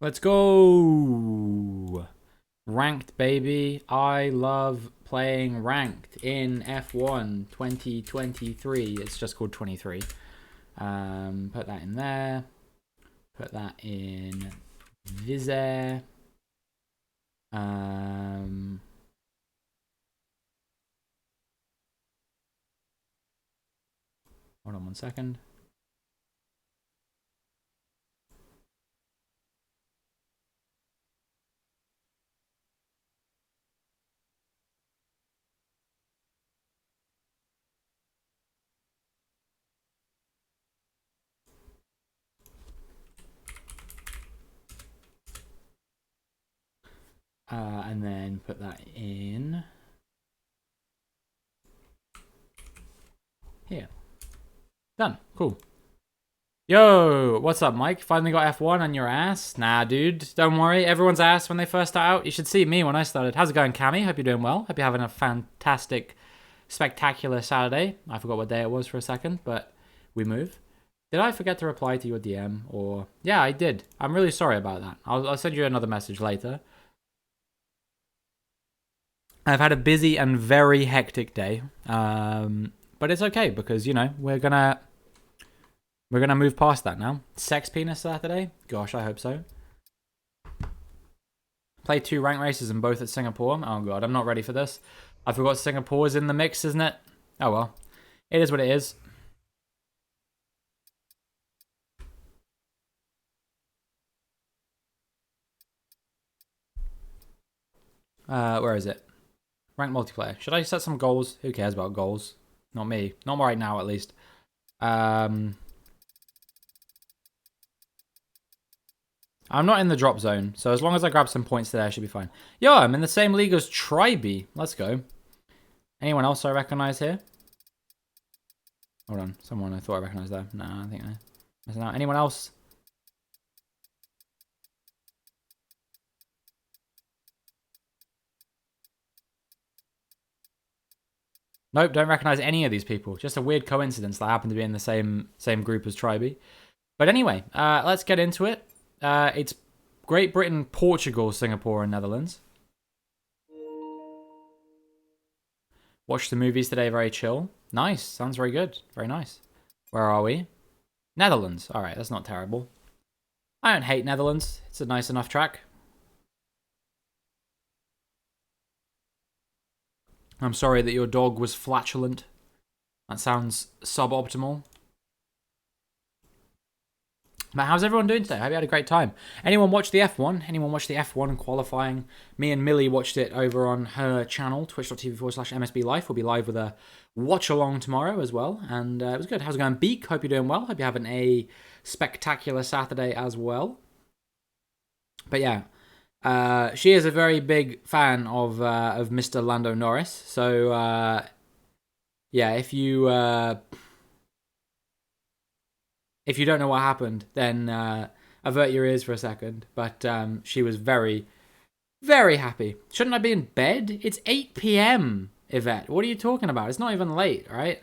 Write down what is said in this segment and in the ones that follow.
Let's go! Ranked, baby. I love playing ranked in F1 2023. It's just called 23. Put that in there. Put that in Vizer. Hold on one second. And then put that in here. Done. Cool. Yo, what's up, Mike? Finally got F1 on your ass? Nah, dude. Don't worry. Everyone's ass when they first start out. You should see me when I started. How's it going, Cammy? Hope you're doing well. Hope you're having a fantastic, spectacular Saturday. I forgot what day it was for a second, but we move. Did I forget to reply to your DM? Or yeah, I did. I'm really sorry about that. I'll send you another message later. I've had a busy and very hectic day, but it's okay because we're gonna move past that now. Sex penis Saturday? Gosh, I hope so. Play 2 rank races and both at Singapore. Oh god, I'm not ready for this. I forgot Singapore's in the mix, isn't it? Oh well. It is what it is. Where is it? Rank multiplayer. Should I set some goals? Who cares about goals? Not me. Not right now, at least. I'm not in the drop zone, so as long as I grab some points today, I should be fine. Yo, I'm in the same league as Tribe. Let's go. Anyone else I recognize here? Hold on. Someone I thought I recognized there. Nah, I think I missing out. Anyone else? Nope, don't recognize any of these people. Just a weird coincidence that I happen to be in the same group as Tribe. But anyway, let's get into it. It's Great Britain, Portugal, Singapore, and Netherlands. Watched the movies today, very chill. Nice, sounds very good. Very nice. Where are we? Netherlands. Alright, that's not terrible. I don't hate Netherlands. It's a nice enough track. I'm sorry that your dog was flatulent. That sounds suboptimal. But how's everyone doing today? I hope you had a great time. Anyone watch the F1? Anyone watch the F1 qualifying? Me and Millie watched it over on her channel, twitch.tv/MSB Life. We'll be live with a watch along tomorrow as well. And it was good. How's it going, Beak? Hope you're doing well. Hope you're having a spectacular Saturday as well. But yeah, she is a very big fan of Mr. Lando Norris. So yeah, if you don't know what happened, then avert your ears for a second. But she was very, very happy. Shouldn't I be in bed? It's 8 p.m., Yvette. What are you talking about? It's not even late, right?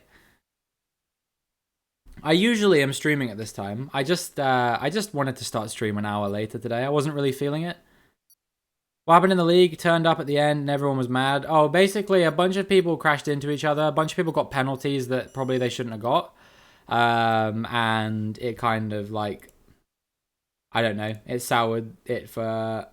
I usually am streaming at this time. I just wanted to start stream an hour later today. I wasn't really feeling it. What happened in the league? Turned up at the end and everyone was mad. Oh, basically a bunch of people crashed into each other. A bunch of people got penalties that probably they shouldn't have got. And it kind of like, I don't know, it soured it for...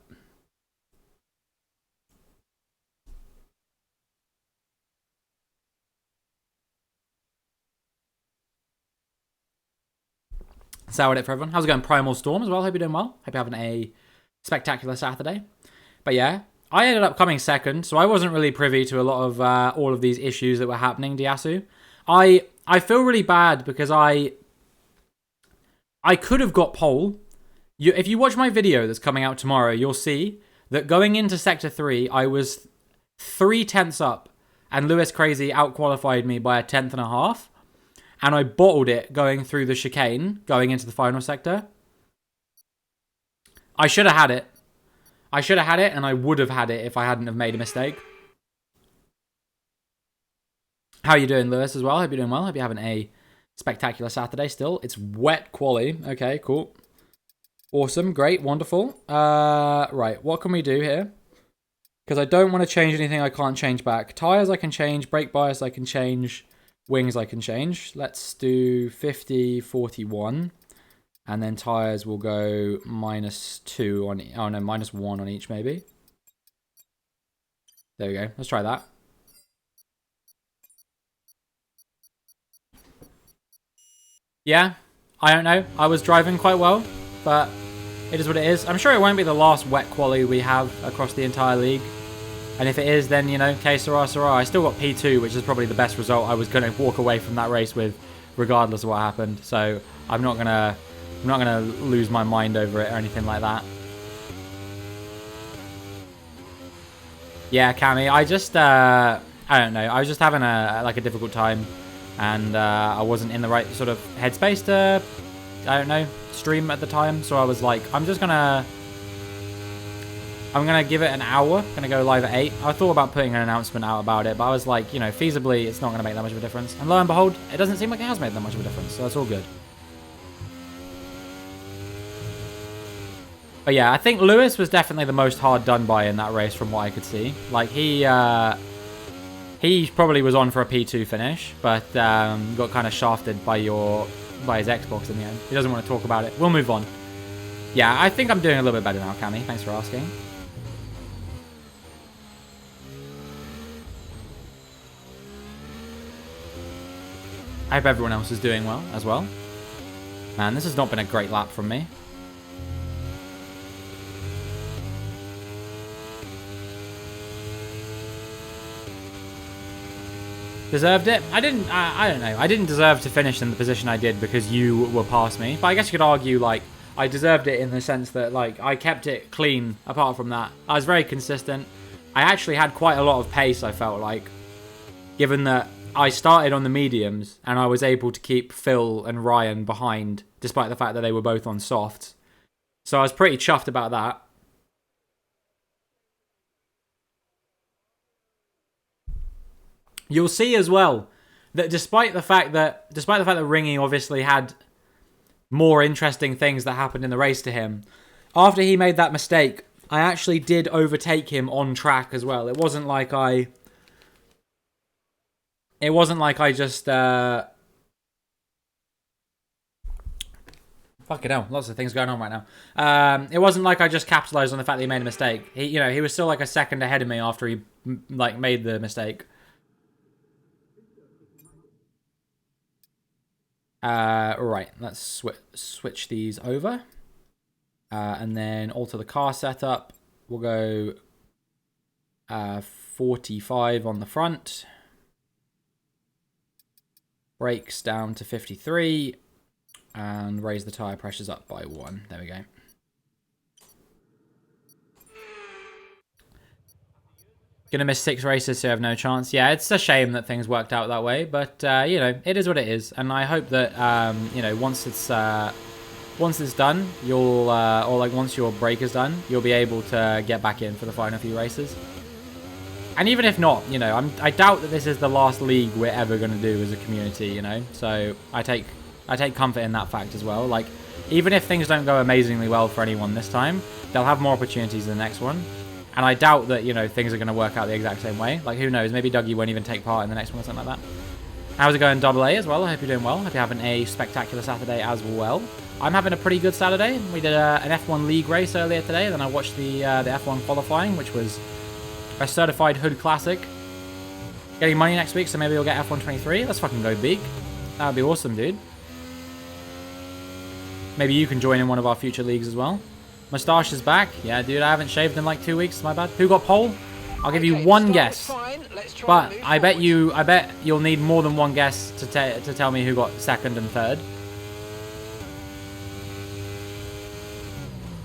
Soured it for everyone. How's it going, Primal Storm as well? Hope you're doing well. Hope you're having a spectacular Saturday. But yeah, I ended up coming second, so I wasn't really privy to a lot of all of these issues that were happening, Diasu. I feel really bad because I could have got pole. If you watch my video that's coming out tomorrow, you'll see that going into Sector 3, I was 3/10 up, and Lewis Crazy outqualified me by a tenth and a half, and I bottled it going through the chicane, going into the final sector. I should have had it. I should have had it, and I would have had it if I hadn't have made a mistake. How are you doing, Lewis, as well? Hope you're doing well. Hope you're having a spectacular Saturday still. It's wet quali. Okay, cool. Awesome, great, wonderful. Right, what can we do here? Because I don't want to change anything I can't change back. Tires I can change, brake bias I can change, wings I can change. Let's do 50, 41. And then tires will go -2 on... Oh no, -1 on each maybe. There we go, let's try that. Yeah, I don't know. I was driving quite well, but it is what it is. I'm sure it won't be the last wet quali we have across the entire league. And if it is, then, you know, que sera, sera. I still got P2, which is probably the best result I was going to walk away from that race with, regardless of what happened. So I'm not gonna lose my mind over it or anything like that. Yeah, Cammy, I just, I don't know. I was just having a difficult time. And I wasn't in the right sort of headspace to, I don't know, stream at the time. So I was like, I'm gonna give it an hour. Gonna go live at 8. I thought about putting an announcement out about it, but I was like, you know, feasibly, it's not gonna make that much of a difference. And lo and behold, it doesn't seem like it has made that much of a difference. So that's all good. But yeah, I think Lewis was definitely the most hard done by in that race from what I could see. Like, he probably was on for a P2 finish, but got kind of shafted by his Xbox in the end. He doesn't want to talk about it. We'll move on. Yeah, I think I'm doing a little bit better now, Cammy. Thanks for asking. I hope everyone else is doing well as well. Man, this has not been a great lap from me. Deserved it? I didn't, I don't know. I didn't deserve to finish in the position I did because you were past me. But I guess you could argue, like, I deserved it in the sense that, like, I kept it clean apart from that. I was very consistent. I actually had quite a lot of pace, I felt like. Given that I started on the mediums and I was able to keep Phil and Ryan behind despite the fact that they were both on softs. So I was pretty chuffed about that. You'll see as well that despite the fact that Ringy obviously had more interesting things that happened in the race to him, after he made that mistake, I actually did overtake him on track as well. It wasn't like I just fucking hell, lots of things going on right now. It wasn't like I just capitalized on the fact that he made a mistake. He was still like a second ahead of me after he like made the mistake. Right, let's switch these over. And then alter the car setup. We'll go 45 on the front. Brakes down to 53. And raise the tyre pressures up by 1. There we go. Gonna miss 6 races, so I have no chance. Yeah, it's a shame that things worked out that way, but you know, it is what it is. And I hope that you know, once it's done, you'll or like once your break is done, you'll be able to get back in for the final few races. And even if not, you know, I doubt that this is the last league we're ever gonna do as a community. You know, so I take comfort in that fact as well. Like, even if things don't go amazingly well for anyone this time, they'll have more opportunities in the next one. And I doubt that, you know, things are going to work out the exact same way. Like, who knows? Maybe Dougie won't even take part in the next one or something like that. How's it going, Double A as well? I hope you're doing well. Hope you're having a spectacular Saturday as well. I'm having a pretty good Saturday. We did an F1 League race earlier today. Then I watched the F1 qualifying, which was a certified Hood Classic. Getting money next week, so maybe we'll get F1 23. Let's fucking go big. That would be awesome, dude. Maybe you can join in one of our future leagues as well. Moustache is back. Yeah, dude, I haven't shaved in like 2 weeks. My bad. Who got pole? I'll give you one guess. But I bet you'll need more than one guess to tell me who got second and third.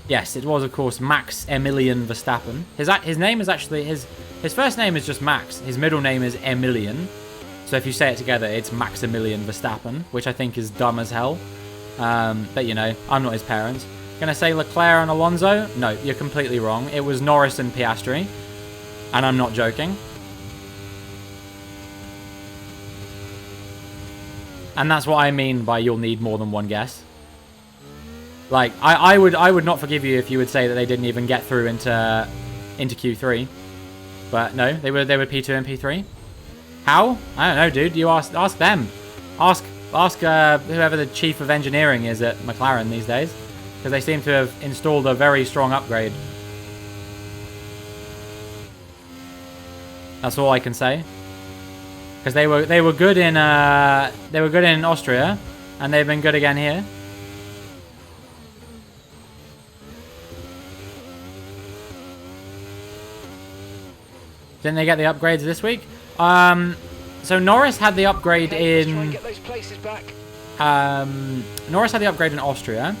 Yes, it was, of course, Max Emilian Verstappen. His name is actually his first name is just Max. His middle name is Emilian. So if you say it together, it's Maximilian Verstappen, which I think is dumb as hell. But you know, I'm not his parents. Gonna say Leclerc and Alonso? No, you're completely wrong. It was Norris and Piastri. And I'm not joking. And that's what I mean by you'll need more than one guess. Like, I would not forgive you if you would say that they didn't even get through into Q3. But no, they were P2 and P3. How? I don't know, dude. You ask them. Ask whoever the chief of engineering is at McLaren these days, because they seem to have installed a very strong upgrade. That's all I can say. Because they were good in Austria, and they've been good again here. Didn't they get the upgrades this week? So Norris had the upgrade in. Norris had the upgrade in Austria,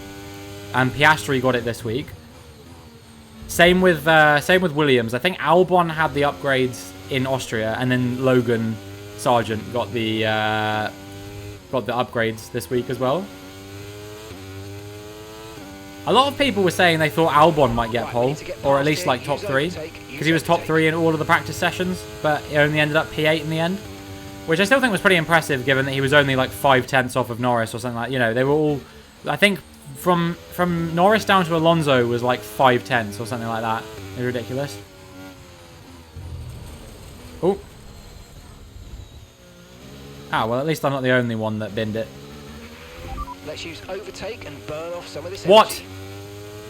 and Piastri got it this week. Same with Williams. I think Albon had the upgrades in Austria, and then Logan Sargent got the upgrades this week as well. A lot of people were saying they thought Albon might get pole, or at least like top 3, because he was top 3 in all of the practice sessions, but he only ended up P8 in the end, which I still think was pretty impressive, given that he was only like 5/10 off of Norris or something like. You know, they were all. I think from Norris down to Alonso was like 5/10 or something like that. It's ridiculous. Oh. Ah, well, at least I'm not the only one that binned it. Let's use overtake and burn off some of this what? Energy.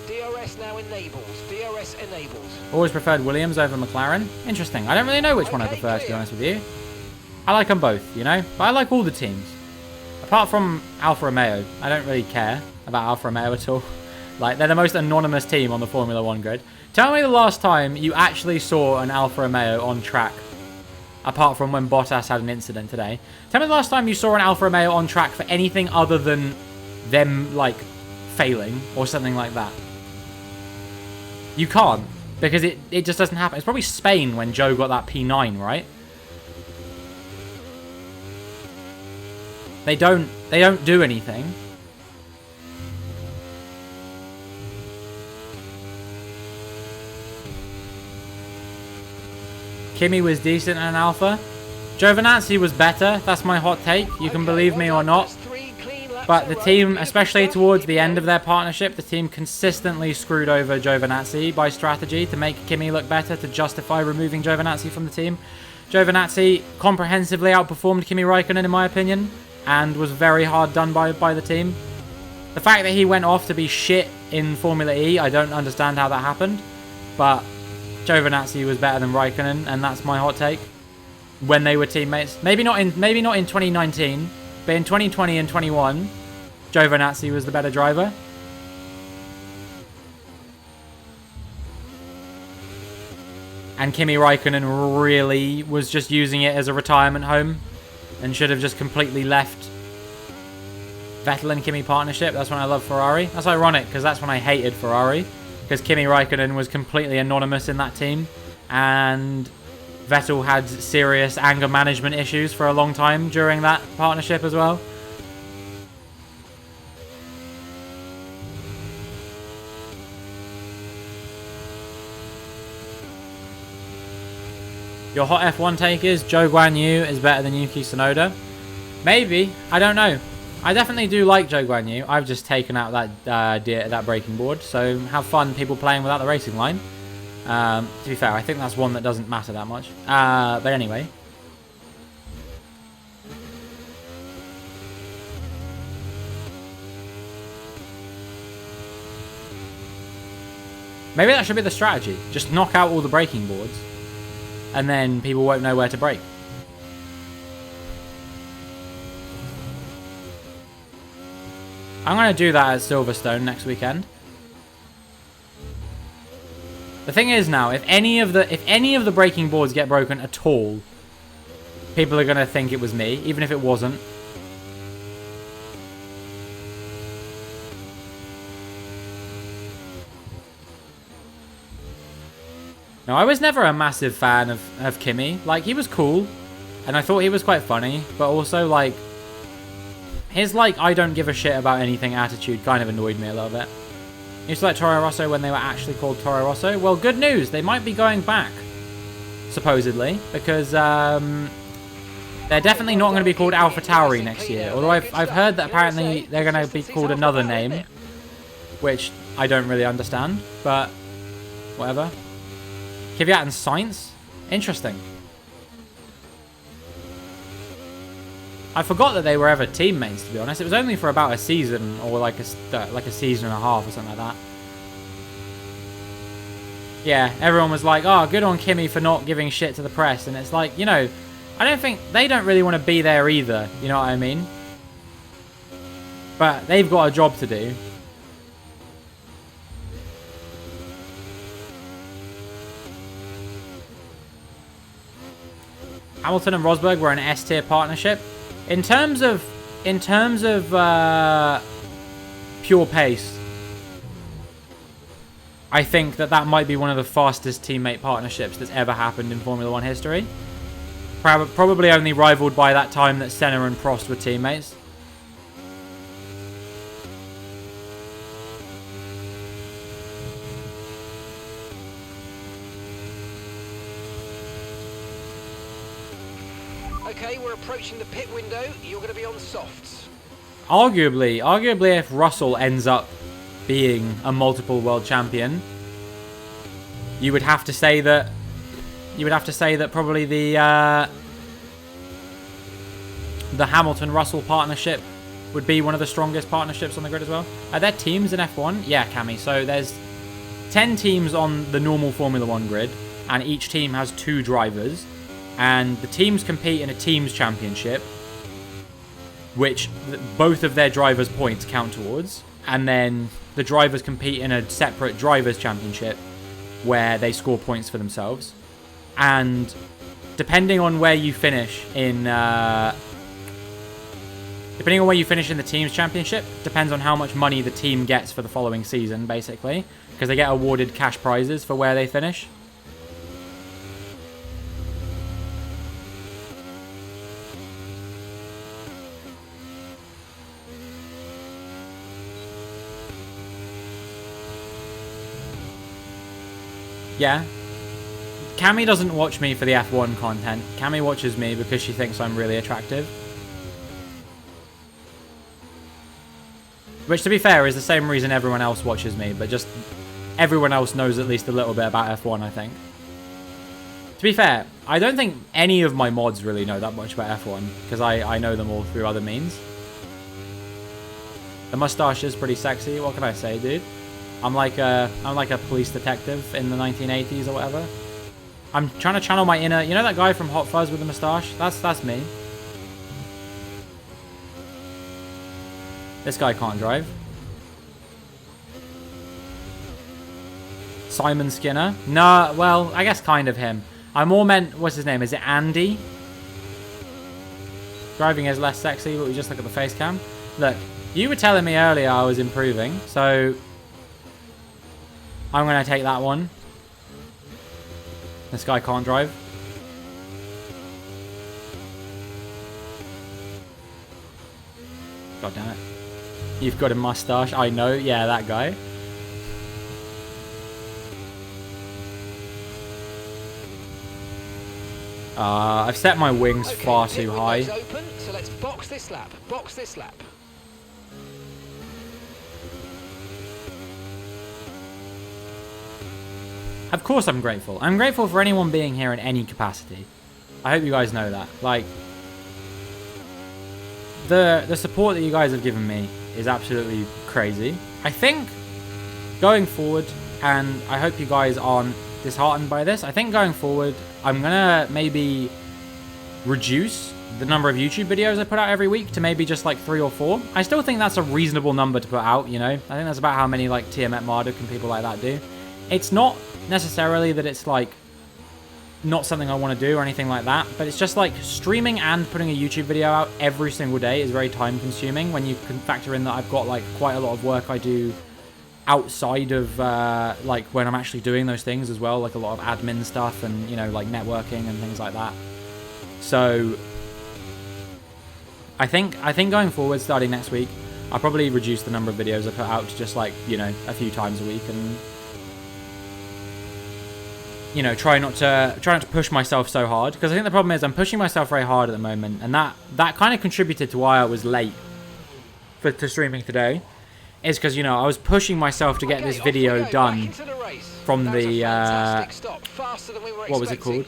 DRS now enables. DRS enables. Always preferred Williams over McLaren. Interesting. I don't really know which one I prefer, to be honest with you. I like them both, you know? But I like all the teams. Apart from Alfa Romeo. I don't really care about Alfa Romeo at all. Like, they're the most anonymous team on the Formula 1 grid. Tell me the last time you actually saw an Alfa Romeo on track. Apart from when Bottas had an incident today. Tell me the last time you saw an Alfa Romeo on track for anything other than them, like, failing or something like that. You can't. Because it just doesn't happen. It's probably Spain when Joe got that P9, right? They don't do anything. Kimi was decent in an Alpha. Giovinazzi was better. That's my hot take. You can believe me or not. But the team, especially towards the end of their partnership, the team consistently screwed over Giovinazzi by strategy to make Kimi look better, to justify removing Giovinazzi from the team. Giovinazzi comprehensively outperformed Kimi Raikkonen, in my opinion, and was very hard done by the team. The fact that he went off to be shit in Formula E, I don't understand how that happened. But Giovinazzi was better than Raikkonen, and that's my hot take. When they were teammates, maybe not in 2019, but in 2020 and 21, Giovinazzi was the better driver. And Kimi Raikkonen really was just using it as a retirement home and should have just completely left Vettel and Kimi partnership. That's when I love Ferrari. That's ironic, because that's when I hated Ferrari, because Kimi Raikkonen was completely anonymous in that team, and Vettel had serious anger management issues for a long time during that partnership as well. Your hot F1 take is Zhou Guanyu is better than Yuki Tsunoda. Maybe. I don't know. I definitely do like Zhou Guanyu. I've just taken out that braking board, so have fun people playing without the racing line. To be fair, I think that's one that doesn't matter that much. But anyway. Maybe that should be the strategy. Just knock out all the braking boards, and then people won't know where to brake. I'm going to do that at Silverstone next weekend. The thing is now, if any of the braking boards get broken at all, people are going to think it was me, even if it wasn't. Now, I was never a massive fan of Kimi. Like, he was cool, and I thought he was quite funny, but also, like, his, like, I don't give a shit about anything attitude kind of annoyed me a little bit. I used to like Toro Rosso when they were actually called Toro Rosso. Well, good news. They might be going back, supposedly, because they're definitely not going to be called Alpha Tauri next year. Although I've heard that apparently they're going to be called another name. which I don't really understand, but whatever. Kvyat and Sainz? Interesting. I forgot that they were ever teammates, to be honest. It was only for about a season, or like a season and a half or something like that. Yeah, everyone was like, oh, good on Kimi for not giving shit to the press. And it's like, you know, I don't think... They don't really want to be there either, you know what I mean? But they've got a job to do. Hamilton and Rosberg were an S-tier partnership. In terms of pure pace, I think that might be one of the fastest teammate partnerships that's ever happened in Formula 1 history. Probably only rivaled by that time that Senna and Prost were teammates. Okay, we're approaching the pit window. You're going to be on softs. Arguably, if Russell ends up being a multiple world champion, you would have to say that probably the Hamilton-Russell partnership would be one of the strongest partnerships on the grid as well. Are there teams in F1? Yeah, Cammy. So there's 10 teams on the normal Formula 1 grid, and each team has 2 drivers. And the teams compete in a teams championship, which both of their drivers' points count towards. And then the drivers compete in a separate drivers' championship, where they score points for themselves. And depending on where you finish in the teams championship, depends on how much money the team gets for the following season, basically, because they get awarded cash prizes for where they finish. Yeah. Cammy doesn't watch me for the F1 content. Cammy watches me because she thinks I'm really attractive. Which, to be fair, is the same reason everyone else watches me, but just everyone else knows at least a little bit about F1, I think. To be fair, I don't think any of my mods really know that much about F1, because I know them all through other means. The mustache is pretty sexy, what can I say, dude? I'm like a police detective in the 1980s or whatever. I'm trying to channel my inner... You know that guy from Hot Fuzz with the moustache? That's me. This guy can't drive. Simon Skinner? No, well, I guess kind of him. I more meant... What's his name? Is it Andy? Driving is less sexy, but we just look at the face cam. Look, you were telling me earlier I was improving, so... I'm going to take that one. This guy can't drive. God damn it. You've got a mustache. I know. Yeah, that guy. I've set my wings far too high. Open, so let's box this lap. Box this lap. Of course I'm grateful. I'm grateful for anyone being here in any capacity. I hope you guys know that. Like, the support that you guys have given me is absolutely crazy. I think going forward, and I hope you guys aren't disheartened by this, I think going forward, I'm going to maybe reduce the number of YouTube videos I put out every week to maybe just like 3 or 4. I still think that's a reasonable number to put out, you know? I think that's about how many like TMF Marduk and people like that do. It's not necessarily that it's like not something I want to do or anything like that, but it's just like streaming and putting a YouTube video out every single day is very time consuming when you can factor in that I've got like quite a lot of work I do outside of like when I'm actually doing those things as well, like a lot of admin stuff and, you know, like networking and things like that. So I think going forward, starting next week, I'll probably reduce the number of videos I put out to just like, you know, a few times a week, and you know, try not to push myself so hard, because I think the problem is I'm pushing myself very hard at the moment, and that kind of contributed to why I was late to streaming today. is because, you know, I was pushing myself to get this video done from the, what was it called?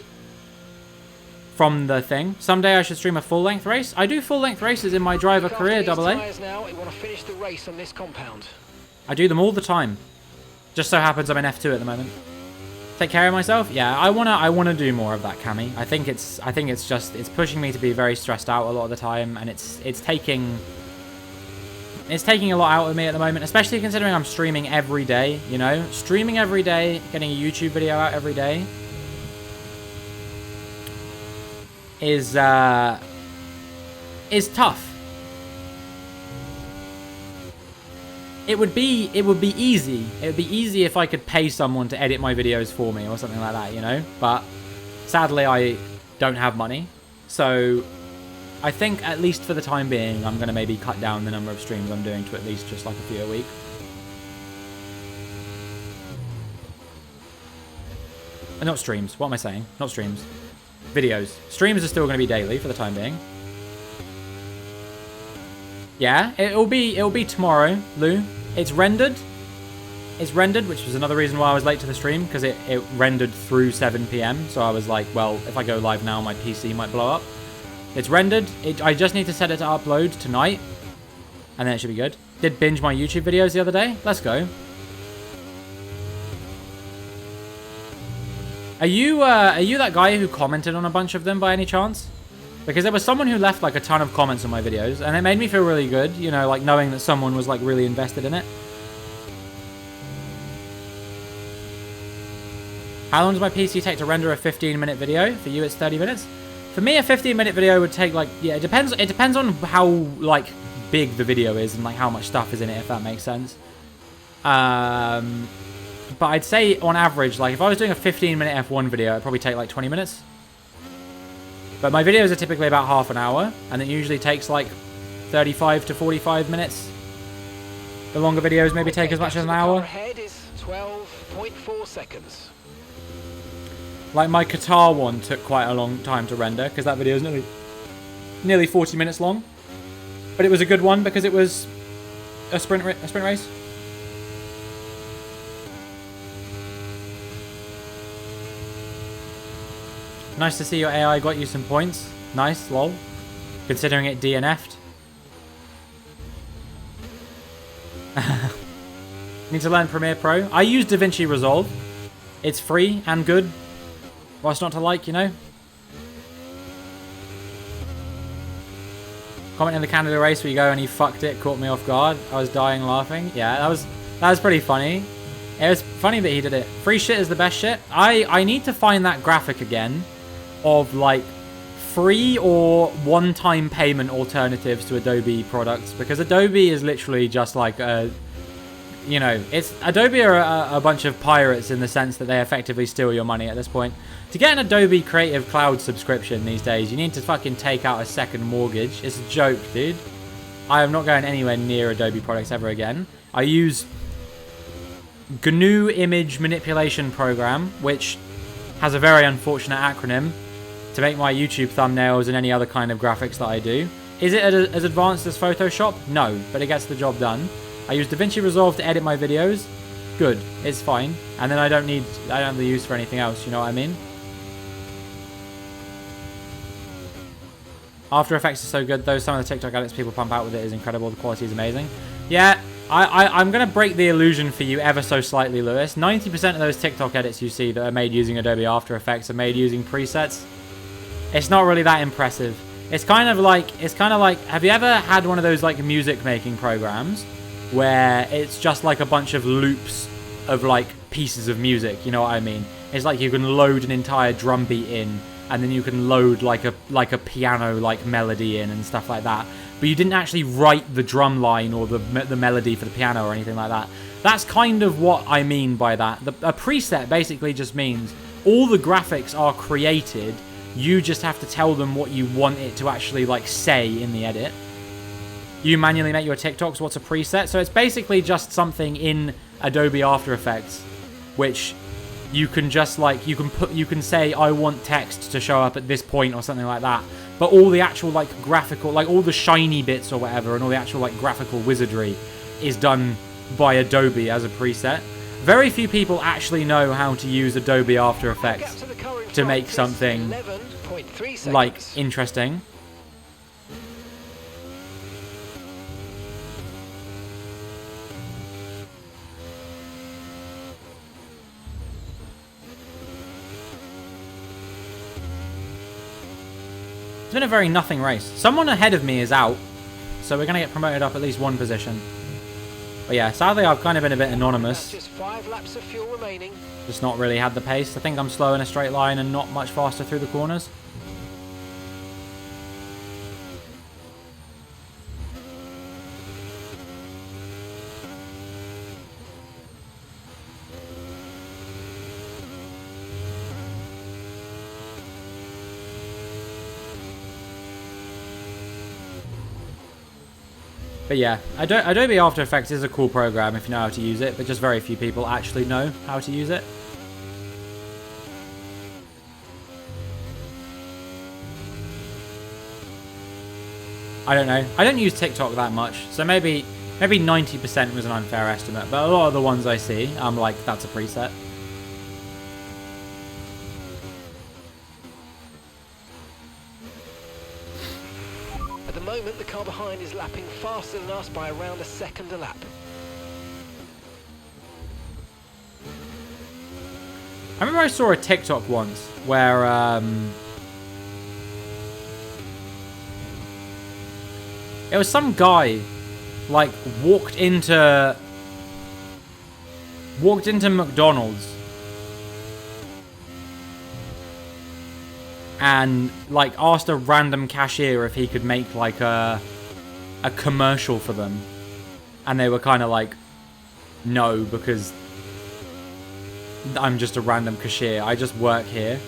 From the thing. Someday I should stream a full-length race. I do full-length races in my driver career, AA. I do them all the time. Just so happens I'm in F2 at the moment. Take care of myself? Yeah, I wanna do more of that, Cammy. I think it's pushing me to be very stressed out a lot of the time, and it's taking a lot out of me at the moment, especially considering I'm streaming every day, you know? Streaming every day, getting a YouTube video out every day is tough. It would be easy. It would be easy if I could pay someone to edit my videos for me or something like that, you know? But sadly, I don't have money. So I think, at least for the time being, I'm going to maybe cut down the number of streams I'm doing to at least just like a few a week. Not streams. What am I saying? Not streams. Videos. Streams are still going to be daily for the time being. Yeah, it'll be tomorrow, Lou. It's rendered. It's rendered, which was another reason why I was late to the stream, because it rendered through 7 PM. So I was like, well, if I go live now, my PC might blow up. It's rendered. I just need to set it to upload tonight, and then it should be good. Did binge my YouTube videos the other day. Let's go. Are you that guy who commented on a bunch of them by any chance? Because there was someone who left like a ton of comments on my videos, and it made me feel really good, you know, like knowing that someone was like really invested in it. How long does my PC take to render a 15-minute video? For you, it's 30 minutes. For me, a 15-minute video would take like, yeah, it depends on how like big the video is and like how much stuff is in it, if that makes sense. But I'd say on average, like if I was doing a 15-minute F1 video, it'd probably take like 20 minutes. But my videos are typically about half an hour, and it usually takes like 35 to 45 minutes. The longer videos maybe take as much as an hour. Ahead is 12.4 seconds. Like my Qatar one took quite a long time to render, because that video is nearly 40 minutes long. But it was a good one because it was a sprint race. Nice to see your AI got you some points. Nice, lol. Considering it DNF'd. Need to learn Premiere Pro. I use DaVinci Resolve. It's free and good. What's not to like, you know? Comment in the Canada race where you go and he fucked it, caught me off guard. I was dying laughing. Yeah, that was pretty funny. It was funny that he did it. Free shit is the best shit. I need to find that graphic again of like free or one-time payment alternatives to Adobe products, because Adobe is literally just like a, you know, it's Adobe are a bunch of pirates in the sense that they effectively steal your money at this point. To get an Adobe Creative Cloud subscription these days, you need to fucking take out a second mortgage. It's a joke, dude. I am not going anywhere near Adobe products ever again. I use GNU Image Manipulation Program, which has a very unfortunate acronym, to make my YouTube thumbnails and any other kind of graphics that I do. Is it as advanced as Photoshop? No, but it gets the job done. I use DaVinci Resolve to edit my videos. Good, it's fine. And then I don't have the use for anything else, you know what I mean? After Effects is so good though, some of the TikTok edits people pump out with it is incredible, the quality is amazing. Yeah, I'm going to break the illusion for you ever so slightly, Lewis. 90% of those TikTok edits you see that are made using Adobe After Effects are made using presets. It's not really that impressive. It's kind of like, have you ever had one of those like music making programs where it's just like a bunch of loops of like pieces of music, you know what I mean? It's like you can load an entire drum beat in, and then you can load like a piano like melody in and stuff like that. But you didn't actually write the drum line or the melody for the piano or anything like that. That's kind of what I mean by that. A preset basically just means all the graphics are created. You just have to tell them what you want it to actually like say in the edit. You manually make your TikToks. What's a preset? So it's basically just something in Adobe After Effects, which you can just like, you can say, I want text to show up at this point or something like that. But all the actual like graphical, like all the shiny bits or whatever, and all the actual like graphical wizardry is done by Adobe as a preset. Very few people actually know how to use Adobe After Effects to make something like interesting. It's been a very nothing race. Someone ahead of me is out, so we're going to get promoted up at least one position. But yeah, sadly I've kind of been a bit anonymous. Just 5 laps of fuel remaining. Just not really had the pace. I think I'm slow in a straight line and not much faster through the corners. But yeah, Adobe After Effects is a cool program if you know how to use it, but just very few people actually know how to use it. I don't know. I don't use TikTok that much, so maybe 90% was an unfair estimate, but a lot of the ones I see, I'm like, that's a preset. At the moment, the car behind is lapping faster than us by around a second a lap. I remember I saw a TikTok once where it was some guy like walked into McDonald's and like asked a random cashier if he could make like a commercial for them, and they were kind of like, no, because I'm just a random cashier, I just work here.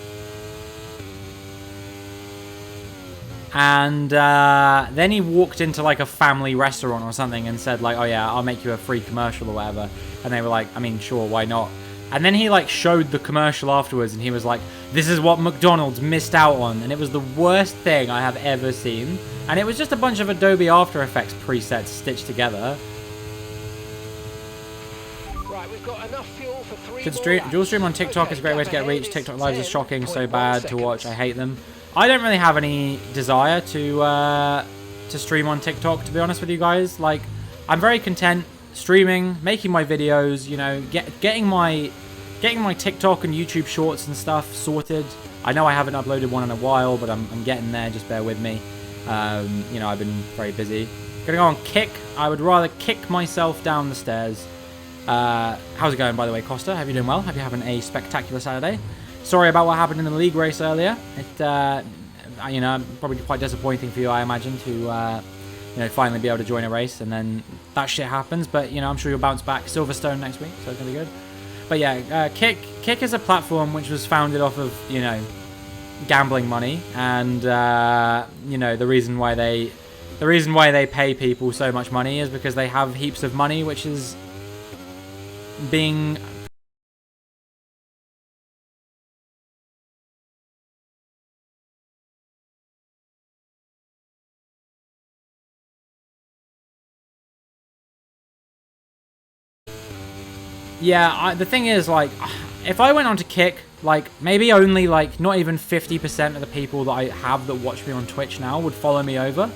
And then he walked into like a family restaurant or something and said like, oh yeah, I'll make you a free commercial or whatever. And they were like, I mean, sure, why not? And then he like showed the commercial afterwards and he was like, this is what McDonald's missed out on. And it was the worst thing I have ever seen. And it was just a bunch of Adobe After Effects presets stitched together. Right, we've got enough fuel for 3 Good more stream. laps. Dual stream on TikTok is a great way to get reach. TikTok lives is shocking, so bad to watch. I hate them. I don't really have any desire to stream on TikTok, to be honest with you guys. Like, I'm very content streaming, making my videos, you know, getting my TikTok and YouTube shorts and stuff sorted. I know I haven't uploaded one in a while, but I'm getting there. Just bear with me. You know, I've been very busy. Gonna go on Kick. I would rather kick myself down the stairs. How's it going, by the way, Costa? Hope you're doing well. Hope you're having a spectacular Saturday. Sorry about what happened in the league race earlier. It, you know, probably quite disappointing for you, I imagine, to, you know, finally be able to join a race and then that shit happens. But, you know, I'm sure you'll bounce back. Silverstone next week, so it's going to be good. But yeah, Kick is a platform which was founded off of, you know, gambling money. And, you know, the reason why they pay people so much money is because they have heaps of money, which is being... Yeah, the thing is, like, if I went on to Kick, like, maybe only, like, not even 50% of the people that I have that watch me on Twitch now would follow me over.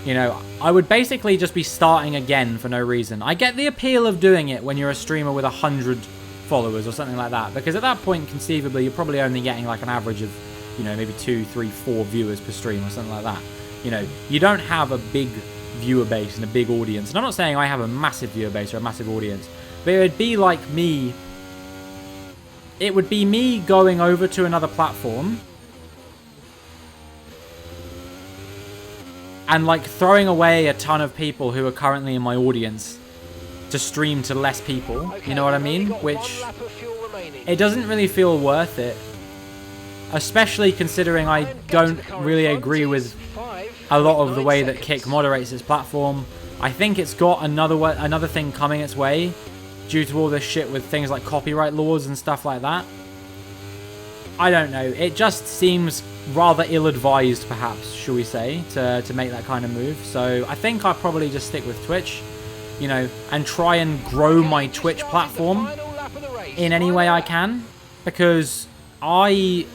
You know, I would basically just be starting again for no reason. I get the appeal of doing it when you're a streamer with 100 followers or something like that, because at that point, conceivably, you're probably only getting, like, an average of, you know, maybe 2, 3, 4 viewers per stream or something like that. You know, you don't have a big viewer base and a big audience. And I'm not saying I have a massive viewer base or a massive audience, but it would be like me. It would be me going over to another platform and like throwing away a ton of people who are currently in my audience to stream to less people. You know what I mean? Which it doesn't really feel worth it, especially considering I don't really agree with a lot of the way that Kick moderates its platform. I think it's got another thing coming its way due to all this shit with things like copyright laws and stuff like that. I don't know. It just seems rather ill-advised, perhaps, shall we say, to make that kind of move. So I think I'll probably just stick with Twitch. you know, and try and grow my Twitch platform in any way I can, because I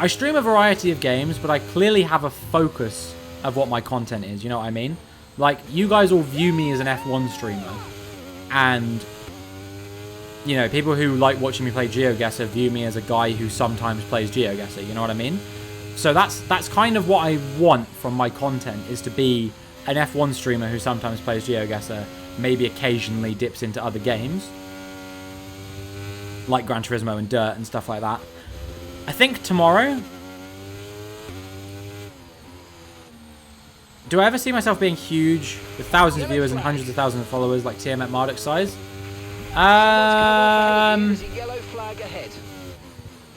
stream a variety of games, but I clearly have a focus of what my content is, you know what I mean? Like, you guys all view me as an F1 streamer, and, you know, people who like watching me play GeoGuessr view me as a guy who sometimes plays GeoGuessr, you know what I mean? So that's kind of what I want from my content, is to be an F1 streamer who sometimes plays GeoGuessr, maybe occasionally dips into other games, like Gran Turismo and Dirt and stuff like that. I think tomorrow... Do I ever see myself being huge with thousands of viewers and hundreds of thousands of followers like TM at Marduk size?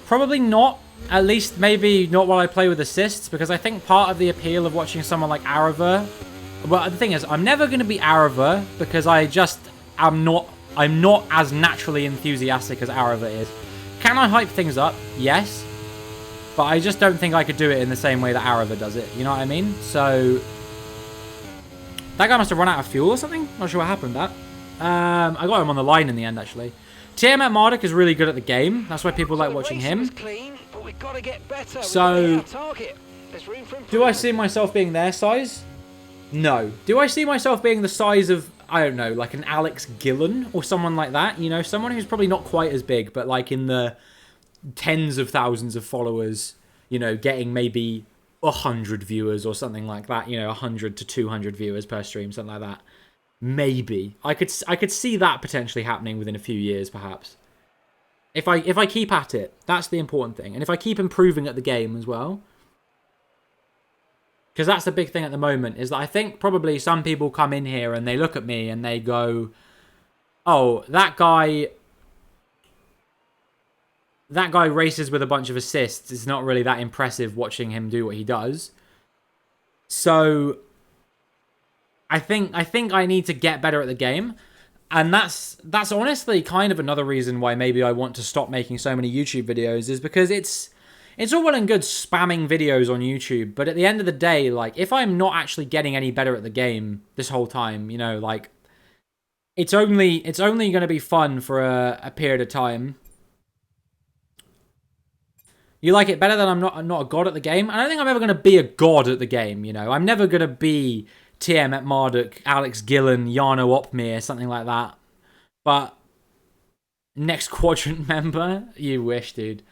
Probably not. At least maybe not while I play with assists, because I think part of the appeal of watching someone like Arava... Well, the thing is, I'm never going to be Arava because I'm not as naturally enthusiastic as Arava is. Can I hype things up? Yes. But I just don't think I could do it in the same way that Arava does it. You know what I mean? So... That guy must have run out of fuel or something? Not sure what happened with that. I got him on the line in the end, actually. TM at Marduk is really good at the game. That's why people like watching him. So, do I see myself being their size? No. Do I see myself being the size of, I don't know, like an Alex Gillen or someone like that? You know, someone who's probably not quite as big, but like in the tens of thousands of followers, you know, getting maybe 100 viewers or something like that, you know, 100 to 200 viewers per stream, something like that. Maybe. I could see that potentially happening within a few years, perhaps. If I keep at it, that's the important thing. And if I keep improving at the game as well. Because that's the big thing at the moment, is that I think probably some people come in here and they look at me and they go, oh, that guy races with a bunch of assists. It's not really that impressive watching him do what he does. So I think I need to get better at the game. And that's honestly kind of another reason why maybe I want to stop making so many YouTube videos, is because it's all well and good spamming videos on YouTube, but at the end of the day, like, if I'm not actually getting any better at the game this whole time, you know, like, it's only going to be fun for a period of time. You like it better than I'm not a god at the game? I don't think I'm ever going to be a god at the game, you know? I'm never going to be TM at Marduk, Alex Gillen, Jarno Opmeer, something like that. But next quadrant member? You wish, dude.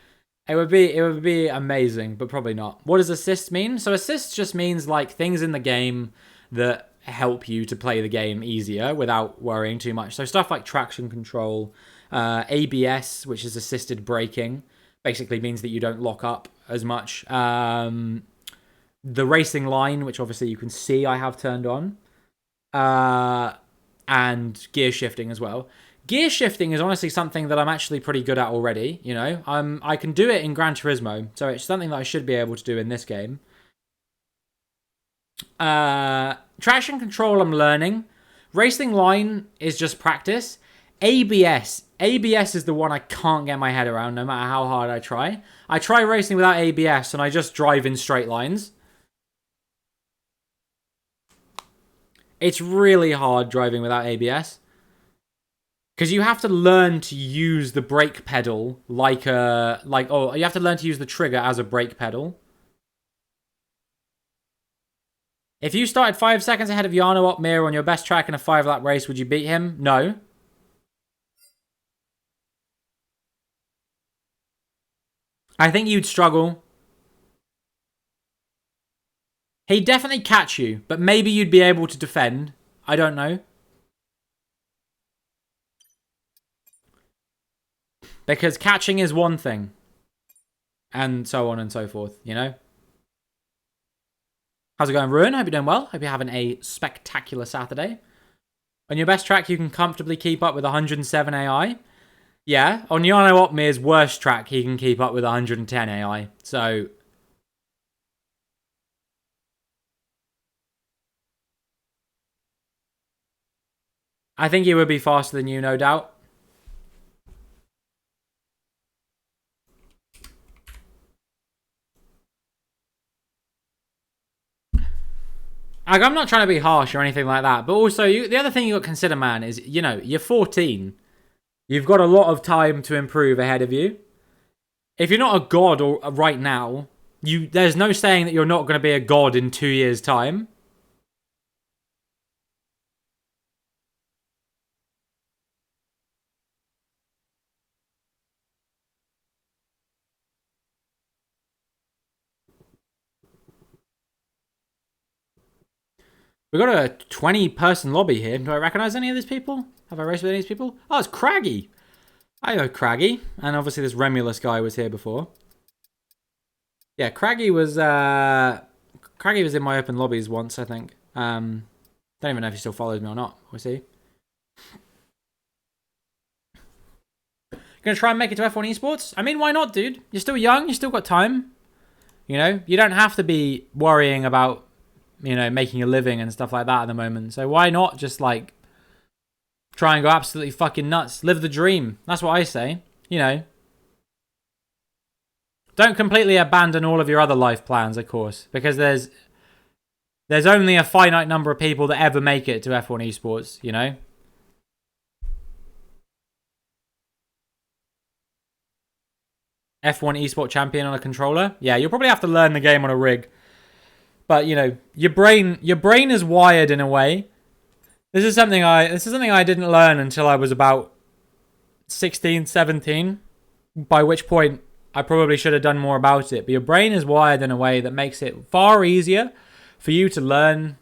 It would be amazing, but probably not. What does assist mean? So assist just means like things in the game that help you to play the game easier without worrying too much. So stuff like traction control, ABS, which is assisted braking, basically means that you don't lock up as much. The racing line, which obviously you can see I have turned on, and gear shifting as well. Gear shifting is honestly something that I'm actually pretty good at already, you know. I can do it in Gran Turismo, so it's something that I should be able to do in this game. Traction control I'm learning. Racing line is just practice. ABS is the one I can't get my head around no matter how hard I try. I try racing without ABS and I just drive in straight lines. It's really hard driving without ABS. Because you have to learn to use the brake pedal you have to learn to use the trigger as a brake pedal. If you started 5 seconds ahead of Jarno Opmeer on your best track in a 5-lap race, would you beat him? No. I think you'd struggle. He'd definitely catch you, but maybe you'd be able to defend. I don't know. Because catching is one thing. And so on and so forth, you know? How's it going, Ruin? Hope you're doing well. Hope you're having a spectacular Saturday. On your best track, you can comfortably keep up with 107 AI. Yeah, on Jarno Opmeer's worst track, he can keep up with 110 AI. So I think he would be faster than you, no doubt. Like, I'm not trying to be harsh or anything like that, but also the other thing you got to consider, man, is you're 14. You've got a lot of time to improve ahead of you. If you're not a god or right now, there's no saying that you're not going to be a god in 2 years' time. We've got a 20-person lobby here. Do I recognize any of these people? Have I raced with any of these people? Oh, it's Craggy. I know Craggy. And obviously this Remulus guy was here before. Yeah, Craggy was in my open lobbies once, I think. Don't even know if he still follows me or not. We'll see. Gonna try and make it to F1 Esports? I mean, why not, dude? You're still young. You still got time. You know, you don't have to be worrying about, making a living and stuff like that at the moment. So why not just, like, try and go absolutely fucking nuts? Live the dream. That's what I say. Don't completely abandon all of your other life plans, of course, because there's only a finite number of people that ever make it to F1 Esports, F1 Esport champion on a controller? Yeah, you'll probably have to learn the game on a rig. But, your brain is wired in a way. This is something I didn't learn until I was about 16, 17, by which point I probably should have done more about it. But your brain is wired in a way that makes it far easier for you to learn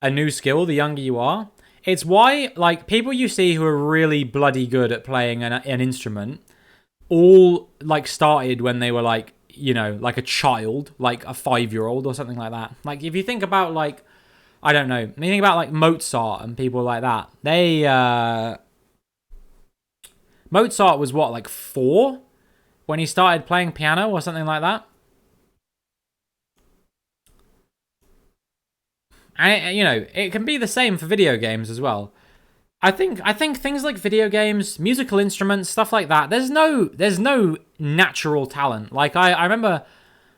a new skill the younger you are. It's why, like, people you see who are really bloody good at playing an instrument all, like, started when they were, like, like a child, like a 5-year-old or something like that. Like, if you think about, like, I don't know, when you think about, like, Mozart and people like that, Mozart was, what, like 4 when he started playing piano or something like that? And, it can be the same for video games as well. I think things like video games, musical instruments, stuff like that, there's no natural talent. Like, I remember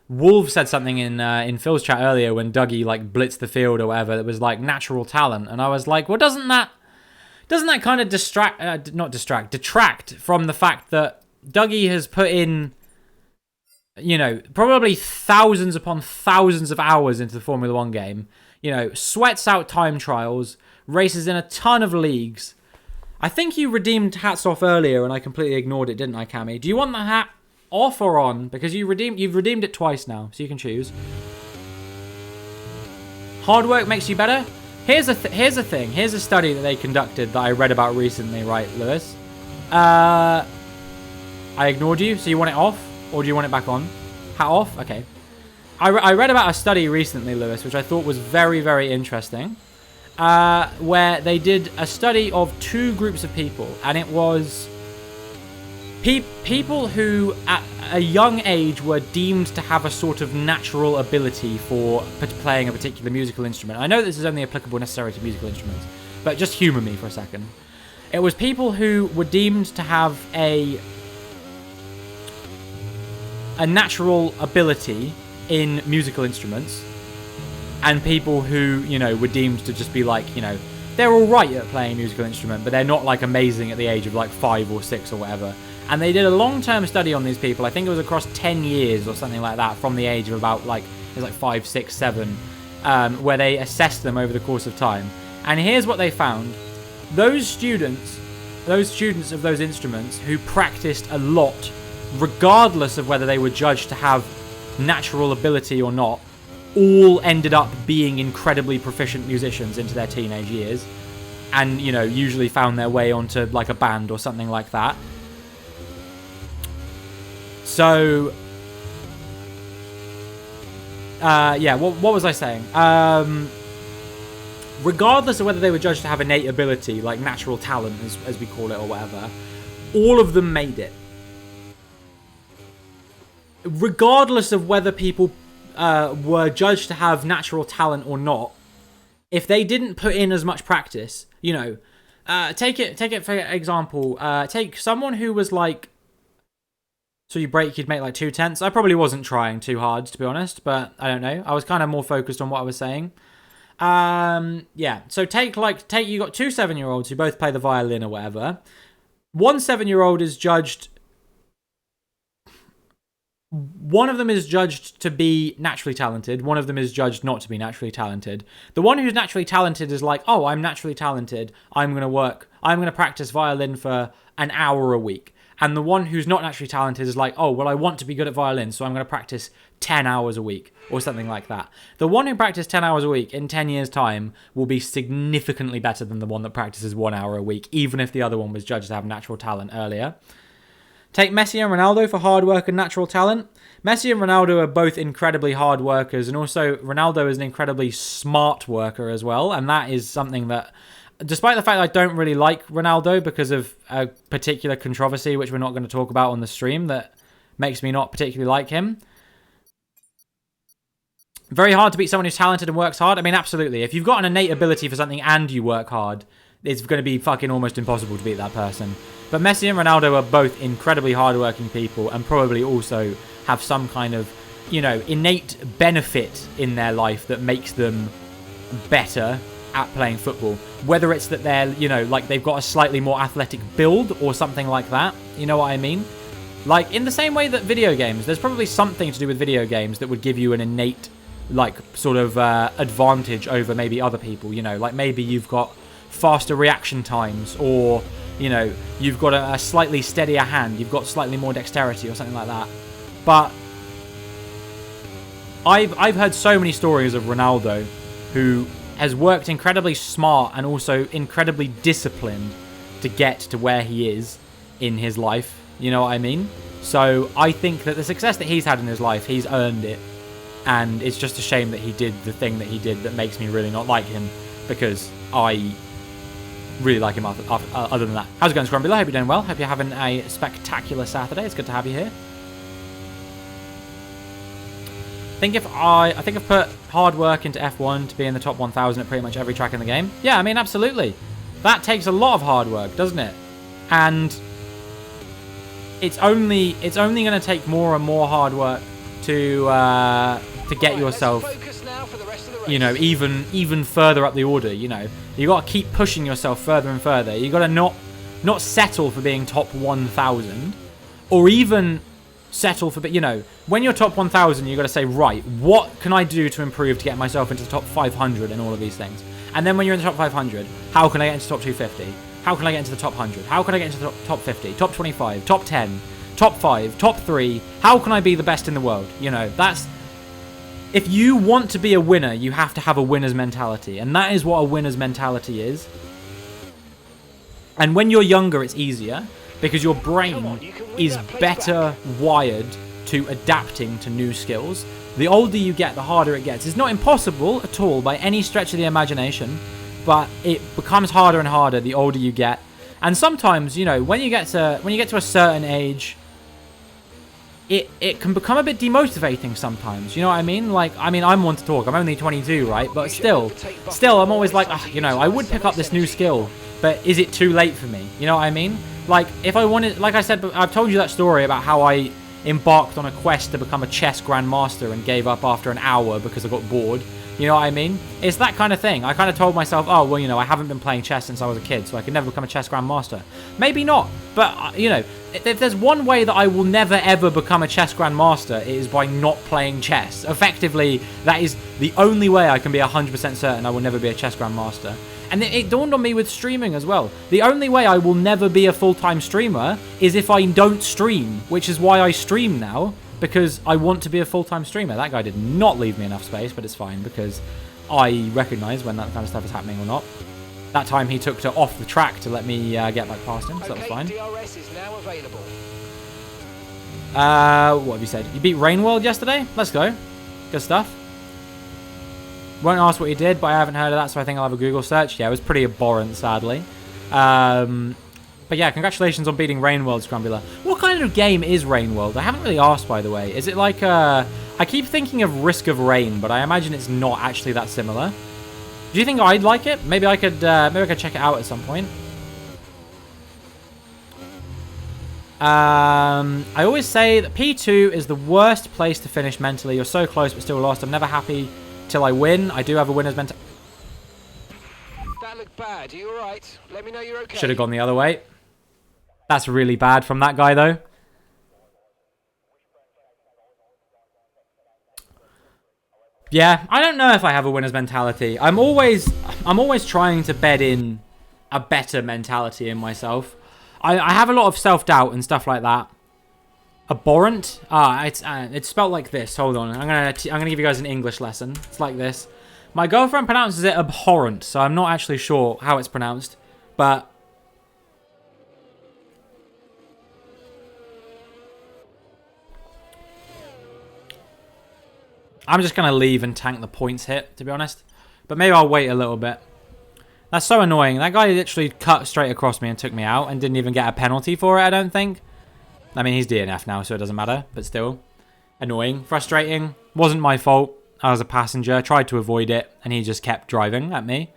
Wolf said something in Phil's chat earlier when Dougie, like, blitzed the field or whatever that was, like, natural talent. And I was like, well, doesn't that kind of detract from the fact that Dougie has put in, probably thousands upon thousands of hours into the Formula 1 game, sweats out time trials, races in a ton of leagues. I think you redeemed hats off earlier and I completely ignored it, didn't I, Cammy? Do you want the hat off or on? Because you've redeemed it twice now, so you can choose. Hard work makes you better? Here's a thing. Here's a study that they conducted that I read about recently, right, Lewis? I ignored you, so you want it off? Or do you want it back on? Hat off? Okay. I read about a study recently, Lewis, which I thought was very, very interesting. Where they did a study of 2 groups of people, and it was people who at a young age were deemed to have a sort of natural ability for playing a particular musical instrument. I know this is only applicable necessarily to musical instruments, but just humor me for a second. It was people who were deemed to have a natural ability in musical instruments, and people who, were deemed to just be like, they're all right at playing a musical instrument, but they're not, like, amazing at the age of, like, 5 or 6 or whatever. And they did a long-term study on these people. I think it was across 10 years or something like that, from the age of about, like, it was like 5, 6, 7, where they assessed them over the course of time. And here's what they found. Those students of those instruments who practiced a lot, regardless of whether they were judged to have natural ability or not, all ended up being incredibly proficient musicians into their teenage years, and usually found their way onto, like, a band or something like that. So yeah, what was I saying? Regardless of whether they were judged to have innate ability, like natural talent as we call it or whatever, all of them made it. Regardless of whether people were judged to have natural talent or not, if they didn't put in as much practice, take it for example, take someone who was like, so you break, you'd make like 2/10. I probably wasn't trying too hard, to be honest, but I don't know. I was kind of more focused on what I was saying. Yeah. So take you got two 7-year-olds who both play the violin or whatever. One 7-year-old is judged. One of them is judged to be naturally talented. One of them is judged not to be naturally talented. The one who's naturally talented is like, oh, I'm naturally talented. I'm going to practice violin for an hour a week. And the one who's not naturally talented is like, oh, well, I want to be good at violin, so I'm going to practice 10 hours a week or something like that. The one who practiced 10 hours a week in 10 years' time will be significantly better than the one that practices 1 hour a week, even if the other one was judged to have natural talent earlier. Take Messi and Ronaldo for hard work and natural talent. Messi and Ronaldo are both incredibly hard workers, and also Ronaldo is an incredibly smart worker as well, and that is something that, despite the fact that I don't really like Ronaldo because of a particular controversy, which we're not going to talk about on the stream, that makes me not particularly like him. Very hard to beat someone who's talented and works hard. I mean, absolutely. If you've got an innate ability for something and you work hard, it's going to be fucking almost impossible to beat that person. But Messi and Ronaldo are both incredibly hardworking people and probably also have some kind of, innate benefit in their life that makes them better at playing football. Whether it's that they're, they've got a slightly more athletic build or something like that. You know what I mean? Like, in the same way that video games, there's probably something to do with video games that would give you an innate, advantage over maybe other people. Like maybe you've got faster reaction times, or, you've got a slightly steadier hand, you've got slightly more dexterity or something like that. But I've heard so many stories of Ronaldo, who has worked incredibly smart and also incredibly disciplined to get to where he is in his life. You know what I mean? So I think that the success that he's had in his life, he's earned it. And it's just a shame that he did the thing that he did that makes me really not like him, because I really like him other than that. How's it going, Scrumbler? Hope you're doing well. Hope you're having a spectacular Saturday. It's good to have you here. I think I've put hard work into F1 to be in the top 1,000 at pretty much every track in the game. Yeah, I mean, absolutely. That takes a lot of hard work, doesn't it? And it's only going to take more and more hard work to get yourself, even further up the order. You got to keep pushing yourself further and further. You got to not settle for being top 1,000, or even settle for, when you're top 1,000, you got to say, right, what can I do to improve to get myself into the top 500 and all of these things. And then when you're in the top 500, how can I get into the top 250? How can I get into the top 100? How can I get into the top 50, top 25, top 10, top 5, top 3? How can I be the best in the world? That's, if you want to be a winner, you have to have a winner's mentality. And that is what a winner's mentality is. And when you're younger, it's easier, because your brain is better wired to adapting to new skills. The older you get, the harder it gets. It's not impossible at all by any stretch of the imagination, but it becomes harder and harder the older you get. And sometimes, when you get to a certain age, it can become a bit demotivating sometimes. You know what I mean? Like, I'm one to talk. I'm only 22, right? But still, I'm always like, I would pick up this new skill, but is it too late for me? You know what I mean? Like, if I wanted, like I said, I've told you that story about how I embarked on a quest to become a chess grandmaster and gave up after an hour because I got bored. You know what I mean? It's that kind of thing. I kind of told myself, oh, well, I haven't been playing chess since I was a kid, so I could never become a chess grandmaster. Maybe not, but, if there's one way that I will never, ever become a chess grandmaster, it is by not playing chess. Effectively, that is the only way I can be 100% certain I will never be a chess grandmaster. And it dawned on me with streaming as well. The only way I will never be a full-time streamer is if I don't stream, which is why I stream now, because I want to be a full-time streamer. That guy did not leave me enough space, but it's fine, because I recognise when that kind of stuff is happening or not. That time he took to off the track to let me get back past him, so that was fine. DRS is now available. What have you said? You beat Rainworld yesterday? Let's go. Good stuff. Won't ask what you did, but I haven't heard of that, so I think I'll have a Google search. Yeah, it was pretty abhorrent, sadly. But yeah, congratulations on beating Rainworld, Scrumbular. What kind of game is Rainworld? I haven't really asked, by the way. Is it like I keep thinking of Risk of Rain, but I imagine it's not actually that similar. Do you think I'd like it? Maybe I could check it out at some point. I always say that P2 is the worst place to finish mentally. You're so close but still lost. I'm never happy till I win. I do have a winner's mentality. bad. Are you alright? Let me know you're okay. Should have gone the other way. That's really bad from that guy, though. Yeah, I don't know if I have a winner's mentality. I'm always trying to bed in a better mentality in myself. I have a lot of self-doubt and stuff like that. Abhorrent? It's spelled like this. Hold on. I'm gonna give you guys an English lesson. It's like this. My girlfriend pronounces it abhorrent, so I'm not actually sure how it's pronounced. But I'm just gonna leave and tank the points hit, to be honest. But maybe I'll wait a little bit. That's so annoying. That guy literally cut straight across me and took me out and didn't even get a penalty for it, I don't think. I mean, he's DNF now, so it doesn't matter. But still, annoying, frustrating. Wasn't my fault. I was a passenger. Tried to avoid it, and he just kept driving at me.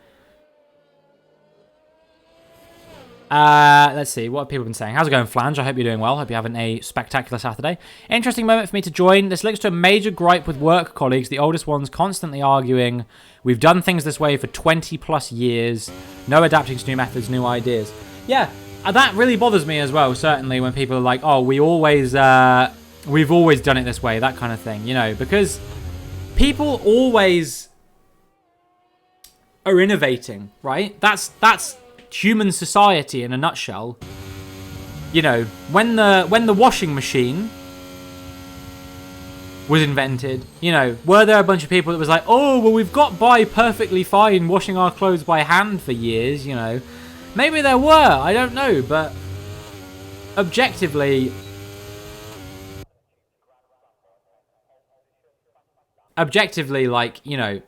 Let's see. What have people been saying? How's it going, Flange? I hope you're doing well. Hope you're having a spectacular Saturday. Interesting moment for me to join. This links to a major gripe with work colleagues. The oldest ones constantly arguing, we've done things this way for 20 plus years. No adapting to new methods, new ideas. Yeah, that really bothers me as well, certainly, when people are like, oh, we've always done it this way, that kind of thing, you know, because people always are innovating, right? That's human society in a nutshell. You know, when the washing machine was invented, you know, were there a bunch of people that was like, oh, well, we've got by perfectly fine washing our clothes by hand for years, you know? Maybe there were, I don't know, but objectively, like, you know,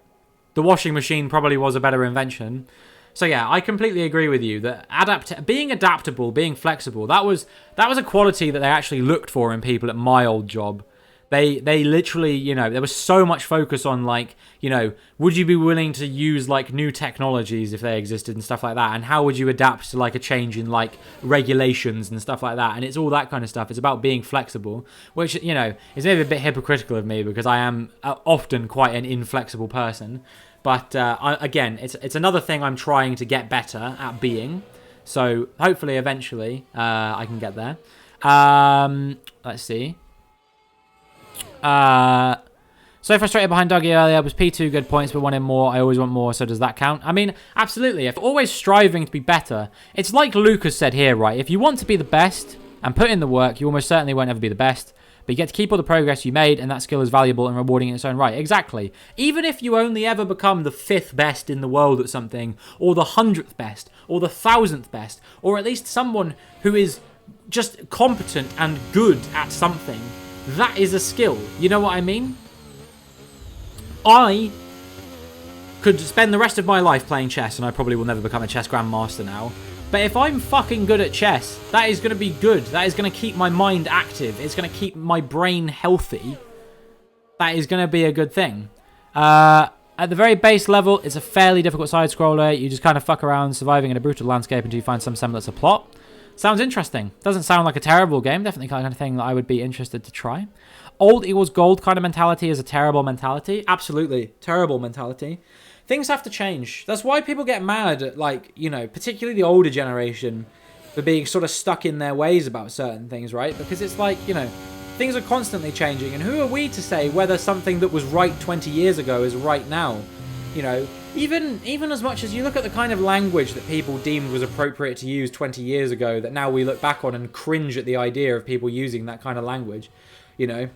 the washing machine probably was a better invention. So yeah, I completely agree with you that being adaptable, being flexible, that was a quality that they actually looked for in people at my old job. They literally, you know, there was so much focus on, like, you know, would you be willing to use, like, new technologies if they existed and stuff like that? And how would you adapt to, like, a change in, like, regulations and stuff like that? And it's all that kind of stuff. It's about being flexible, which, you know, is maybe a bit hypocritical of me because I am often quite an inflexible person. But, again, it's another thing I'm trying to get better at being. So, hopefully, eventually, I can get there. Let's see. So frustrated behind Dougie earlier. Was P2 good points but wanted more? I always want more, so does that count? I mean, absolutely. If always striving to be better, it's like Lucas said here, right? If you want to be the best and put in the work, you almost certainly won't ever be the best. But you get to keep all the progress you made, and that skill is valuable and rewarding in its own right. Exactly. Even if you only ever become the 5th best in the world at something, or the 100th best, or the 1000th best, or at least someone who is just competent and good at something, that is a skill. You know what I mean? I could spend the rest of my life playing chess, and I probably will never become a chess grandmaster now. But if I'm fucking good at chess, that is going to be good. That is going to keep my mind active. It's going to keep my brain healthy. That is going to be a good thing. At the very base level, it's a fairly difficult side-scroller. You just kind of fuck around, surviving in a brutal landscape until you find some semblance of plot. Sounds interesting. Doesn't sound like a terrible game. Definitely kind of thing that I would be interested to try. Old equals gold kind of mentality is a terrible mentality. Absolutely. Terrible mentality. Things have to change. That's why people get mad at, like, you know, particularly the older generation for being sort of stuck in their ways about certain things, right? Because it's like, you know, things are constantly changing. And who are we to say whether something that was right 20 years ago is right now? You know, even as much as you look at the kind of language that people deemed was appropriate to use 20 years ago, that now we look back on and cringe at the idea of people using that kind of language, you know.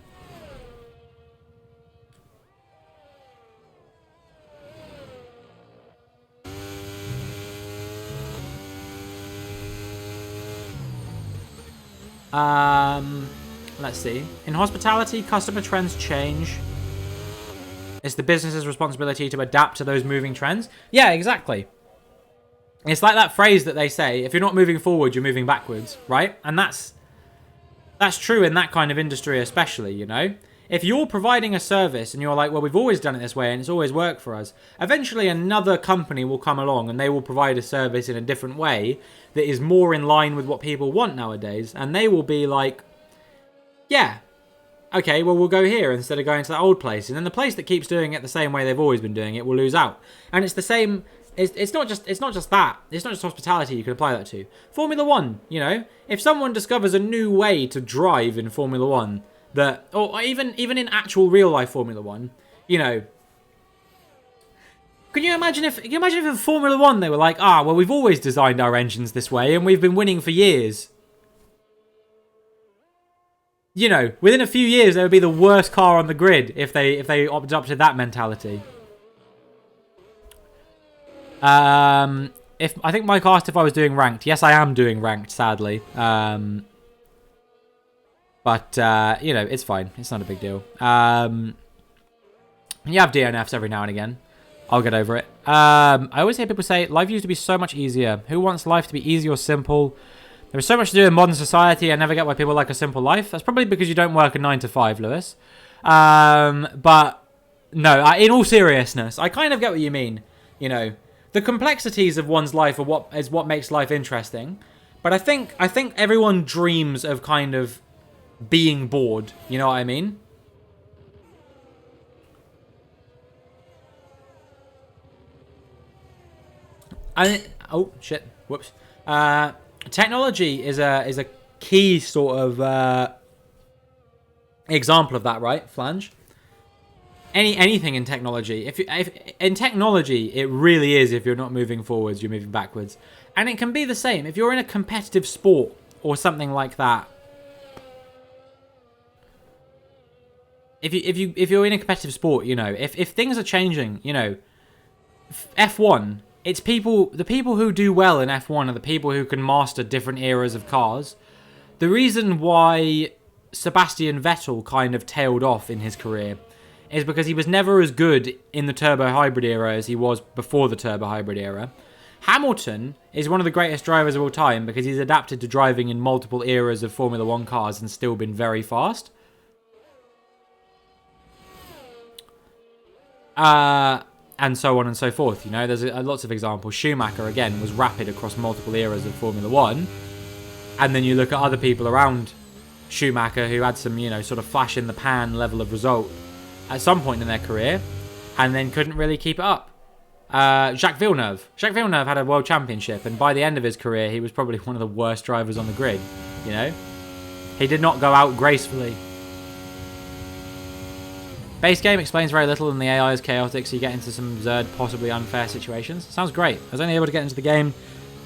Let's see. In hospitality, customer trends change. It's the business's responsibility to adapt to those moving trends. Yeah, exactly. It's like that phrase that they say, if you're not moving forward, you're moving backwards, right? And that's true in that kind of industry especially, you know? If you're providing a service and you're like, well, we've always done it this way and it's always worked for us, eventually another company will come along and they will provide a service in a different way that is more in line with what people want nowadays. And they will be like, yeah, okay, well, we'll go here instead of going to that old place. And then the place that keeps doing it the same way they've always been doing it will lose out. And it's the same It's not just that. It's not just hospitality you can apply that to. Formula One, you know, if someone discovers a new way to drive in Formula One, that, or even in actual real life Formula One, you know, can you imagine if in Formula One they were like, well, we've always designed our engines this way and we've been winning for years. You know, within a few years they would be the worst car on the grid if they adopted that mentality. If I think Mike asked if I was doing ranked. Yes, I am doing ranked, sadly. But you know, it's fine. It's not a big deal. You have DNFs every now and again. I'll get over it. I always hear people say life used to be so much easier. Who wants life to be easy or simple? There's so much to do in modern society. I never get why people like a simple life. That's probably because you don't work a 9 to 5, Lewis. But no, in all seriousness, I kind of get what you mean. You know, the complexities of one's life are what makes life interesting. But I think everyone dreams of kind of being bored. You know what I mean? Oh shit! Whoops. Technology is a key sort of example of that, right? Flange. Anything in technology. If in technology, it really is. If you're not moving forwards, you're moving backwards, and it can be the same if you're in a competitive sport or something like that. If you're in a competitive sport, you know, if things are changing, you know, F1. It's the people who do well in F1 are the people who can master different eras of cars. The reason why Sebastian Vettel kind of tailed off in his career is because he was never as good in the turbo hybrid era as he was before the turbo hybrid era. Hamilton is one of the greatest drivers of all time because he's adapted to driving in multiple eras of Formula One cars and still been very fast. And so on and so forth, you know, there's lots of examples. Schumacher, again, was rapid across multiple eras of Formula One. And then you look at other people around Schumacher who had some, you know, sort of flash-in-the-pan level of result at some point in their career and then couldn't really keep it up. Jacques Villeneuve. Jacques Villeneuve had a world championship, and by the end of his career, he was probably one of the worst drivers on the grid, you know? He did not go out gracefully. Base game explains very little and the AI is chaotic, so you get into some absurd, possibly unfair situations. Sounds great. I was only able to get into the game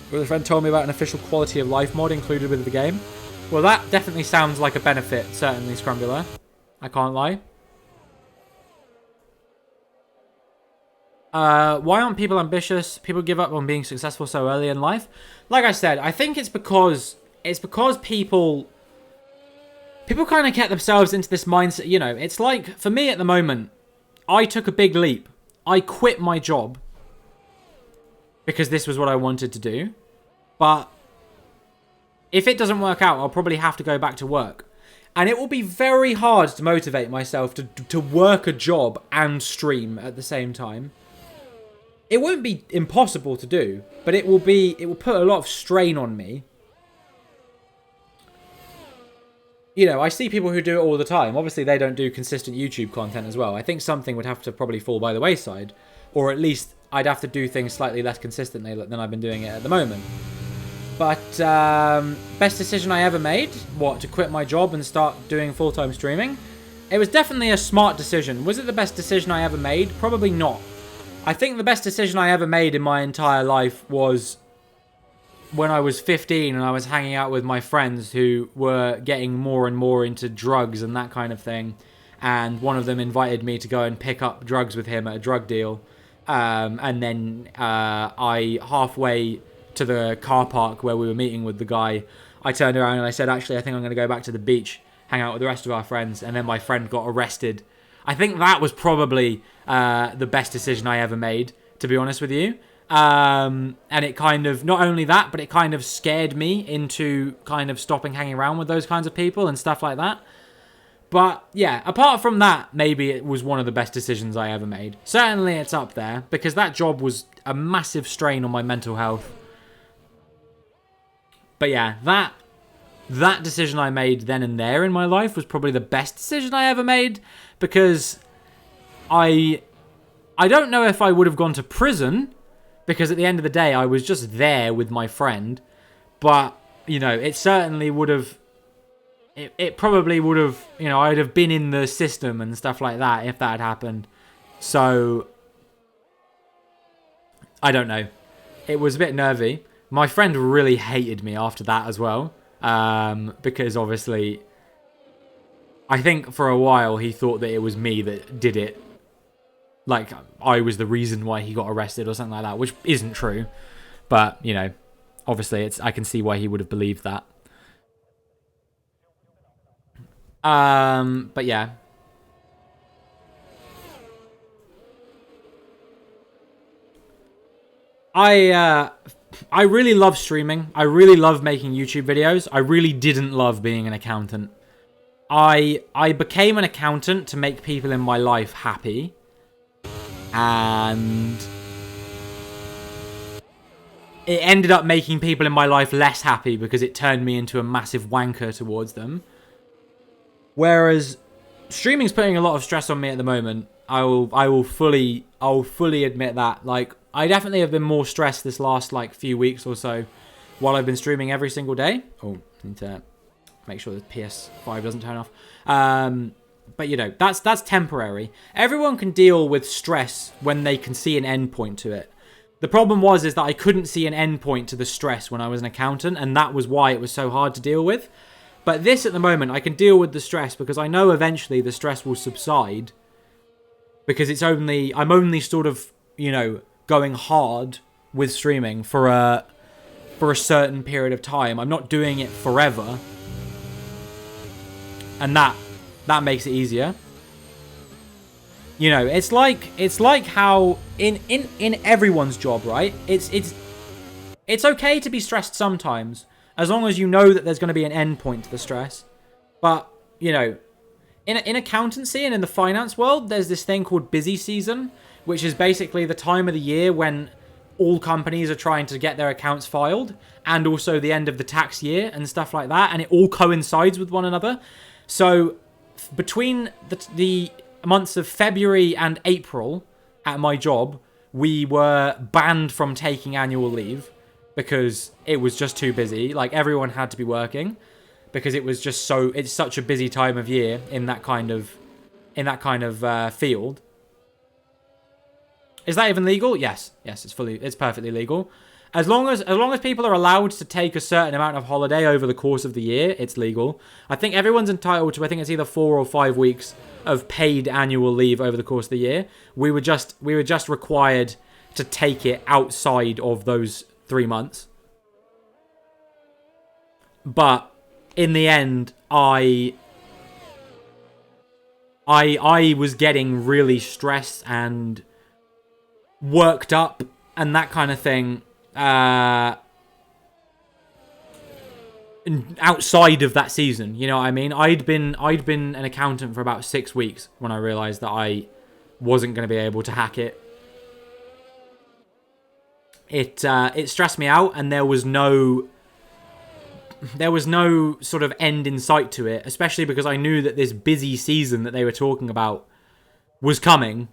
because a friend told me about an official quality of life mod included with the game. Well, that definitely sounds like a benefit, certainly, Scrumbular. I can't lie. Why aren't people ambitious? People give up on being successful so early in life. Like I said, I think it's because people kind of get themselves into this mindset, you know, it's like, for me at the moment, I took a big leap. I quit my job because this was what I wanted to do. But if it doesn't work out, I'll probably have to go back to work. And it will be very hard to motivate myself to work a job and stream at the same time. It won't be impossible to do, but it will put a lot of strain on me. You know, I see people who do it all the time. Obviously, they don't do consistent YouTube content as well. I think something would have to probably fall by the wayside. Or at least I'd have to do things slightly less consistently than I've been doing it at the moment. But, best decision I ever made? What, to quit my job and start doing full-time streaming? It was definitely a smart decision. Was it the best decision I ever made? Probably not. I think the best decision I ever made in my entire life was when I was 15 and I was hanging out with my friends who were getting more and more into drugs and that kind of thing. And one of them invited me to go and pick up drugs with him at a drug deal. And then I, halfway to the car park where we were meeting with the guy, I turned around and I said, actually, I think I'm going to go back to the beach, hang out with the rest of our friends. And then my friend got arrested. I think that was probably the best decision I ever made, to be honest with you. And it kind of, not only that, but it kind of scared me into kind of stopping hanging around with those kinds of people and stuff like that. But yeah, apart from that, maybe it was one of the best decisions I ever made. Certainly it's up there, because that job was a massive strain on my mental health. But yeah, that decision I made then and there in my life was probably the best decision I ever made, because I don't know if I would have gone to prison, because at the end of the day, I was just there with my friend. But, you know, it certainly would have... It probably would have... You know, I'd have been in the system and stuff like that if that had happened. So, I don't know. It was a bit nervy. My friend really hated me after that as well. Because, obviously... I think for a while he thought that it was me that did it. Like, I was the reason why he got arrested or something like that, which isn't true. But, you know, obviously I can see why he would have believed that. But yeah. I really love streaming. I really love making YouTube videos. I really didn't love being an accountant. I became an accountant to make people in my life happy. And it ended up making people in my life less happy because it turned me into a massive wanker towards them. Whereas streaming's putting a lot of stress on me at the moment. I will fully admit that. Like, I definitely have been more stressed this last like few weeks or so while I've been streaming every single day. Oh, need to make sure the PS5 doesn't turn off. But, you know, that's temporary. Everyone can deal with stress when they can see an endpoint to it. The problem is that I couldn't see an endpoint to the stress when I was an accountant, and that was why it was so hard to deal with. But this, at the moment, I can deal with the stress because I know eventually the stress will subside. Because I'm only sort of, you know, going hard with streaming for a certain period of time. I'm not doing it forever. And that makes it easier. You know, it's like how in everyone's job, right? It's okay to be stressed sometimes, as long as you know that there's going to be an end point to the stress. But, you know, in accountancy and in the finance world, there's this thing called busy season, which is basically the time of the year when all companies are trying to get their accounts filed, and also the end of the tax year and stuff like that, and it all coincides with one another. So between the months of February and April at my job, we were banned from taking annual leave because it was just too busy. Like, everyone had to be working because it's such a busy time of year in that kind of field. Is that even legal? Yes, it's perfectly legal. As long as people are allowed to take a certain amount of holiday over the course of the year, it's legal. I think everyone's entitled to, I think it's either 4 or 5 weeks of paid annual leave over the course of the year. We were just required to take it outside of those 3 months. But in the end, I was getting really stressed and worked up and that kind of thing. Outside of that season, you know what I mean? I'd been an accountant for about 6 weeks when I realized that I wasn't going to be able to hack it. It stressed me out, and there was no sort of end in sight to it, especially because I knew that this busy season that they were talking about was coming.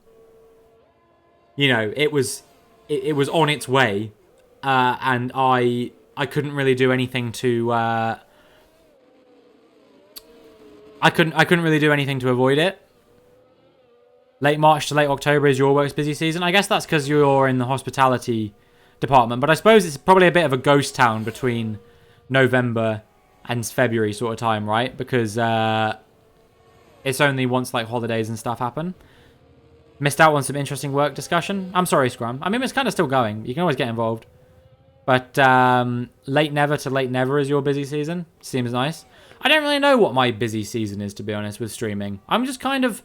You know, it was on its way. And I couldn't really do anything to I couldn't really do anything to avoid it. Late March to late October is your work's busy season. I guess that's because you're in the hospitality department, but I suppose it's probably a bit of a ghost town between November and February sort of time, right? Because it's only once like holidays and stuff happen. Missed out on some interesting work discussion. I'm sorry, Scrum. I mean, it's kind of still going. You can always get involved. But late never to late never is your busy season. Seems nice. I don't really know what my busy season is, to be honest, with streaming. I'm kind of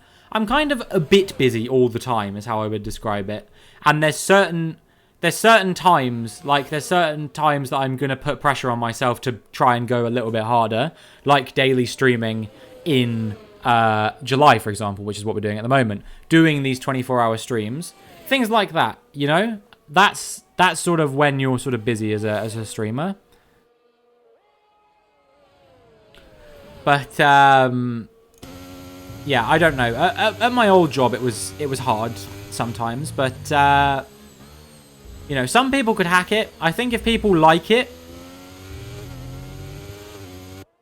a bit busy all the time, is how I would describe it. And there's certain times that I'm going to put pressure on myself to try and go a little bit harder, like daily streaming in July, for example, which is what we're doing at the moment. Doing these 24-hour streams. Things like that, you know? That's sort of when you're sort of busy as a streamer. But yeah, I don't know. At my old job, it was hard sometimes, but You know, some people could hack it. I think if people like it,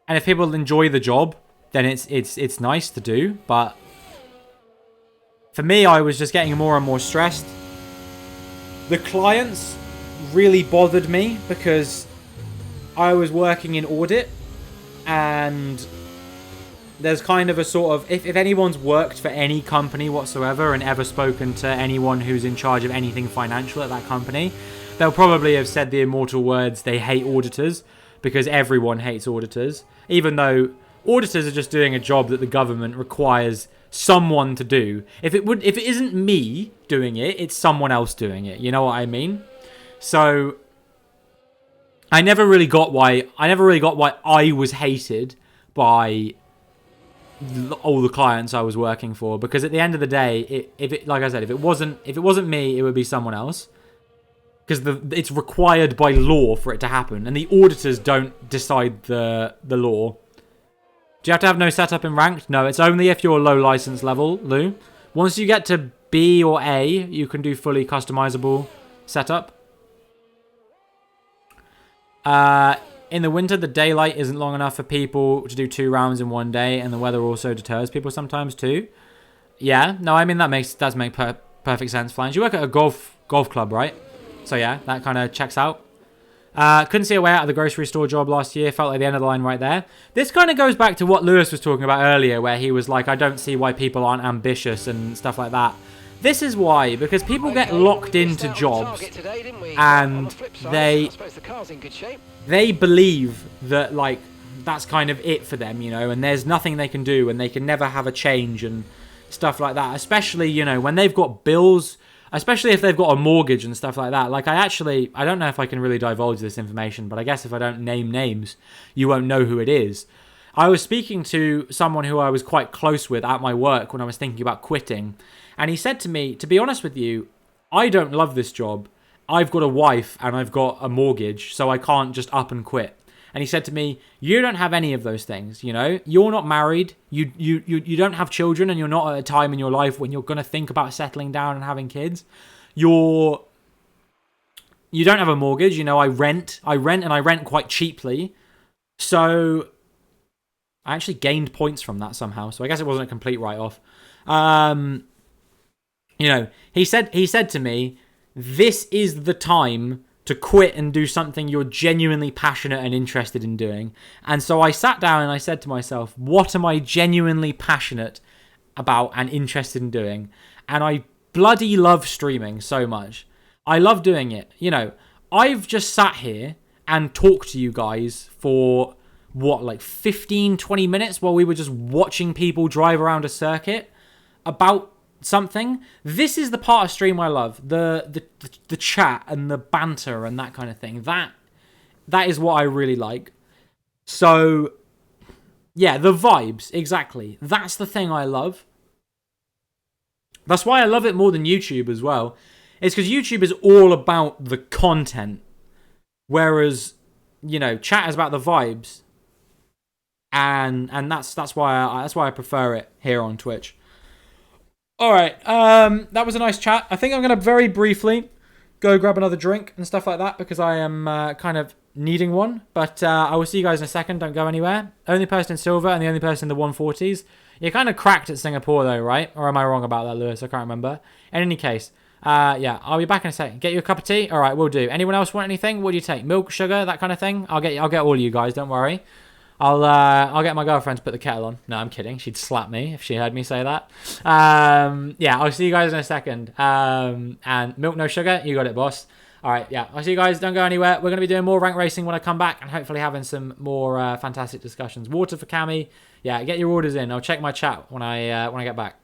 and if people enjoy the job, then it's nice to do. But for me, I was just getting more and more stressed. The clients really bothered me because I was working in audit, and there's kind of a sort of, if anyone's worked for any company whatsoever and ever spoken to anyone who's in charge of anything financial at that company, they'll probably have said the immortal words, they hate auditors, because everyone hates auditors, even though auditors are just doing a job that the government requires someone to do. If it isn't me doing it, it's someone else doing it. You know what I mean? So I never really got why I was hated by all the clients I was working for, because at the end of the day, like I said, if it wasn't me, it would be someone else, because it's required by law for it to happen, and the auditors don't decide the law. Do you have to have no setup in ranked? No, it's only if you're low license level, Lou. Once you get to B or A, you can do fully customizable setup. In the winter, the daylight isn't long enough for people to do 2 rounds in one day, and the weather also deters people sometimes too. Yeah, no, I mean that does make perfect sense, Flange. You work at a golf club, right? So yeah, that kind of checks out. Couldn't see a way out of the grocery store job last year. Felt like the end of the line right there. This kind of goes back to what Lewis was talking about earlier, where he was like, I don't see why people aren't ambitious and stuff like that. This is why, because people get locked into jobs and they believe that, like, that's kind of it for them, you know, and there's nothing they can do and they can never have a change and stuff like that. Especially, you know, when they've got bills, especially if they've got a mortgage and stuff like that. Like, I don't know if I can really divulge this information, but I guess if I don't name names, you won't know who it is. I was speaking to someone who I was quite close with at my work when I was thinking about quitting, and he said to me, to be honest with you, I don't love this job. I've got a wife and I've got a mortgage, so I can't just up and quit. And he said to me, you don't have any of those things, you know? You're not married, you don't have children, and you're not at a time in your life when you're going to think about settling down and having kids. You don't have a mortgage, you know, I rent and I rent quite cheaply. So I actually gained points from that somehow, so I guess it wasn't a complete write-off. You know, he said to me, this is the time to quit and do something you're genuinely passionate and interested in doing. And so I sat down and I said to myself, what am I genuinely passionate about and interested in doing? And I bloody love streaming so much. I love doing it. You know, I've just sat here and talked to you guys for, like 15, 20 minutes while we were just watching people drive around a circuit about something. This is the part of stream I love, the chat and the banter and that kind of thing. That is what I really like. So yeah, the vibes, exactly. That's the thing I love. That's why I love it more than YouTube as well. It's because YouTube is all about the content, whereas, you know, chat is about the vibes, and that's why I prefer it here on Twitch. All right, that was a nice chat. I think I'm going to very briefly go grab another drink and stuff like that, because I am kind of needing one. But I will see you guys in a second. Don't go anywhere. Only person in silver and the only person in the 140s. You're kind of cracked at Singapore though, right? Or am I wrong about that, Lewis? I can't remember. In any case, yeah, I'll be back in a second. Get you a cup of tea? All right, we'll do. Anyone else want anything? What do you take? Milk, sugar, that kind of thing? I'll get all of you guys. Don't worry. I'll get my girlfriend to put the kettle on. No, I'm kidding. She'd slap me if she heard me say that. Yeah, I'll see you guys in a second. And milk, no sugar. You got it, boss. All right, yeah. I'll see you guys. Don't go anywhere. We're going to be doing more rank racing when I come back, and hopefully having some more fantastic discussions. Water for Cammy. Yeah, get your orders in. I'll check my chat when I get back.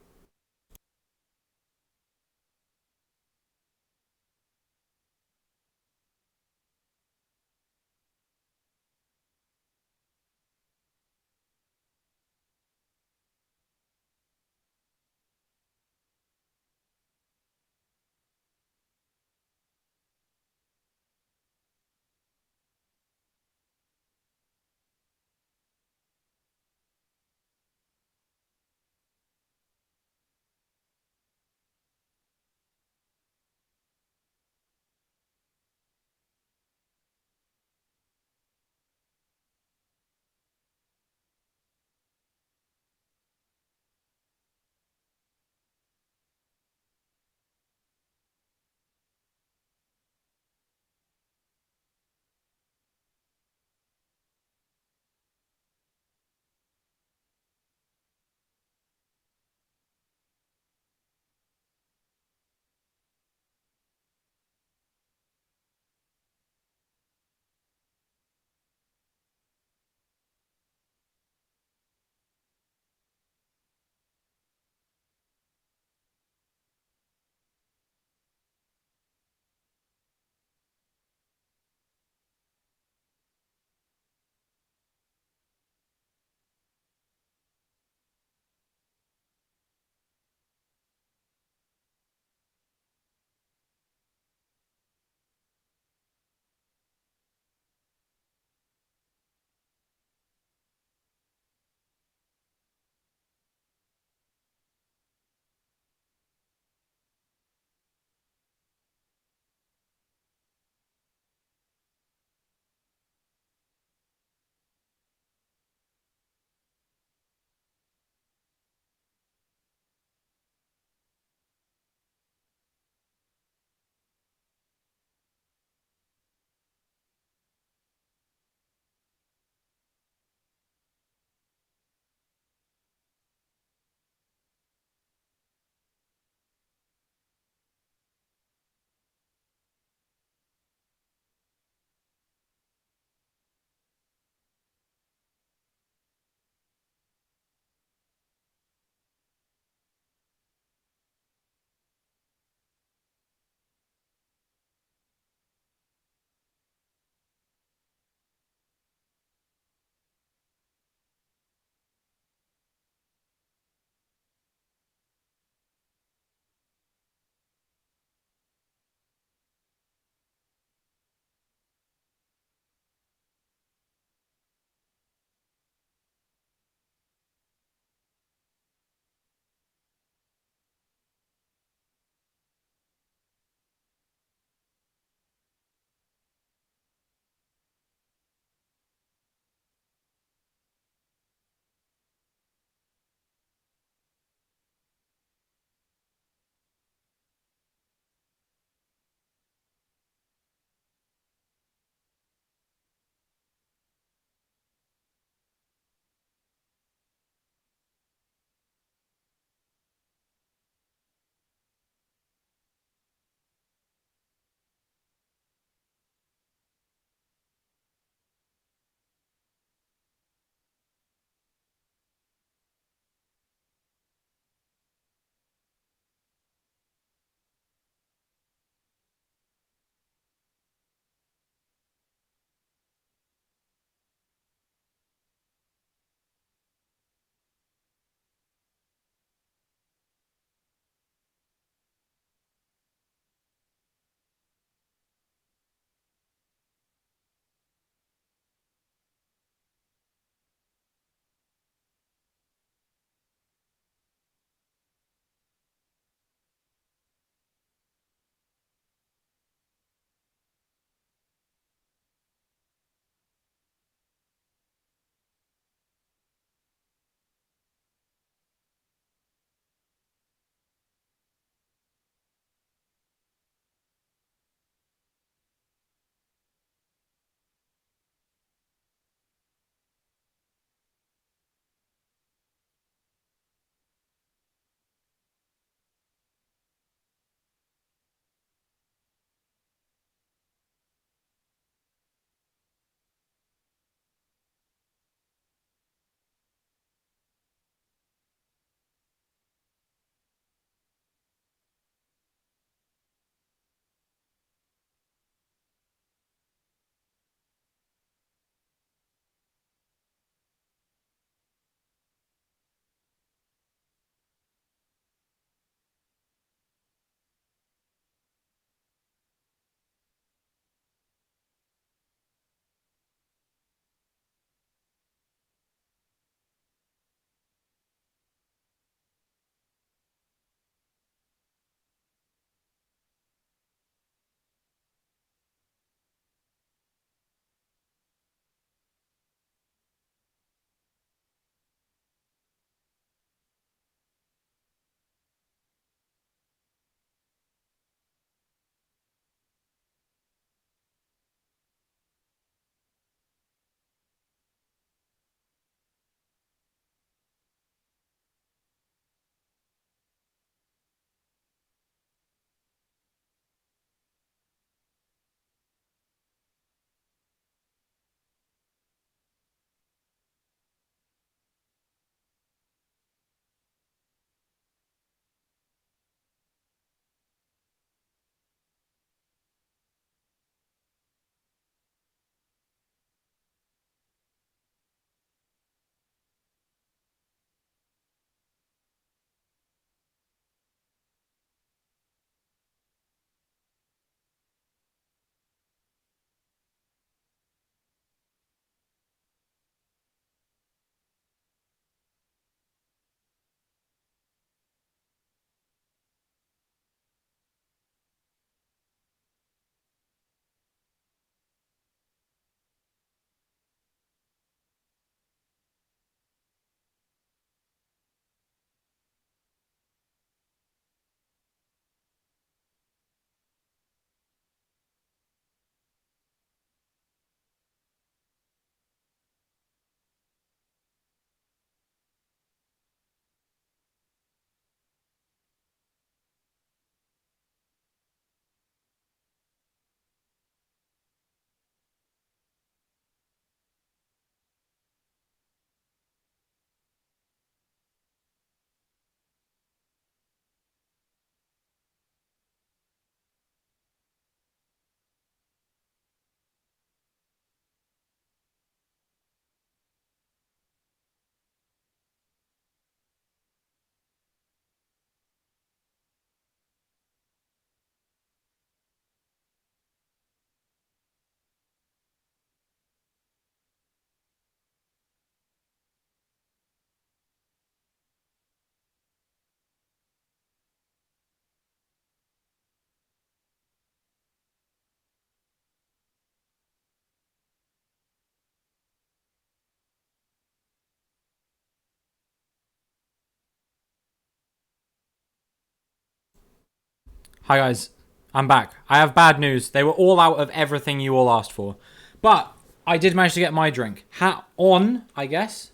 Hi guys, I'm back. I have bad news. They were all out of everything you all asked for. But I did manage to get my drink. Hat on, I guess.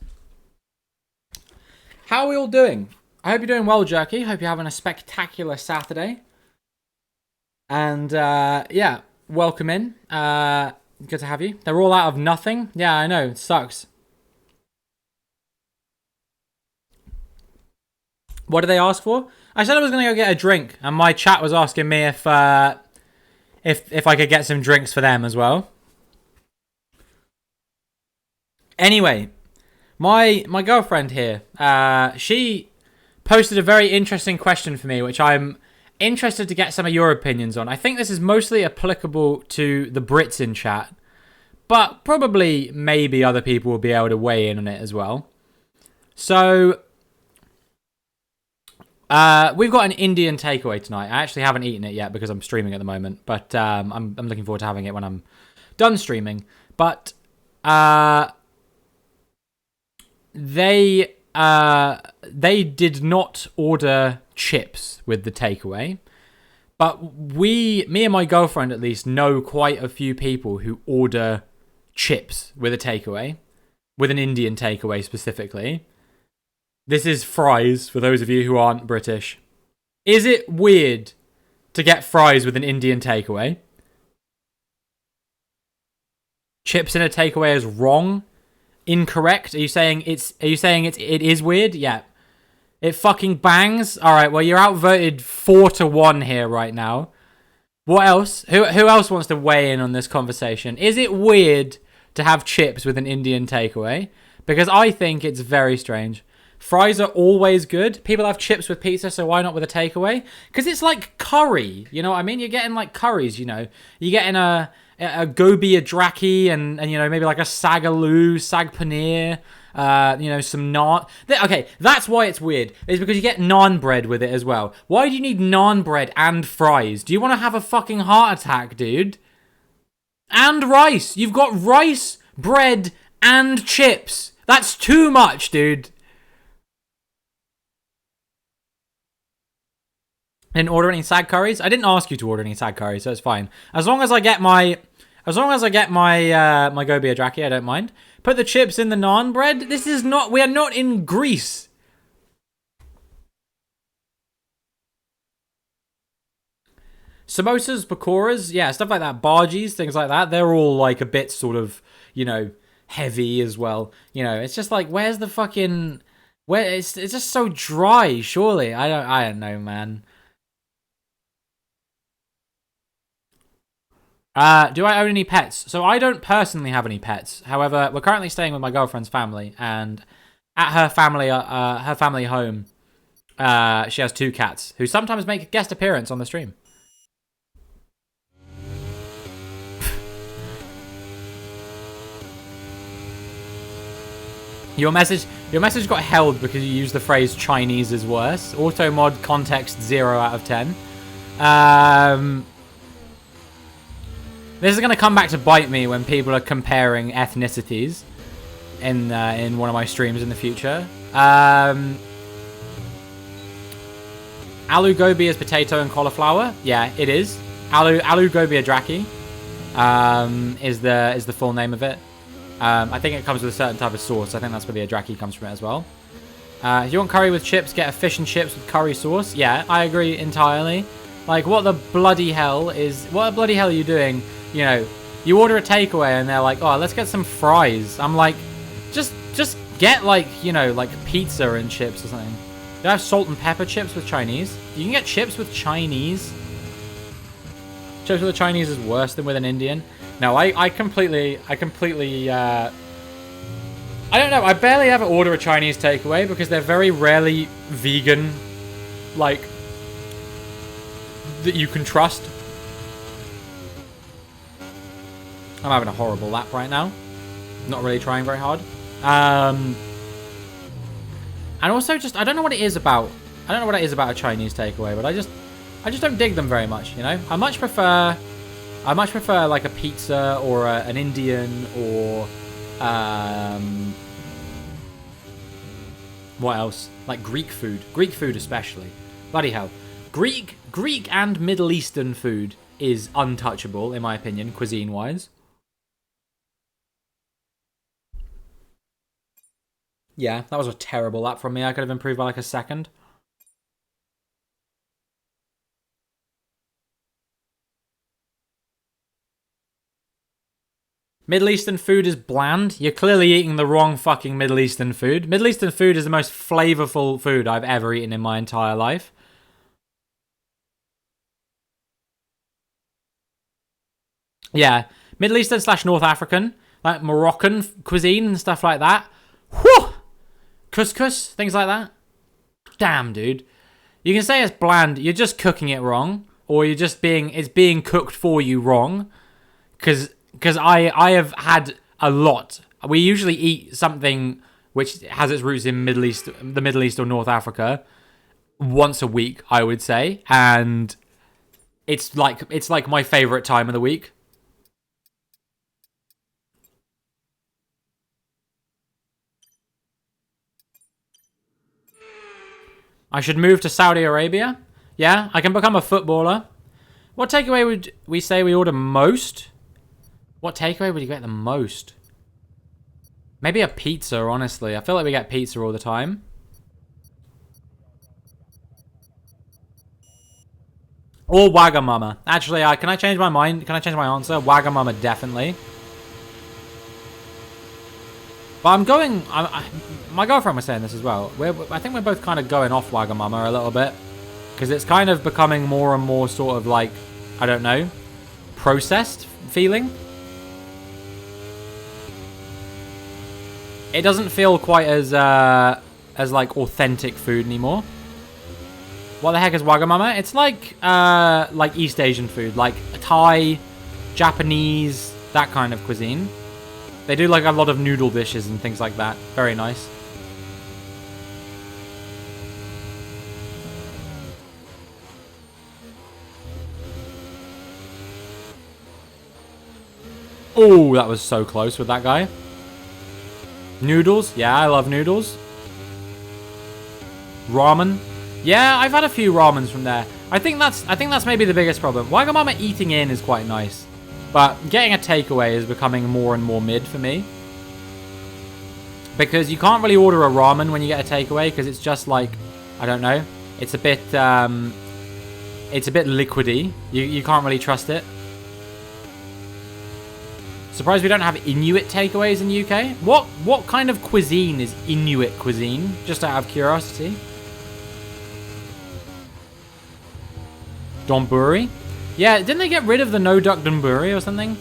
How are we all doing? I hope you're doing well, Jerky. Hope you're having a spectacular Saturday. And yeah, welcome in. Good to have you. They're all out of nothing. Yeah, I know. It sucks. What did they ask for? I said I was going to go get a drink, and my chat was asking me if I could get some drinks for them as well. Anyway, my girlfriend here, she posted a very interesting question for me, which I'm interested to get some of your opinions on. I think this is mostly applicable to the Brits in chat, but probably maybe other people will be able to weigh in on it as well. So we've got an Indian takeaway tonight. I actually haven't eaten it yet because I'm streaming at the moment, but I'm looking forward to having it when I'm done streaming. But they did not order chips with the takeaway, but me and my girlfriend at least know quite a few people who order chips with a takeaway, with an Indian takeaway specifically. This is fries, for those of you who aren't British. Is it weird to get fries with an Indian takeaway? Chips in a takeaway is wrong? Incorrect? Are you saying it is weird? Yeah. It fucking bangs? Alright, well you're outvoted 4-1 here right now. What else? Who else wants to weigh in on this conversation? Is it weird to have chips with an Indian takeaway? Because I think it's very strange. Fries are always good. People have chips with pizza, so why not with a takeaway? Because it's like curry, you know what I mean? You're getting like curries, you know. You're getting a gobi adraki and you know, maybe like a sag aloo, sag paneer, you know, some naan. Okay, that's why it's weird. It's because you get naan bread with it as well. Why do you need naan bread and fries? Do you want to have a fucking heart attack, dude? And rice. You've got rice, bread, and chips. That's too much, dude. Didn't order any sag curries. I didn't ask you to order any sag curries, so it's fine. As long as I get my my gobi adraki, I don't mind. Put the chips in the naan bread. We are not in Greece. Samosas, pakoras, yeah, stuff like that. Bhajis, things like that. They're all like a bit sort of, you know, heavy as well. You know, it's just like, where's the fucking it's just so dry. Surely, I don't know, man. Do I own any pets? So I don't personally have any pets. However, we're currently staying with my girlfriend's family, and at her family home, she has 2 cats who sometimes make a guest appearance on the stream. Your message got held because you used the phrase "Chinese is worse." Auto mod context 0 out of 10. This is going to come back to bite me when people are comparing ethnicities in one of my streams in the future. Aloo gobi is potato and cauliflower. Yeah, it is. Aloo gobi adraki is the full name of it. I think it comes with a certain type of sauce. I think that's where the adraki comes from it as well. If you want curry with chips, get a fish and chips with curry sauce. Yeah, I agree entirely. Like, what the bloody hell are you doing? You know, you order a takeaway and they're like, oh, let's get some fries. I'm like, just get like, you know, like pizza and chips or something. Do I have salt and pepper chips with Chinese? You can get chips with Chinese. Chips with a Chinese is worse than with an Indian. No, I completely, I don't know. I barely ever order a Chinese takeaway because they're very rarely vegan, like, that you can trust. I'm having a horrible lap right now. Not really trying very hard. And also just, I don't know what it is about a Chinese takeaway, but I just don't dig them very much, you know? I much prefer like a pizza or an Indian or what else? Like Greek food especially. Bloody hell. Greek and Middle Eastern food is untouchable, in my opinion, cuisine-wise. Yeah, that was a terrible lap from me. I could have improved by like a second. Middle Eastern food is bland. You're clearly eating the wrong fucking Middle Eastern food. Middle Eastern food is the most flavorful food I've ever eaten in my entire life. Yeah, Middle Eastern / North African, like Moroccan cuisine and stuff like that. Whew! Couscous, things like that. Damn, dude. You can say it's bland. You're just cooking it wrong, or you're just it's being cooked for you wrong. Because I have had a lot. We usually eat something which has its roots in the Middle East or North Africa once a week, I would say, and it's like my favorite time of the week. I should move to Saudi Arabia. Yeah, I can become a footballer. What takeaway would we say we order most? What takeaway would you get the most? Maybe a pizza, honestly. I feel like we get pizza all the time. Or Wagamama. Actually, can I change my mind? Can I change my answer? Wagamama, definitely. But I'm going... my girlfriend was saying this as well. I think we're both kind of going off Wagamama a little bit. Because it's kind of becoming more and more sort of like, I don't know, processed feeling. It doesn't feel quite as like authentic food anymore. What the heck is Wagamama? It's like East Asian food, like Thai, Japanese, that kind of cuisine. They do like a lot of noodle dishes and things like that. Very nice. Oh, that was so close with that guy. Noodles. Yeah, I love noodles. Ramen. Yeah, I've had a few ramens from there. I think that's maybe the biggest problem. Wagamama eating in is quite nice. But getting a takeaway is becoming more and more mid for me. Because you can't really order a ramen when you get a takeaway because it's just like, I don't know. It's a bit liquidy. You can't really trust it. Surprised we don't have Inuit takeaways in the UK. What kind of cuisine is Inuit cuisine? Just out of curiosity. Donburi? Yeah, didn't they get rid of the no duck donburi or something?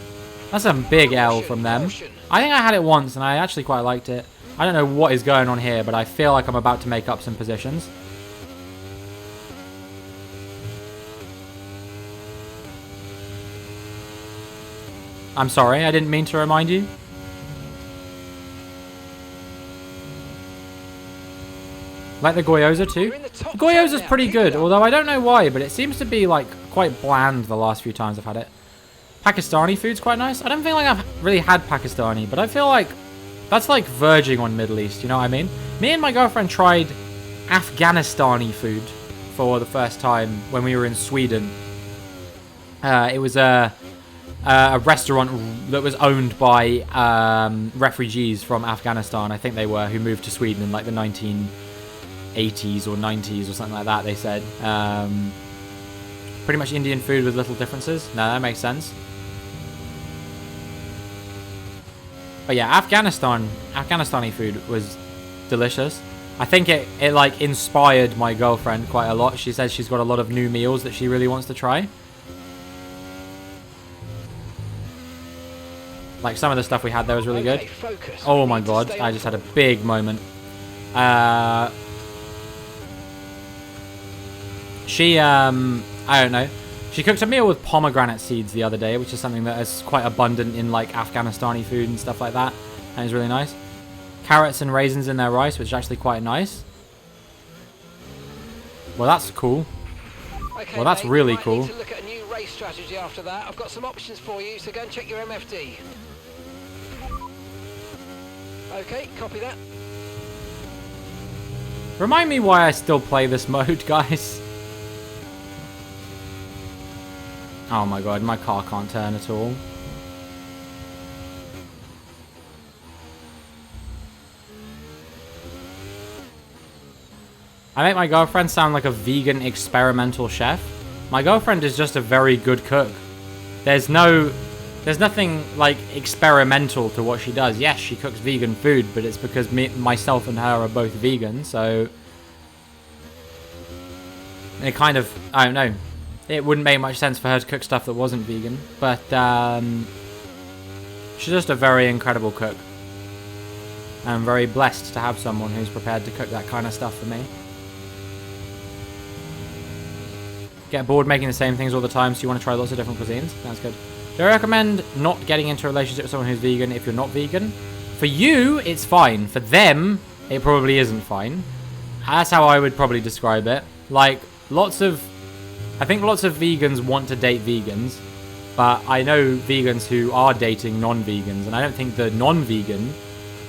That's a big L from them. I think I had it once and I actually quite liked it. I don't know what is going on here, but I feel like I'm about to make up some positions. I'm sorry, I didn't mean to remind you. Like the gyoza too. The gyoza's pretty good, although I don't know why, but it seems to be like quite bland the last few times I've had it. Pakistani food's quite nice. I don't feel like I've really had Pakistani, but I feel like that's like verging on Middle East, you know what I mean? Me and my girlfriend tried Afghanistani food for the first time when we were in Sweden. It was a restaurant that was owned by refugees from Afghanistan, I think they were, who moved to Sweden in like the 1980s or 90s or something like that, they said. Pretty much Indian food with little differences. No, that makes sense. But yeah, Afghanistani food was delicious. I think it like inspired my girlfriend quite a lot. She says she's got a lot of new meals that she really wants to try. Like some of the stuff we had there was really good. Oh my god, I just had a big moment. She, I don't know. She cooked a meal with pomegranate seeds the other day, which is something that is quite abundant in like Afghanistani food and stuff like that. And it's really nice. Carrots and raisins in their rice, which is actually quite nice. Well, that's cool. Okay, well, that's mate, really cool. Need to look at a new race strategy after that. I've got some options for you, so go and check your MFD. Okay, copy that. Remind me why I still play this mode, guys. Oh my god, my car can't turn at all. I make my girlfriend sound like a vegan experimental chef. My girlfriend is just a very good cook. There's nothing like experimental to what she does. Yes, she cooks vegan food, but it's because myself and her are both vegan, so it kind of, I don't know. It wouldn't make much sense for her to cook stuff that wasn't vegan, but she's just a very incredible cook. I'm very blessed to have someone who's prepared to cook that kind of stuff for me. Get bored making the same things all the time, so you want to try lots of different cuisines? That's good. Do I recommend not getting into a relationship with someone who's vegan if you're not vegan? For you, it's fine. For them, it probably isn't fine. That's how I would probably describe it. Like, I think lots of vegans want to date vegans, but I know vegans who are dating non-vegans, and I don't think the non-vegan,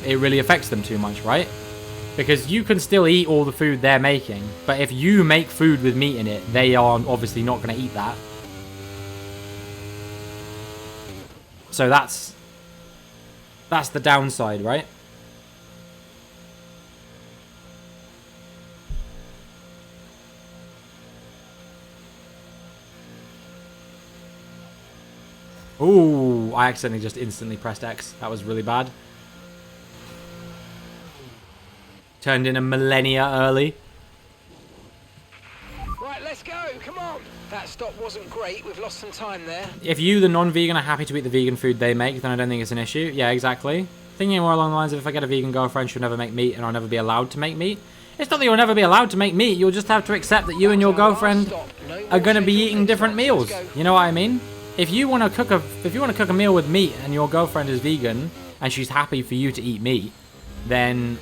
it really affects them too much, right? Because you can still eat all the food they're making, but if you make food with meat in it, they are obviously not going to eat that. So that's the downside, right? Ooh, I accidentally just instantly pressed X. That was really bad. Turned in a millennia early. Right, let's go. Come on. That stop wasn't great. We've lost some time there. If you, the non-vegan, are happy to eat the vegan food they make, then I don't think it's an issue. Yeah, exactly. Thinking more along the lines of if I get a vegan girlfriend, she'll never make meat and I'll never be allowed to make meat. It's not that you'll never be allowed to make meat. You'll just have to accept that you and your girlfriend are going to be eating different meals. You know what I mean? If you want to cook a meal with meat and your girlfriend is vegan and she's happy for you to eat meat, then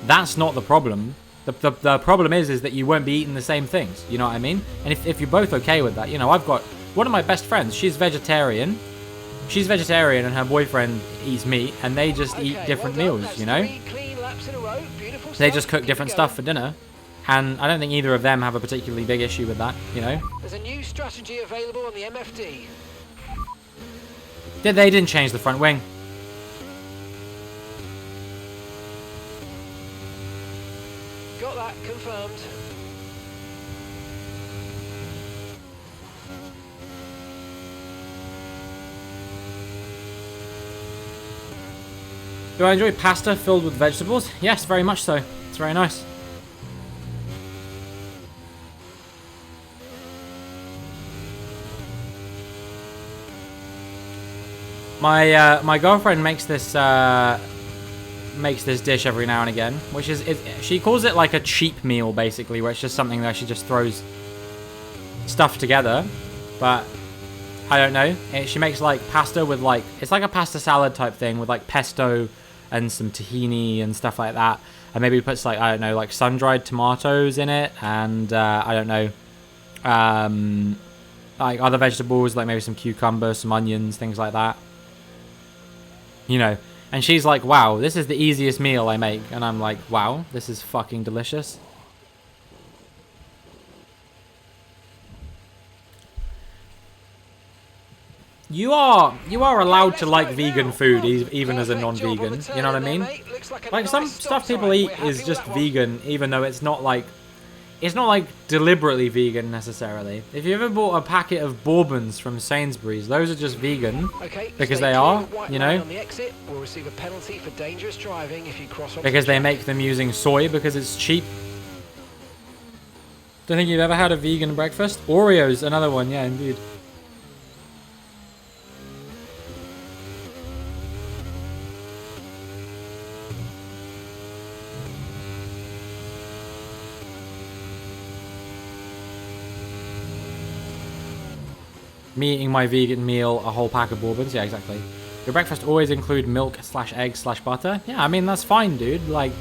that's not the problem. The problem is that you won't be eating the same things. You know what I mean? And if you're both okay with that, you know, I've got one of my best friends. She's vegetarian. She's vegetarian and her boyfriend eats meat, and they just eat different meals. You know, they just cook different stuff for dinner, and I don't think either of them have a particularly big issue with that. You know, there's a new strategy available on the MFD. They didn't change the front wing. Got that confirmed. Do I enjoy pasta filled with vegetables? Yes, very much so. It's very nice. My girlfriend makes this dish every now and again, which is she calls it like a cheap meal basically, where it's just something that she just throws stuff together. But I don't know. She makes like pasta with like, it's like a pasta salad type thing with like pesto and some tahini and stuff like that, and maybe puts like, I don't know, like sun-dried tomatoes in it, and I don't know, like other vegetables, like maybe some cucumber, some onions, things like that. You know, and she's like, wow, this is the easiest meal I make. And I'm like, wow, this is fucking delicious. You are allowed to like vegan food even as a non-vegan. You know what I mean? Like some stuff people eat is just vegan, even though it's not like deliberately vegan necessarily. If you ever bought a packet of Bourbons from Sainsbury's, those are just vegan because they are, you know, because they make them using soy because it's cheap. Don't think you've ever had a vegan breakfast? Oreos, another one, yeah, indeed. Me eating my vegan meal, a whole pack of Bourbons. Yeah, exactly. Your breakfast always include milk/eggs/butter. Yeah, I mean that's fine, dude. Like,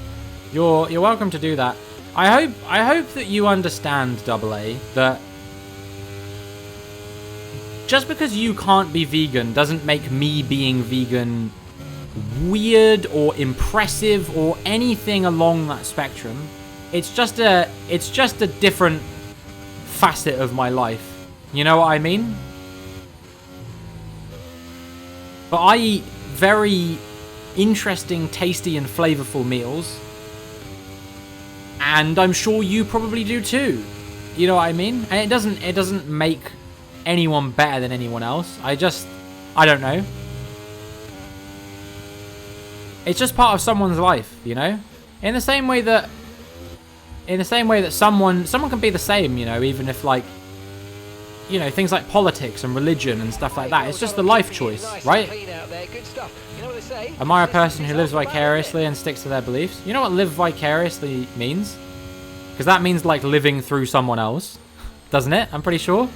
you're welcome to do that. I hope that you understand, AA, that just because you can't be vegan doesn't make me being vegan weird or impressive or anything along that spectrum. It's just a different facet of my life. You know what I mean? But I eat very interesting, tasty, and flavorful meals. And I'm sure you probably do too. You know what I mean? And it doesn't make anyone better than anyone else. I don't know. It's just part of someone's life, you know? In the same way that someone can be the same, you know, even if, like, you know, things like politics and religion and stuff like that. It's just the life choice, right? Am I a person who lives vicariously and sticks to their beliefs? You know what live vicariously means? Because that means, like, living through someone else, doesn't it? I'm pretty sure.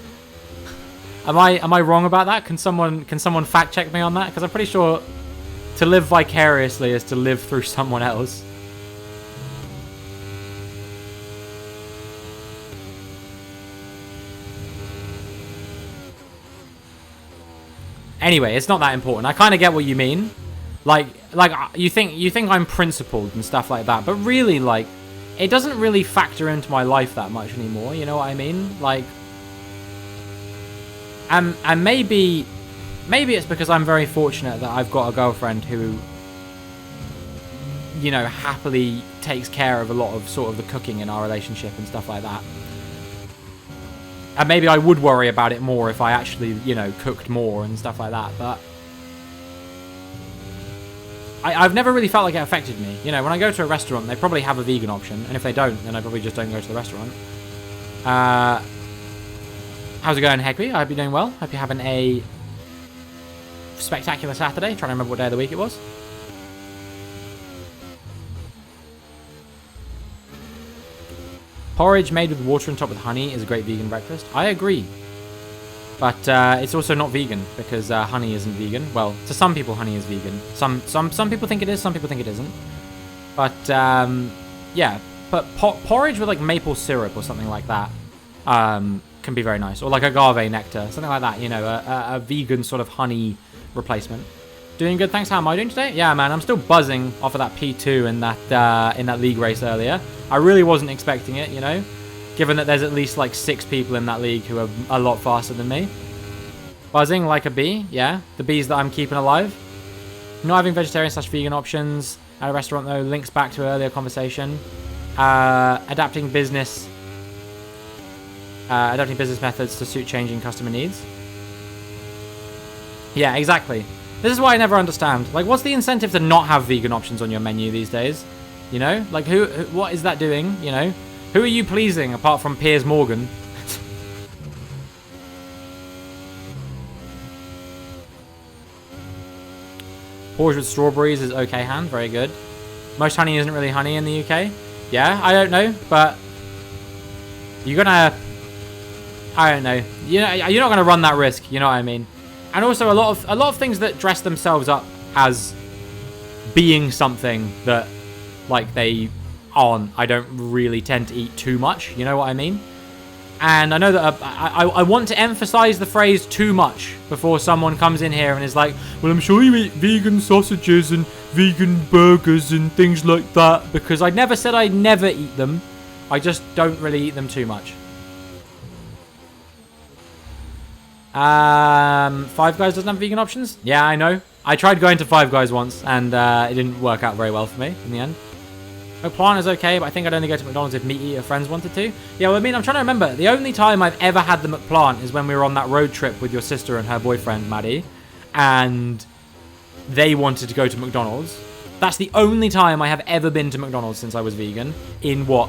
Am I wrong about that? Can someone fact check me on that? Because I'm pretty sure to live vicariously is to live through someone else. Anyway, it's not that important. I kind of get what you mean. Like you think I'm principled and stuff like that, but really, like, it doesn't really factor into my life that much anymore. You know what I mean? Like, and maybe it's because I'm very fortunate that I've got a girlfriend who, you know, happily takes care of a lot of sort of the cooking in our relationship and stuff like that. And maybe I would worry about it more if I actually, you know, cooked more and stuff like that. But I've never really felt like it affected me. You know, when I go to a restaurant, they probably have a vegan option. And if they don't, then I probably just don't go to the restaurant. How's it going, Hegby? I hope you're doing well. Hope you're having a spectacular Saturday. Trying to remember what day of the week it was. Porridge made with water and topped with honey is a great vegan breakfast. I agree. But it's also not vegan because honey isn't vegan. Well, to some people, honey is vegan. Some people think it is, some people think it isn't. But yeah, but porridge with like maple syrup or something like that can be very nice. Or like agave nectar, something like that. You know, a vegan sort of honey replacement. Doing good, thanks. How am I doing today? Yeah, man, I'm still buzzing off of that P2 in that league race earlier. I really wasn't expecting it, you know, given that there's at least like 6 people in that league who are a lot faster than me. Buzzing like a bee, yeah, the bees that I'm keeping alive. Not having vegetarian/vegan options at a restaurant though links back to earlier conversation. Adapting business methods to suit changing customer needs. Yeah, exactly. This is why I never understand. Like, what's the incentive to not have vegan options on your menu these days? You know? Like, what is that doing? You know? Who are you pleasing apart from Piers Morgan? Porridge with strawberries is okay, Han. Very good. Most honey isn't really honey in the UK. Yeah, I don't know, but you're gonna... I don't know. You're not gonna run that risk. You know what I mean? And also a lot of things that dress themselves up as being something that, like, they aren't, I don't really tend to eat too much. You know what I mean? And I know that I want to emphasize the phrase too much before someone comes in here and is like, well, I'm sure you eat vegan sausages and vegan burgers and things like that, because I never said I never eat them. I just don't really eat them too much. Five Guys doesn't have vegan options? Yeah, I know. I tried going to Five Guys once, and it didn't work out very well for me in the end. McPlant is okay, but I think I'd only go to McDonald's if Meat Eater friends wanted to. Yeah, well, I mean, I'm trying to remember. The only time I've ever had the McPlant is when we were on that road trip with your sister and her boyfriend, Maddie, and they wanted to go to McDonald's. That's the only time I have ever been to McDonald's since I was vegan. In, what,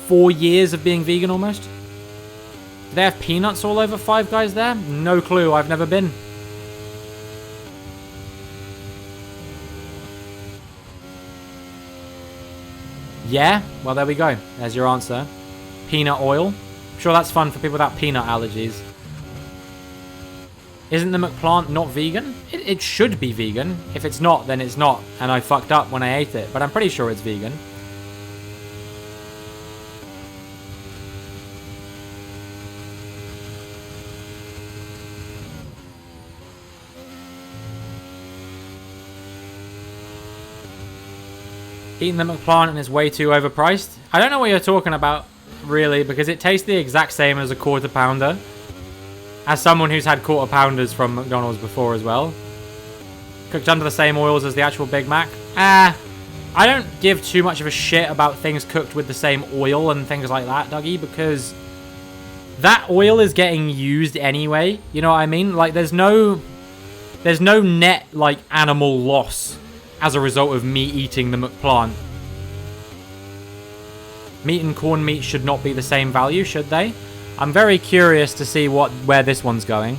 4 years of being vegan almost? Do they have peanuts all over Five Guys there? No clue. I've never been. Yeah? Well, there we go. There's your answer. Peanut oil. I'm sure that's fun for people without peanut allergies. Isn't the McPlant not vegan? It should be vegan. If it's not, then it's not. And I fucked up when I ate it. But I'm pretty sure it's vegan. Eating the McPlant and it's way too overpriced. I don't know what you're talking about, really, because it tastes the exact same as a quarter pounder. As someone who's had quarter pounders from McDonald's before as well. Cooked under the same oils as the actual Big Mac. I don't give too much of a shit about things cooked with the same oil and things like that, Dougie, because that oil is getting used anyway. You know what I mean? Like, there's no net, like, animal loss as a result of me eating the McPlant. Meat and corned meat should not be the same value, should they? I'm very curious to see where this one's going.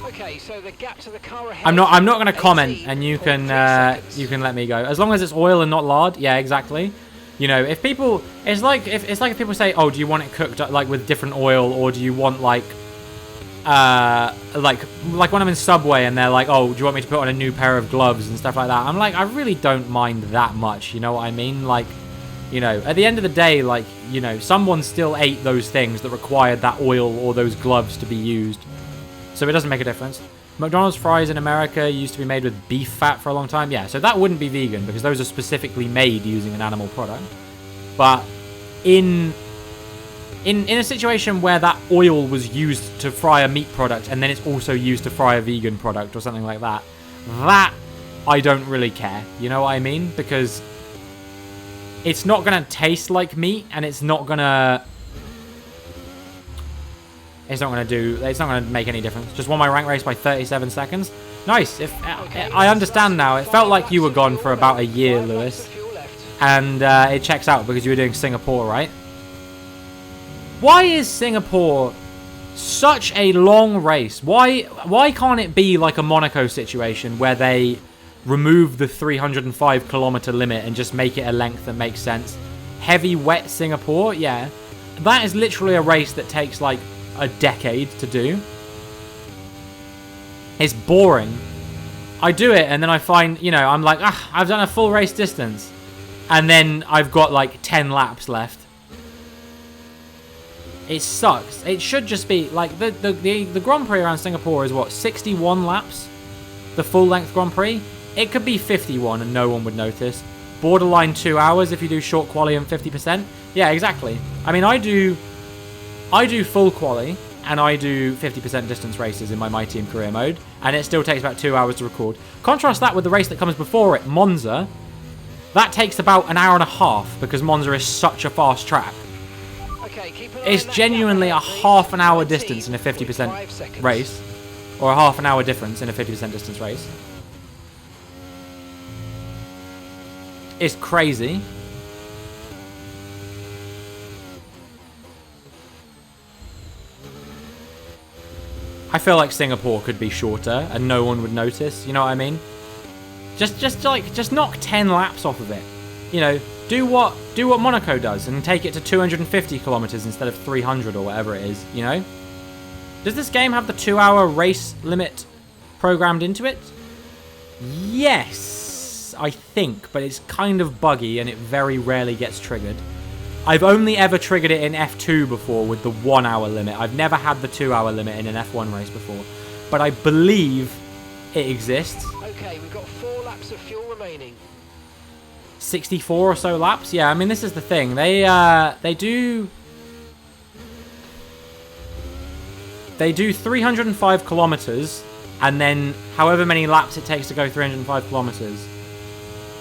Okay, so the gap to the car ahead. I'm not going to comment, and you can let me go as long as it's oil and not lard. Yeah, exactly. You know, if people, it's like if people say, oh, do you want it cooked like with different oil, or do you want like when I'm in Subway and they're like, oh, do you want me to put on a new pair of gloves and stuff like that? I'm like, I really don't mind that much. You know what I mean? Like, you know, at the end of the day, like, you know, someone still ate those things that required that oil or those gloves to be used. So it doesn't make a difference. McDonald's fries in America used to be made with beef fat for a long time. Yeah, so that wouldn't be vegan because those are specifically made using an animal product. But in a situation where that oil was used to fry a meat product and then it's also used to fry a vegan product or something like that, that I don't really care. You know what I mean? Because it's not going to taste like meat, and it's not going to make any difference. Just won my rank race by 37 seconds. Nice. I understand now. It felt like you were gone for about a year, Lewis. And it checks out because you were doing Singapore, right? Why is Singapore such a long race? Why can't it be like a Monaco situation where they remove the 305 kilometer limit and just make it a length that makes sense? Heavy, wet Singapore? Yeah. That is literally a race that takes like a decade to do. It's boring. I do it and then I find, you know, I'm like, I've done a full race distance. And then I've got like 10 laps left. It sucks. It should just be like the Grand Prix around Singapore is what, 61 laps? The full length Grand Prix? It could be 51 and no one would notice. Borderline 2 hours if you do short quali and 50%. Yeah, exactly. I mean, I do full quali and I do 50% distance races in my team career mode, and it still takes about 2 hours to record. Contrast that with the race that comes before it, Monza. That takes about an hour and a half because Monza is such a fast track. It's genuinely a half an hour distance in a 50% race, or a half an hour difference in a 50% distance race. It's crazy. I feel like Singapore could be shorter and no one would notice, you know what I mean? Just knock 10 laps off of it. You know, do what Monaco does and take it to 250 kilometers instead of 300 or whatever it is, you know? Does this game have the 2-hour race limit programmed into it? Yes, I think, but it's kind of buggy and it very rarely gets triggered. I've only ever triggered it in F2 before with the 1 hour limit. I've never had the 2 hour limit in an F1 race before, but I believe it exists. Okay, we've got 4 laps of fuel remaining. 64 or so laps? Yeah, I mean, this is the thing. They do 305 kilometers, and then however many laps it takes to go 305 kilometers.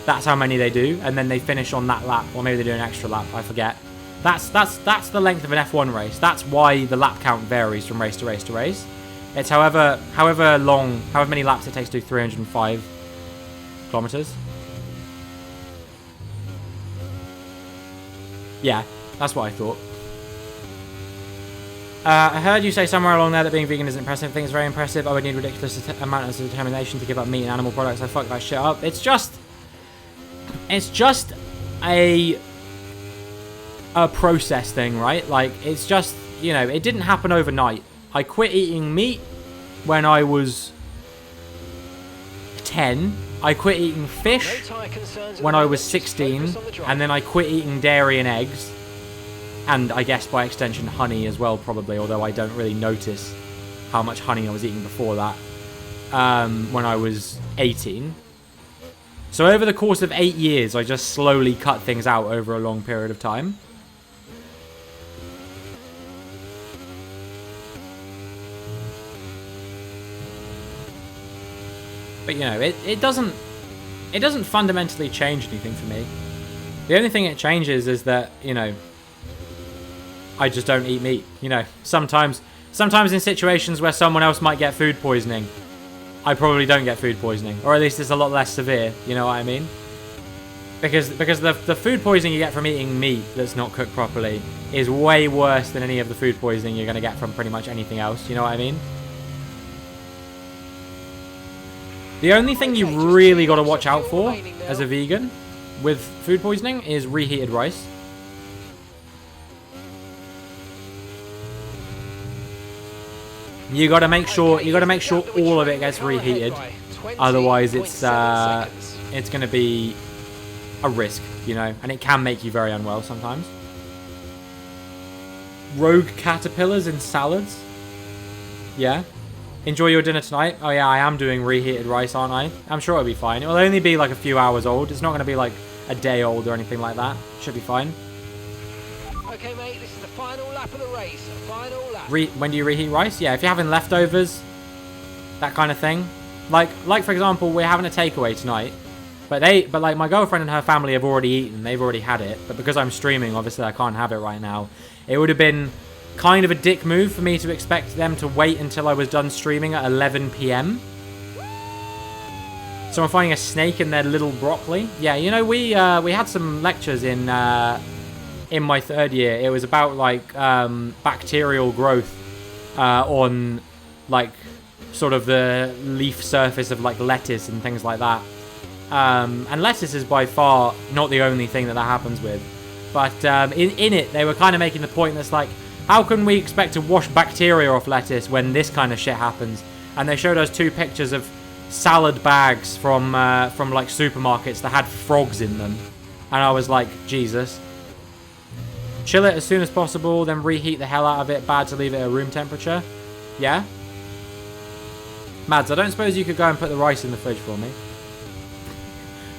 That's how many they do, and then they finish on that lap, or maybe they do an extra lap, I forget. That's the length of an F1 race. That's why the lap count varies from race to race to race. It's however many laps it takes to do 305 kilometers. Yeah, that's what I thought. I heard you say somewhere along there that being vegan isn't impressive. I think it's very impressive. I would need ridiculous amount of determination to give up meat and animal products. I fucked that shit up. It's just a process thing, right? Like, it's just, you know, it didn't happen overnight. I quit eating meat when I was 10. I quit eating fish when I was 16, and then I quit eating dairy and eggs, and I guess by extension honey as well, probably, although I don't really notice how much honey I was eating before that, when I was 18. So over the course of 8 years, I just slowly cut things out over a long period of time. But, you know, it doesn't fundamentally change anything for me. The only thing it changes is that, you know, I just don't eat meat. You know, sometimes in situations where someone else might get food poisoning, I probably don't get food poisoning. Or at least it's a lot less severe, you know what I mean? Because the food poisoning you get from eating meat that's not cooked properly is way worse than any of the food poisoning you're going to get from pretty much anything else, you know what I mean? The only thing you really got to watch out for as a vegan with food poisoning is reheated rice. You got to make sure all of it gets reheated. Otherwise it's going to be a risk, you know, and it can make you very unwell sometimes. Rogue caterpillars in salads. Yeah. Enjoy your dinner tonight. Oh yeah, I am doing reheated rice, aren't I? I'm sure it'll be fine. It'll only be like a few hours old. It's not going to be like a day old or anything like that. Should be fine. Okay, mate, this is the final lap of the race. Final lap. When do you reheat rice? Yeah, if you're having leftovers, that kind of thing. Like for example, we're having a takeaway tonight. But like my girlfriend and her family have already eaten. They've already had it. But because I'm streaming, obviously I can't have it right now. It would have been kind of a dick move for me to expect them to wait until I was done streaming at 11 p.m. So I'm finding a snake in their little broccoli. Yeah, you know, we had some lectures in my 3rd year. It was about like bacterial growth on like sort of the leaf surface of like lettuce and things like that. And lettuce is by far not the only thing that happens with. But in it, they were kind of making the point that's like, how can we expect to wash bacteria off lettuce when this kind of shit happens? And they showed us 2 pictures of salad bags from like supermarkets that had frogs in them. And I was like, Jesus. Chill it as soon as possible, then reheat the hell out of it. Bad to leave it at room temperature. Yeah? Mads, I don't suppose you could go and put the rice in the fridge for me?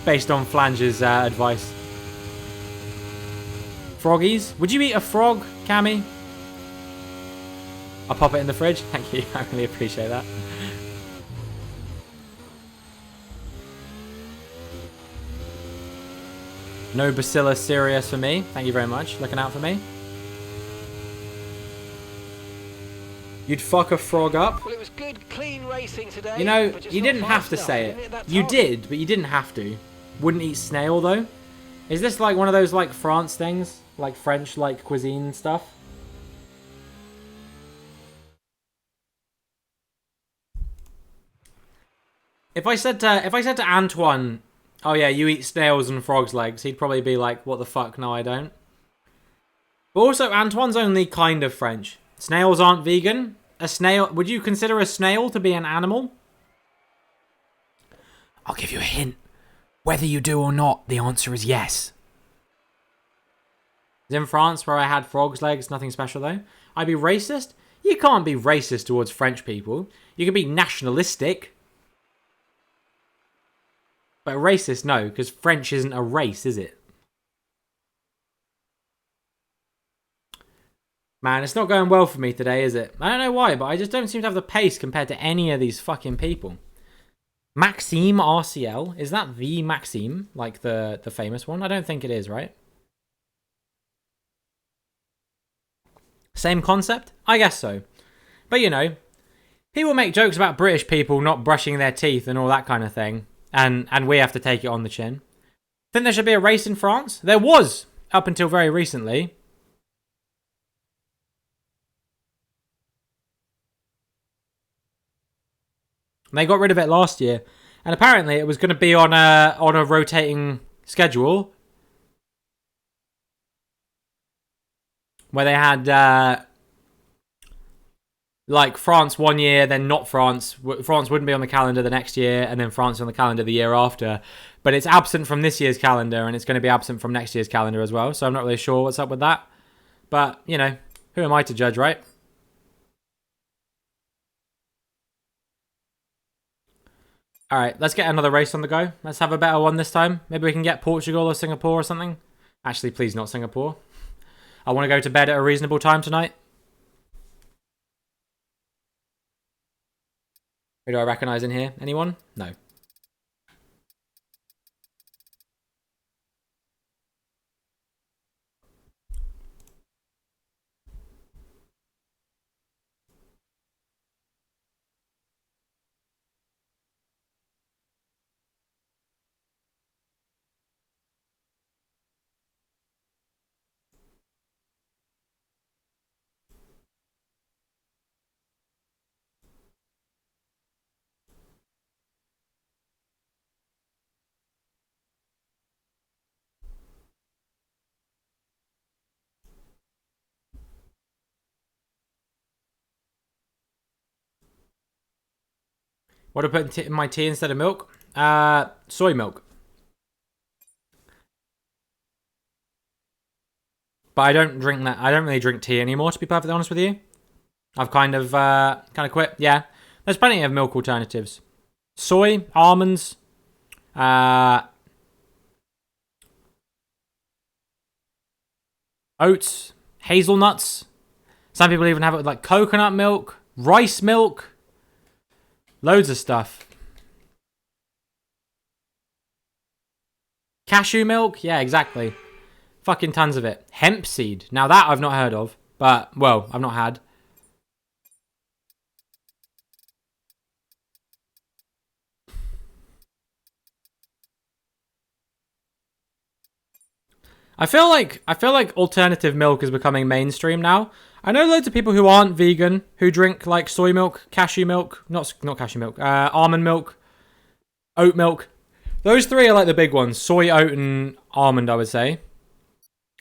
Based on Flange's advice. Froggies? Would you eat a frog, Cammy? I'll pop it in the fridge. Thank you. I really appreciate that. No Bacillus cereus for me. Thank you very much. Looking out for me. You'd fuck a frog up? Well, it was good, clean racing today. You know, you didn't have to say it. You did, but you didn't have to. Wouldn't eat snail, though. Is this like one of those, like, France things? Like French, like, cuisine stuff? If I said to Antoine, oh yeah, you eat snails and frogs' legs, he'd probably be like, what the fuck, no I don't. But also, Antoine's only kind of French. Snails aren't vegan. A snail, would you consider a snail to be an animal? I'll give you a hint. Whether you do or not, the answer is yes. In France, where I had frogs' legs, nothing special though. I'd be racist? You can't be racist towards French people. You can be nationalistic. But racist, no, because French isn't a race, is it? Man, it's not going well for me today, is it? I don't know why, but I just don't seem to have the pace compared to any of these fucking people. Maxime RCL? Is that the Maxime? Like the famous one? I don't think it is, right? Same concept? I guess so. But you know, people make jokes about British people not brushing their teeth and all that kind of thing. And we have to take it on the chin. Think there should be a race in France? There was, up until very recently. They got rid of it last year. And apparently it was going to be on a rotating schedule. Where they had like France one year, then not France. France wouldn't be on the calendar the next year, and then France on the calendar the year after. But it's absent from this year's calendar, and it's going to be absent from next year's calendar as well. So I'm not really sure what's up with that. But, you know, who am I to judge, right? Alright, let's get another race on the go. Let's have a better one this time. Maybe we can get Portugal or Singapore or something. Actually, please not Singapore. I want to go to bed at a reasonable time tonight. Who do I recognise in here? Anyone? No. What do I put in my tea instead of milk? Soy milk. But I don't drink that. I don't really drink tea anymore, to be perfectly honest with you. I've kind of quit. Yeah, there's plenty of milk alternatives. Soy, almonds, oats, hazelnuts. Some people even have it with like coconut milk, rice milk, loads of stuff. Cashew milk, yeah, exactly. Fucking tons of it. Hemp seed. Now that I've not heard of, but well, I've not had. I feel like alternative milk is becoming mainstream now. I know loads of people who aren't vegan who drink like soy milk, cashew milk, not cashew milk, almond milk, oat milk. Those three are like the big ones: soy, oat, and almond. I would say.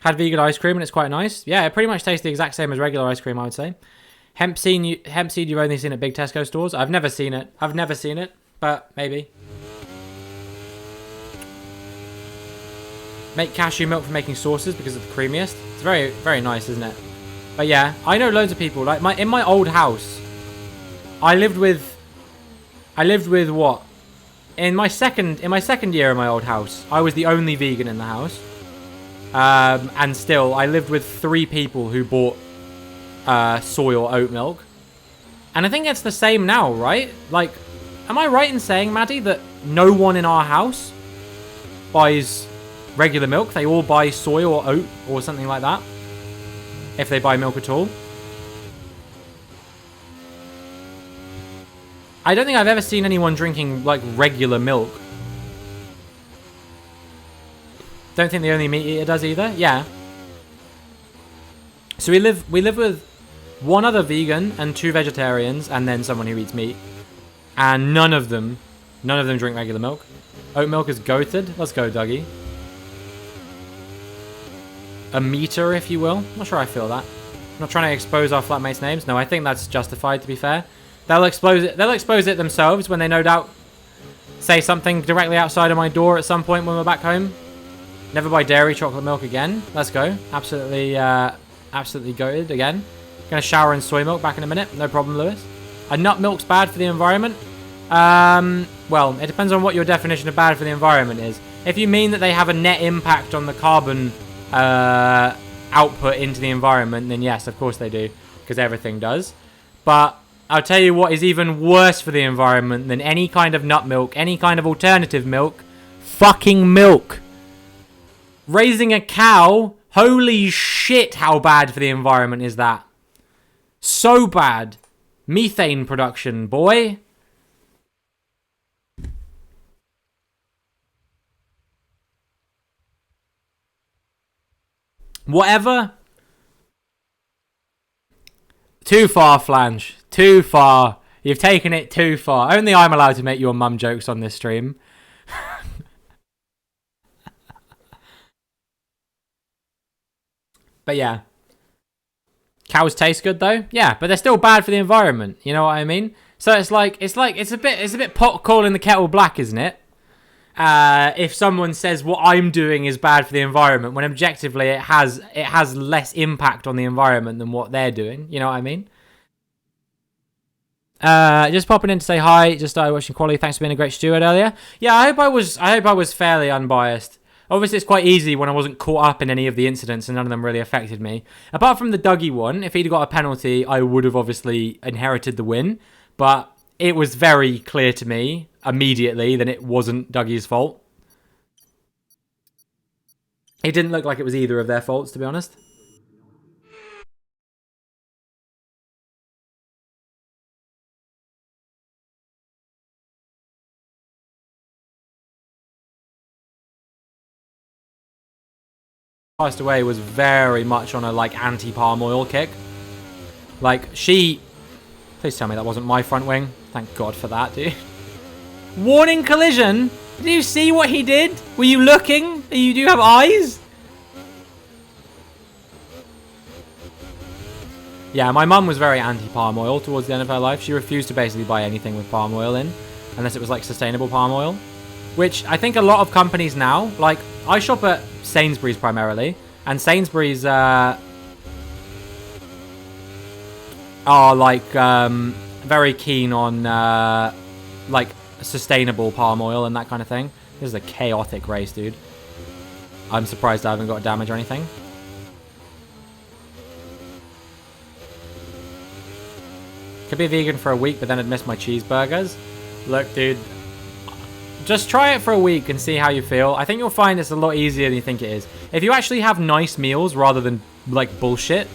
Had vegan ice cream and it's quite nice. Yeah, it pretty much tastes the exact same as regular ice cream. I would say. Hemp seed you've only seen at big Tesco stores. I've never seen it, but maybe. Make cashew milk for making sauces because it's the creamiest. It's very, very nice, isn't it? But yeah, I know loads of people. Like in my old house, I lived with what? In my second year in my old house, I was the only vegan in the house. And still, I lived with 3 people who bought soy or oat milk. And I think it's the same now, right? Like, am I right in saying, Maddie, that no one in our house buys regular milk? They all buy soy or oat or something like that, if they buy milk at all. I don't think I've ever seen anyone drinking like regular milk. Don't think the only meat eater does either. Yeah. So we live with 1 other vegan and 2 vegetarians and then someone who eats meat, and none of them drink regular milk. Oat milk is goated. Let's go, Dougie. A meter, if you will. Not sure I feel that. I'm not trying to expose our flatmates' names. No, I think that's justified, to be fair. They'll expose it themselves when they no doubt say something directly outside of my door at some point when we're back home. Never buy dairy chocolate milk again. Let's go. Absolutely goated again. Gonna shower in soy milk back in a minute. No problem, Lewis. A nut milk's bad for the environment. Well, it depends on what your definition of bad for the environment is. If you mean that they have a net impact on the carbon output into the environment, then yes, of course they do, because everything does. But I'll tell you what is even worse for the environment than any kind of nut milk, any kind of alternative milk. Fucking milk. Raising a cow, holy shit, how bad for the environment is that? So bad. Methane production, boy. Whatever. Too far, Flange. Too far. You've taken it too far. Only I'm allowed to make your mum jokes on this stream. But yeah. Cows taste good though. Yeah, but they're still bad for the environment. You know what I mean? So it's a bit pot calling the kettle black, isn't it? If someone says what I'm doing is bad for the environment, when objectively it has less impact on the environment than what they're doing. You know what I mean? Just popping in to say hi. Just started watching Quality. Thanks for being a great steward earlier. Yeah, I hope I was fairly unbiased. Obviously, it's quite easy when I wasn't caught up in any of the incidents and none of them really affected me. Apart from the Dougie one, if he'd got a penalty, I would have obviously inherited the win. But it was very clear to me immediately that it wasn't Dougie's fault. It didn't look like it was either of their faults, to be honest. Passed away was very much on a like anti-palm oil kick. Like she... Please tell me that wasn't my front wing. Thank God for that, dude. Warning collision? Did you see what he did? Were you looking? Do you have eyes? Yeah, my mum was very anti-palm oil towards the end of her life. She refused to basically buy anything with palm oil in. unless it was like sustainable palm oil, which I think a lot of companies now, like I shop at Sainsbury's primarily, and Sainsbury's are like very keen on like sustainable palm oil and that kind of thing. This is a chaotic race, dude. I'm surprised I haven't got damage or anything. Could be vegan for a week, but then I'd miss my cheeseburgers. Look, dude, just try it for a week and see how you feel. I think you'll find it's a lot easier than you think it is. If you actually have nice meals rather than like bullshit.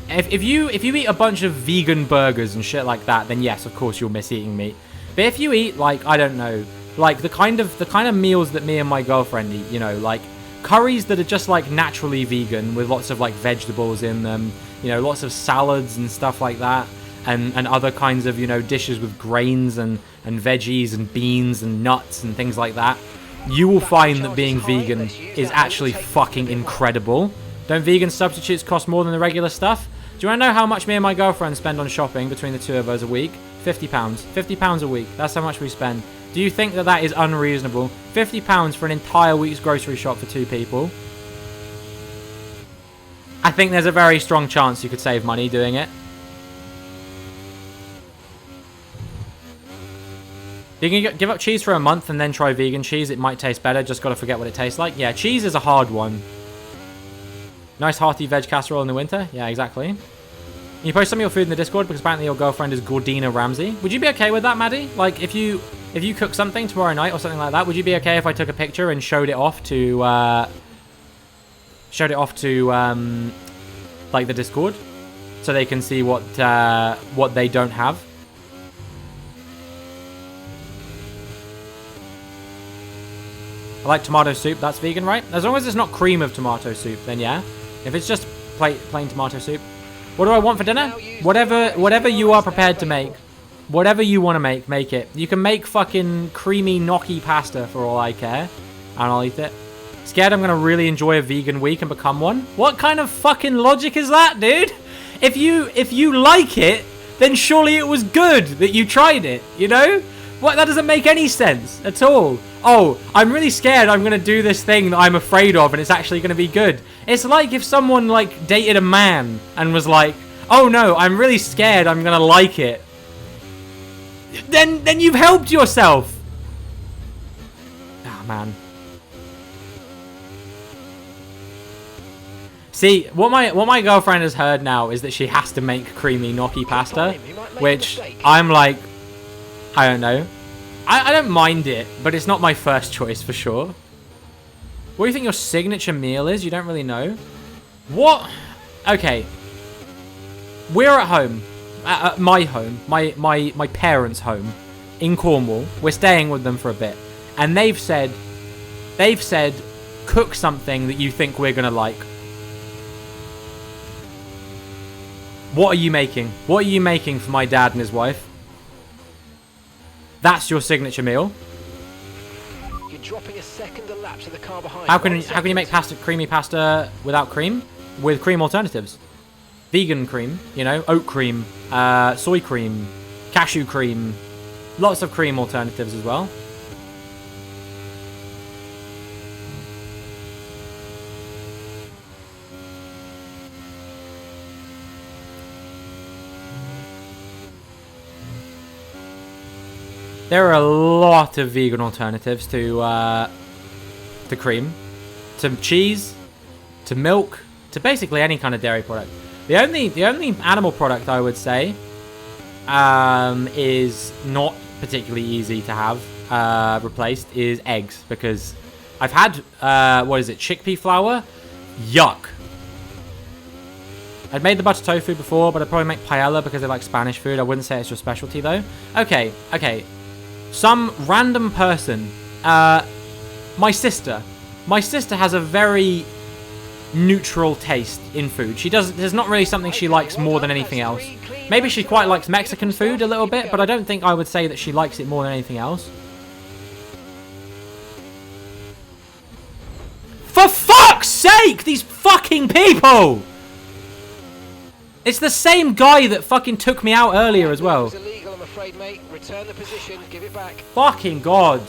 If you eat a bunch of vegan burgers and shit like that, then yes, of course you'll miss eating meat. But if you eat like, I don't know, like the kind of meals that me and my girlfriend eat, you know, like curries that are just like naturally vegan with lots of like vegetables in them, you know, lots of salads and stuff like that. And other kinds of, you know, dishes with grains and veggies and beans and nuts and things like that, you will find that being vegan is actually fucking incredible. Don't vegan substitutes cost more than the regular stuff? Do you want to know how much me and my girlfriend spend on shopping between the two of us a week? £50. £50 a week. That's how much we spend. Do you think that that is unreasonable? £50 for an entire week's grocery shop for two people? I think there's a very strong chance you could save money doing it. You can give up cheese for a month and then try vegan cheese. It might taste better. Just got to forget what it tastes like. Yeah, cheese is a hard one. Nice hearty veg casserole in the winter. Yeah, exactly. Can you post some of your food in the Discord? Because apparently your girlfriend is Gordina Ramsay. Would you be okay with that, Maddie? Like, if you cook something tomorrow night or something like that, would you be okay if I took a picture and showed it off to like the Discord, so they can see what they don't have? I like tomato soup. That's vegan, right? As long as it's not cream of tomato soup, then yeah. If it's just plain tomato soup. What do I want for dinner? Whatever you are prepared to make. Whatever you want to make it. You can make fucking creamy gnocchi pasta for all I care. And I'll eat it. Scared I'm going to really enjoy a vegan week and become one? What kind of fucking logic is that, dude? If you like it, then surely it was good that you tried it, you know? What? That doesn't make any sense at all. Oh, I'm really scared I'm going to do this thing that I'm afraid of and it's actually going to be good. It's like if someone like dated a man and was like, oh no, I'm really scared I'm going to like it. Then you've helped yourself. Ah, man. See, what my girlfriend has heard now is that she has to make creamy gnocchi pasta, which I'm like, I don't know. I don't mind it, but it's not my first choice for sure. What do you think your signature meal is? You don't really know? What? Okay. We're at home. At my home. My parents' home. In Cornwall. We're staying with them for a bit. And they've said, cook something that you think we're going to like. What are you making? What are you making for my dad and his wife? That's your signature meal. You're dropping a second a lap to the car behind. How can you make creamy pasta without cream? With cream alternatives. Vegan cream, you know, oat cream, soy cream, cashew cream. Lots of cream alternatives as well. There are a lot of vegan alternatives to cream, to cheese, to milk, to basically any kind of dairy product. The only animal product I would say is not particularly easy to have replaced is eggs, because I've had chickpea flour. Yuck. I'd made the butter tofu before, but I'd probably make paella because they like Spanish food. I wouldn't say it's your specialty though. Okay. Some random person, my sister has a very neutral taste in food. There's not really something she likes more than anything else. Maybe she quite likes Mexican food a little bit, but I don't think I would say that she likes it more than anything else. For fuck's sake, these fucking people! It's the same guy that fucking took me out earlier as well. I'm afraid, mate. Return the position. Give it back. Fucking God.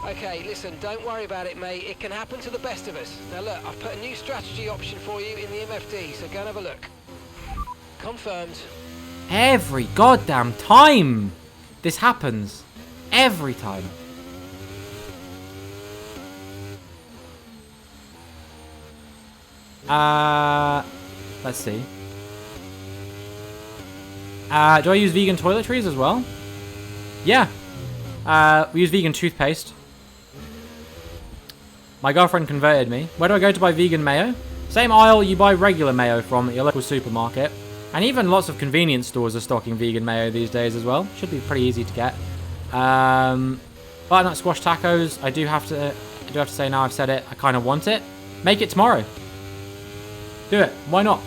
Okay, listen, don't worry about it, mate. It can happen to the best of us. Now look, I've put a new strategy option for you in the MFD, so go and have a look. Confirmed. Every goddamn time this happens. Every time. Let's see. Do I use vegan toiletries as well? Yeah. We use vegan toothpaste. My girlfriend converted me. Where do I go to buy vegan mayo? Same aisle you buy regular mayo from at your local supermarket. And even lots of convenience stores are stocking vegan mayo these days as well. Should be pretty easy to get. Butternut squash tacos. I do have to say now I've said it. I kind of want it. Make it tomorrow. Do it. Why not?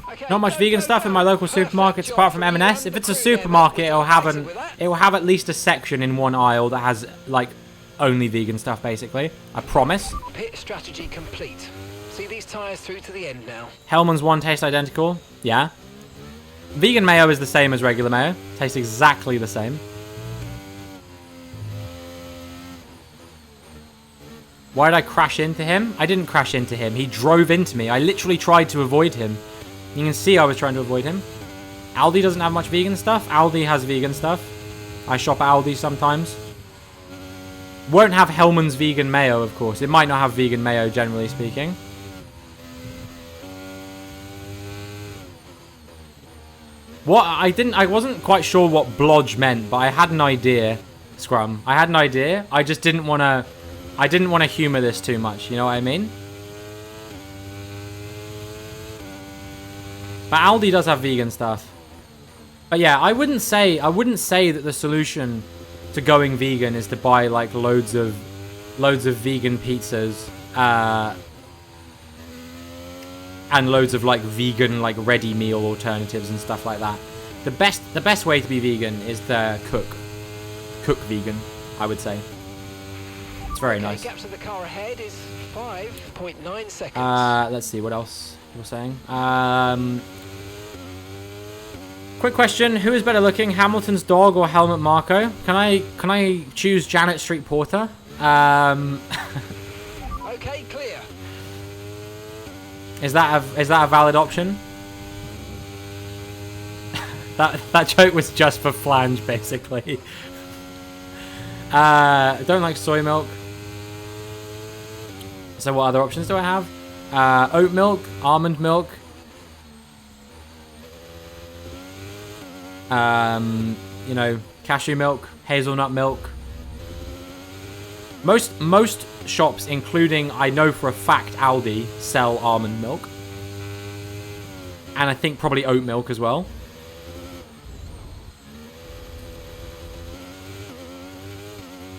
Okay, Not much vegan stuff in my local supermarkets apart from M&S. If it's a supermarket, it'll have at least a section in one aisle that has like only vegan stuff basically. I promise. Pit strategy complete. See these tyres through to the end now. Hellmann's one tastes identical. Yeah. Vegan mayo is the same as regular mayo. Tastes exactly the same. Why did I crash into him? I didn't crash into him. He drove into me. I literally tried to avoid him. You can see I was trying to avoid him. Aldi doesn't have much vegan stuff. Aldi has vegan stuff. I shop at Aldi sometimes. Won't have Hellmann's vegan mayo, of course. It might not have vegan mayo, generally speaking. I wasn't quite sure what blodge meant, but I had an idea, Scrum. I had an idea. I just didn't want to humor this too much, you know what I mean? But Aldi does have vegan stuff. But yeah, I wouldn't say that the solution to going vegan is to buy like loads of vegan pizzas and loads of like vegan like ready meal alternatives and stuff like that. The best way to be vegan is to cook vegan, I would say. It's very nice. Gap to the car ahead is 5.9 seconds. Let's see what else you were saying. Quick question: who is better looking, Hamilton's dog or Helmut Marko? Can I choose Janet Street Porter? Okay, clear. Is that a valid option? that joke was just for flange, basically. Don't like soy milk. So what other options do I have? Oat milk, almond milk. You know, cashew milk, hazelnut milk. Most shops, including I know for a fact Aldi, sell almond milk. And I think probably oat milk as well.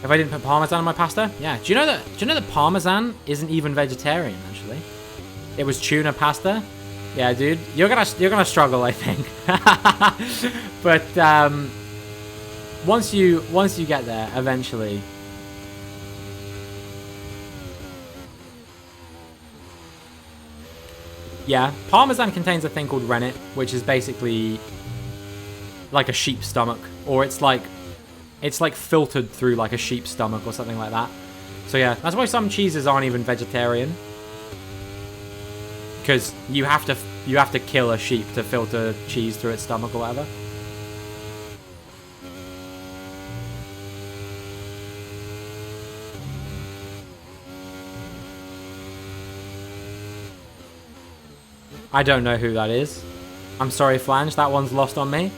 If I didn't put parmesan on my pasta? Yeah. Do you know that parmesan isn't even vegetarian actually? It was tuna pasta. Yeah, dude. You're gonna struggle, I think. But once you get there eventually. Yeah, parmesan contains a thing called rennet, which is basically like a sheep's stomach, or it's like filtered through like a sheep's stomach or something like that. So yeah, that's why some cheeses aren't even vegetarian, because you have to kill a sheep to filter cheese through its stomach or whatever. I don't know who that is. I'm sorry, Flange, that one's lost on me.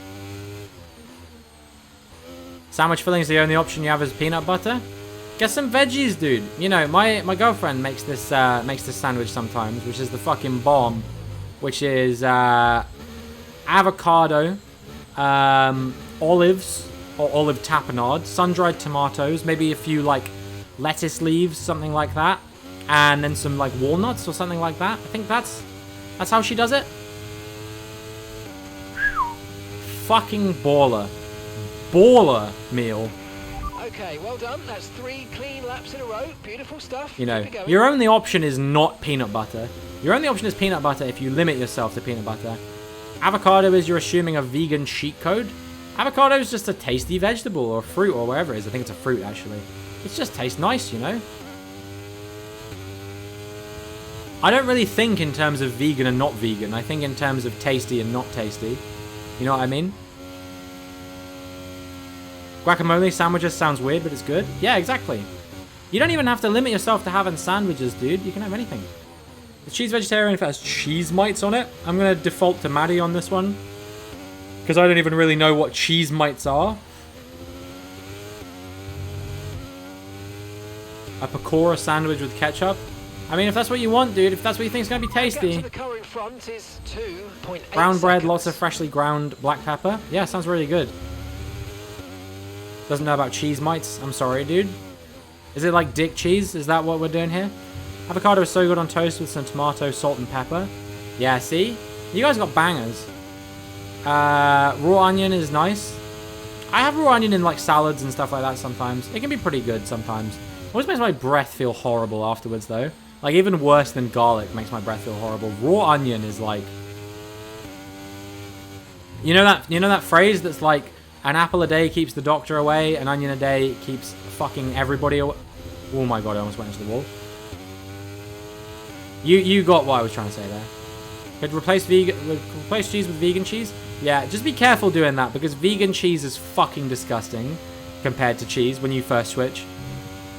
Sandwich filling is the only option you have is peanut butter? Get some veggies, dude. You know, my girlfriend makes this sandwich sometimes, which is the fucking bomb. Which is avocado, olives, or olive tapenade, sun-dried tomatoes, maybe a few like lettuce leaves, something like that. and then some like walnuts or something like that. I think that's how she does it. Fucking baller. Baller meal. Okay, well done. That's 3 clean laps in a row. Beautiful stuff. You know, Keep it going. your only option is not peanut butter. Your only option is peanut butter if you limit yourself to peanut butter. Avocado is, you're assuming, a vegan cheat code. Avocado is just a tasty vegetable or fruit or whatever it is. I think it's a fruit, actually. It just tastes nice, you know? I don't really think in terms of vegan and not vegan. I think in terms of tasty and not tasty. You know what I mean? Guacamole sandwiches sounds weird, but it's good. Yeah, exactly. You don't even have to limit yourself to having sandwiches, dude. You can have anything. The cheese vegetarian, if it has cheese mites on it, I'm going to default to Maddie on this one. Because I don't even really know what cheese mites are. A pakora sandwich with ketchup. I mean, if that's what you want, dude. If that's what you think is going to be tasty. The car in front is 2.8 Brown bread, seconds. lots of freshly ground black pepper. Yeah, sounds really good. Doesn't know about cheese mites. I'm sorry, dude. Is it like dick cheese? Is that what we're doing here? Avocado is so good on toast with some tomato, salt, and pepper. Yeah, see? You guys got bangers. Raw onion is nice. I have raw onion in like salads and stuff like that sometimes. It can be pretty good sometimes. Always makes my breath feel horrible afterwards though. Like even worse than garlic makes my breath feel horrible. Raw onion is like... You know that phrase that's like, an apple a day keeps the doctor away, an onion a day keeps fucking everybody away. Oh my god, I almost went into the wall. You got what I was trying to say there. Could replace cheese with vegan cheese? Yeah, just be careful doing that because vegan cheese is fucking disgusting compared to cheese when you first switch.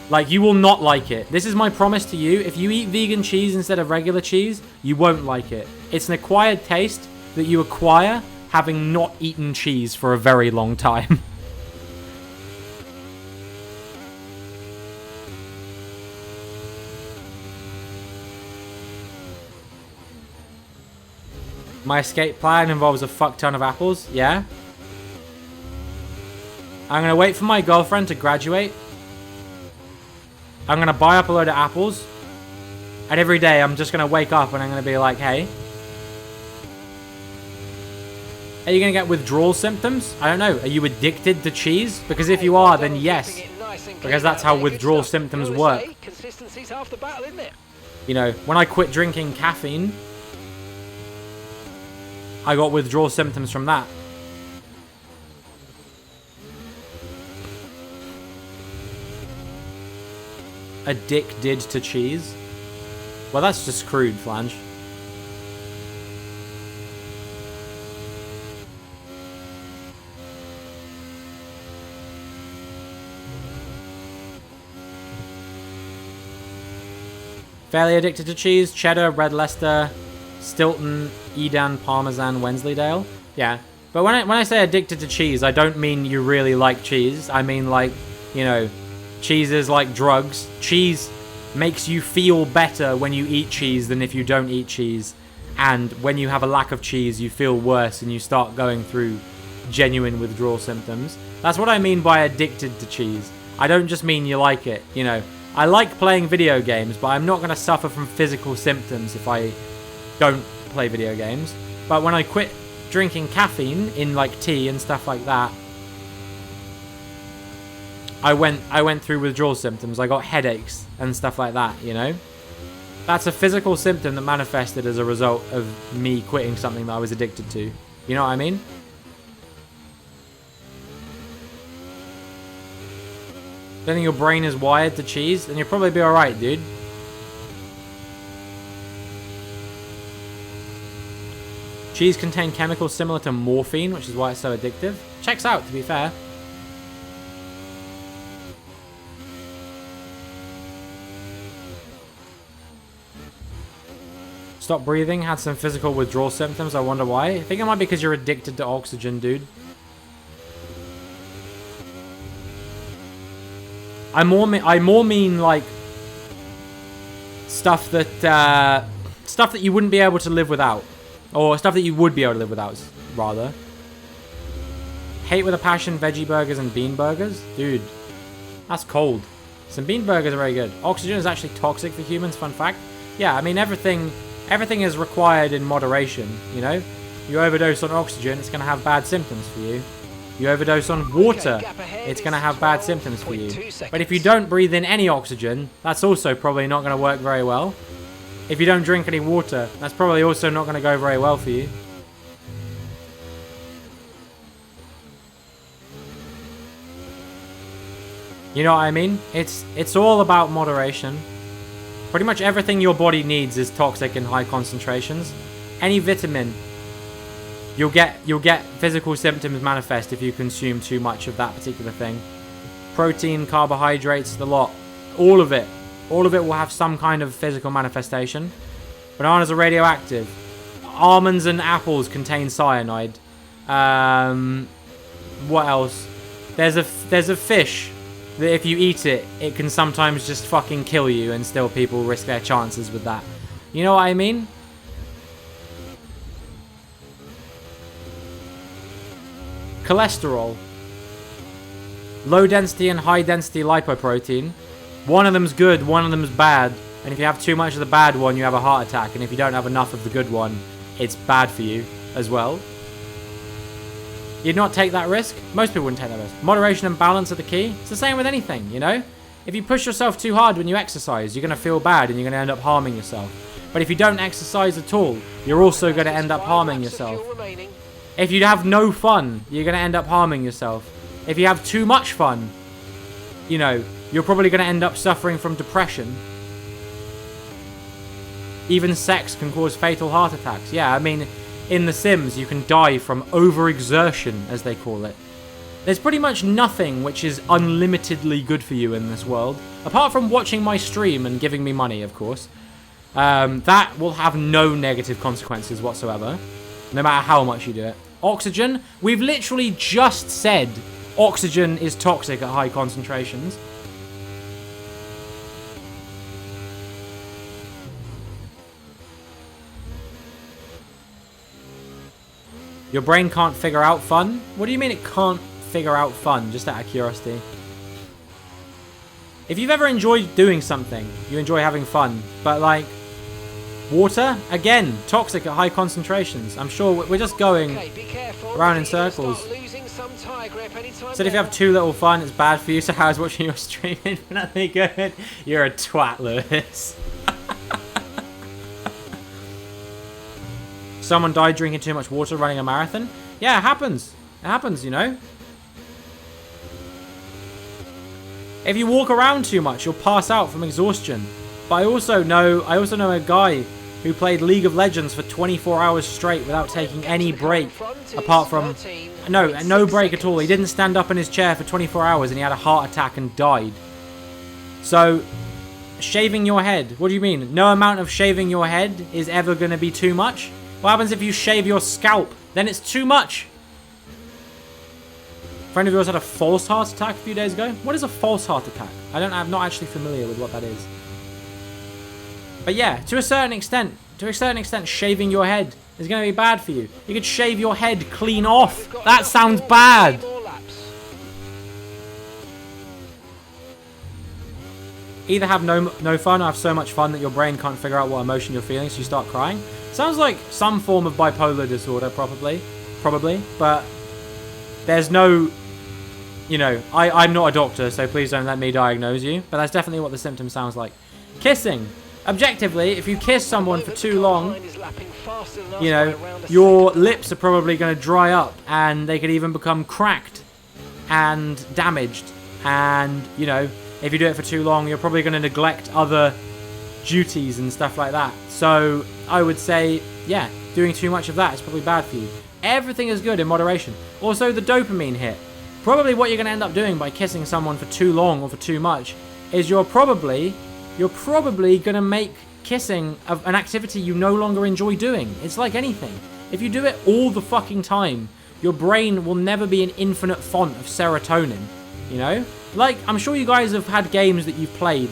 Like, you will not like it. This is my promise to you. If you eat vegan cheese instead of regular cheese, you won't like it. It's an acquired taste that you acquire having not eaten cheese for a very long time. My escape plan involves a fuck ton of apples, yeah? I'm gonna wait for my girlfriend to graduate. I'm gonna buy up a load of apples. And every day I'm just gonna wake up and I'm gonna be like, hey. Are you gonna get withdrawal symptoms? I don't know. Are you addicted to cheese? Because if you are, then yes. Because that's how withdrawal symptoms work. Consistency's half the battle, isn't it? You know, when I quit drinking caffeine, I got withdrawal symptoms from that. Addicted to cheese? Well, that's just crude, Flange. Fairly addicted to cheese. Cheddar, Red Leicester, Stilton, Edam, Parmesan, Wensleydale. Yeah. But when I say addicted to cheese, I don't mean you really like cheese. I mean like, you know, cheese is like drugs. Cheese makes you feel better when you eat cheese than if you don't eat cheese. And when you have a lack of cheese, you feel worse and you start going through genuine withdrawal symptoms. That's what I mean by addicted to cheese. I don't just mean you like it, you know. I like playing video games, but I'm not going to suffer from physical symptoms if I don't play video games. But when I quit drinking caffeine in like tea and stuff like that, I went through withdrawal symptoms. I got headaches and stuff like that, you know? That's a physical symptom that manifested as a result of me quitting something that I was addicted to. You know what I mean? Don't think your brain is wired to cheese? Then you'll probably be alright, dude. Cheese contain chemicals similar to morphine, which is why it's so addictive. Checks out, to be fair. Stop breathing, had some physical withdrawal symptoms. I wonder why. I think it might be because you're addicted to oxygen, dude. I more mean like stuff that you wouldn't be able to live without, or stuff that you would be able to live without, rather. Hate with a passion veggie burgers and bean burgers, dude. That's cold. Some bean burgers are very good. Oxygen is actually toxic for humans, fun fact. Yeah, I mean, everything is required in moderation, you know? You overdose on oxygen, it's going to have bad symptoms for you. You overdose on water, it's going to have bad symptoms for you. But if you don't breathe in any oxygen, that's also probably not going to work very well. If you don't drink any water, that's probably also not going to go very well for you. You know what I mean? It's all about moderation. Pretty much everything your body needs is toxic in high concentrations. Any vitamin, you'll get physical symptoms manifest if you consume too much of that particular thing. Protein, carbohydrates, the lot, all of it will have some kind of physical manifestation. Bananas are radioactive. Almonds and apples contain cyanide. What else? There's a fish that if you eat it, it can sometimes just fucking kill you, and still people risk their chances with that. You know what I mean? Cholesterol. Low density and high density lipoprotein. One of them's good, one of them's bad. And if you have too much of the bad one, you have a heart attack. And if you don't have enough of the good one, it's bad for you as well. You'd not take that risk? Most people wouldn't take that risk. Moderation and balance are the key. It's the same with anything, you know? If you push yourself too hard when you exercise, you're going to feel bad and you're going to end up harming yourself. But if you don't exercise at all, you're also going to end up harming yourself. If you have no fun, you're going to end up harming yourself. If you have too much fun, you know, you're probably going to end up suffering from depression. Even sex can cause fatal heart attacks. Yeah, I mean, in The Sims, you can die from overexertion, as they call it. There's pretty much nothing which is unlimitedly good for you in this world, apart from watching my stream and giving me money, of course. That will have no negative consequences whatsoever, no matter how much you do it. Oxygen, we've literally just said oxygen is toxic at high concentrations. Your brain can't figure out fun? What do you mean it can't figure out fun, just out of curiosity? If you've ever enjoyed doing something, you enjoy having fun, but like, water, again, toxic at high concentrations. I'm sure we're just going around in circles. Said if you have too little fun, it's bad for you, so how's watching your stream infinitely good? You're a twat, Lewis. Someone died drinking too much water running a marathon? Yeah, it happens. It happens, you know. If you walk around too much, you'll pass out from exhaustion. But I also know a guy who played League of Legends for 24 hours straight without taking any break, apart from no break at all. He didn't stand up in his chair for 24 hours and he had a heart attack and died. So, shaving your head. What do you mean? No amount of shaving your head is ever going to be too much? What happens if you shave your scalp? Then it's too much. A friend of yours had a false heart attack a few days ago. What is a false heart attack? I'm not actually familiar with what that is. But yeah, to a certain extent, shaving your head is going to be bad for you. You could shave your head clean off. That sounds bad. Either have no fun or have so much fun that your brain can't figure out what emotion you're feeling, so you start crying. Sounds like some form of bipolar disorder, probably. But there's no, you know, I'm not a doctor, so please don't let me diagnose you. But that's definitely what the symptom sounds like. Kissing. Objectively, if you kiss someone for too long, you know, your lips are probably going to dry up, and they could even become cracked and damaged. And, you know, if you do it for too long, you're probably going to neglect other duties and stuff like that. So I would say, yeah, doing too much of that is probably bad for you. Everything is good in moderation. Also, the dopamine hit. Probably what you're going to end up doing by kissing someone for too long or for too much is you're probably going to make kissing an activity you no longer enjoy doing. It's like anything. If you do it all the fucking time, your brain will never be an infinite font of serotonin, you know? Like, I'm sure you guys have had games that you've played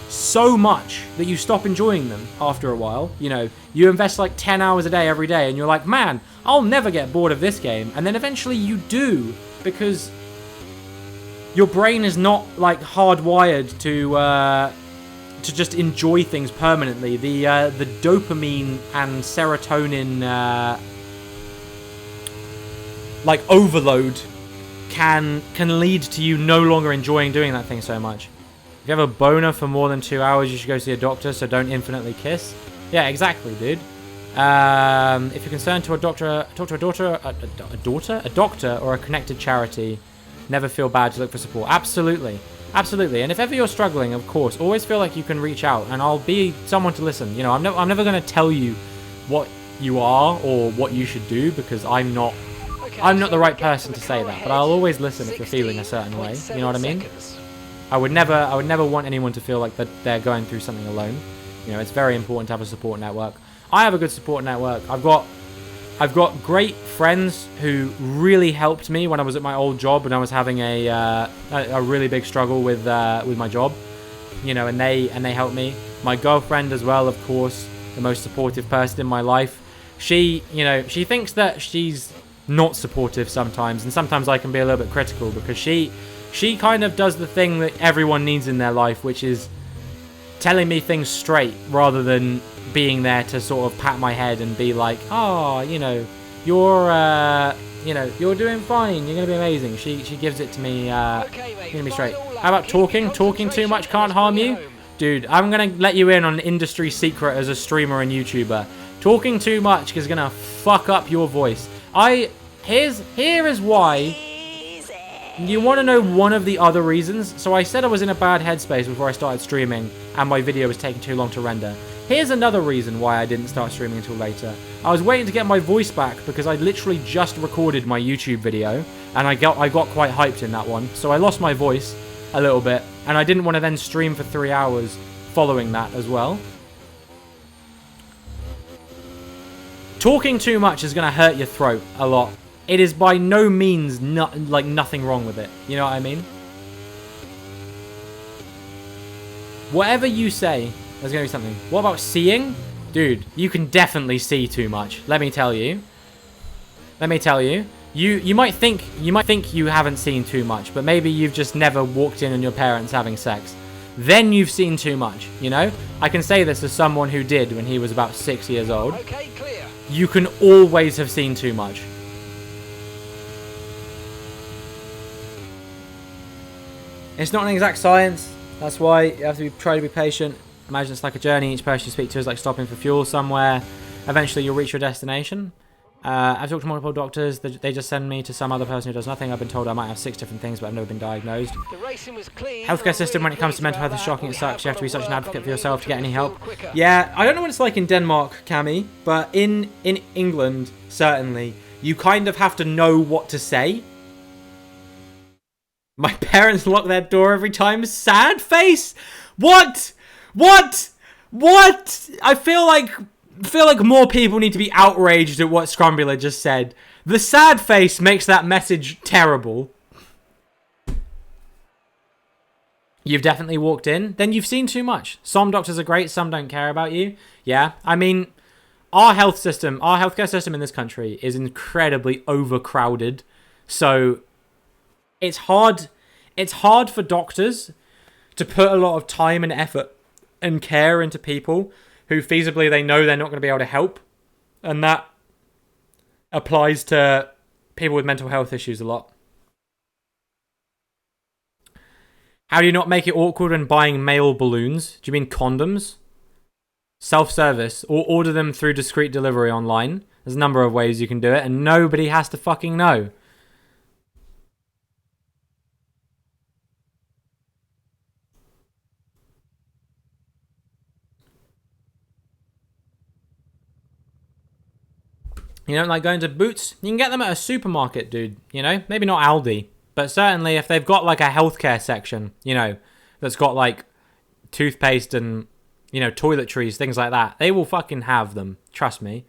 so much that you stop enjoying them after a while. You know, you invest like 10 hours a day every day and you're like, man, I'll never get bored of this game. And then eventually you do, because your brain is not like hardwired to just enjoy things permanently. The dopamine and serotonin like overload can lead to you no longer enjoying doing that thing so much. If you have a boner for more than 2 hours, you should go see a doctor, so don't infinitely kiss. Yeah, exactly, dude. If you're concerned, to a doctor, talk to a doctor or a connected charity. Never feel bad to look for support. Absolutely. Absolutely. And if ever you're struggling, of course, always feel like you can reach out, and I'll be someone to listen. You know, I'm never going to tell you what you are or what you should do, because I'm not the right person to say that, but I'll always listen if you're feeling a certain way. You know what I mean? I would never want anyone to feel like that they're going through something alone. You know, it's very important to have a support network. I have a good support network. I've got great friends who really helped me when I was at my old job, and I was having a really big struggle with my job. You know, and they helped me. My girlfriend as well, of course, the most supportive person in my life. She, you know, she thinks that she's not supportive sometimes, and sometimes I can be a little bit critical, because she kind of does the thing that everyone needs in their life, which is telling me things straight rather than being there to sort of pat my head and be like, oh, you know, you're doing fine, you're gonna be amazing. She gives it to me, gonna be straight. How about talking too much can't harm you? Dude, I'm gonna let you in on an industry secret as a streamer and YouTuber. Talking too much is gonna fuck up your voice. Here is why. You want to know one of the other reasons? So I said I was in a bad headspace before I started streaming, and my video was taking too long to render. Here's another reason why I didn't start streaming until later. I was waiting to get my voice back because I literally just recorded my YouTube video, and I got quite hyped in that one. So I lost my voice a little bit, and I didn't want to then stream for 3 hours following that as well. Talking too much is going to hurt your throat a lot. It is by no means nothing wrong with it. You know what I mean? Whatever you say, there's going to be something. What about seeing? Dude, you can definitely see too much. Let me tell you. You might think you haven't seen too much, but maybe you've just never walked in on your parents having sex. Then you've seen too much, you know? I can say this as someone who did when he was about 6 years old. Okay, clear. You can always have seen too much. It's not an exact science. That's why you have to try to be patient. Imagine it's like a journey. Each person you speak to is like stopping for fuel somewhere. Eventually, you'll reach your destination. I've talked to multiple doctors. They just send me to some other person who does nothing. I've been told I might have 6 different things, but I've never been diagnosed. The racing was clean. Healthcare system, when it comes to mental health, is shocking. It sucks. You have to be such an advocate for yourself to get any help. Yeah, I don't know what it's like in Denmark, Cammy, but in England, certainly, you kind of have to know what to say. My parents lock their door every time. Sad face? What? I feel like more people need to be outraged at what Scrumbula just said. The sad face makes that message terrible. You've definitely walked in. Then you've seen too much. Some doctors are great. Some don't care about you. Yeah, I mean, our healthcare system in this country is incredibly overcrowded. So it's hard for doctors to put a lot of time and effort and care into people who feasibly they know they're not going to be able to help. And that applies to people with mental health issues a lot. How do you not make it awkward when buying male balloons? Do you mean condoms? Self-service, or order them through discreet delivery online. There's a number of ways you can do it, and nobody has to fucking know. You don't like going to Boots? You can get them at a supermarket, dude. You know, maybe not Aldi, but certainly if they've got like a healthcare section, you know, that's got like toothpaste and, you know, toiletries, things like that, they will fucking have them. Trust me.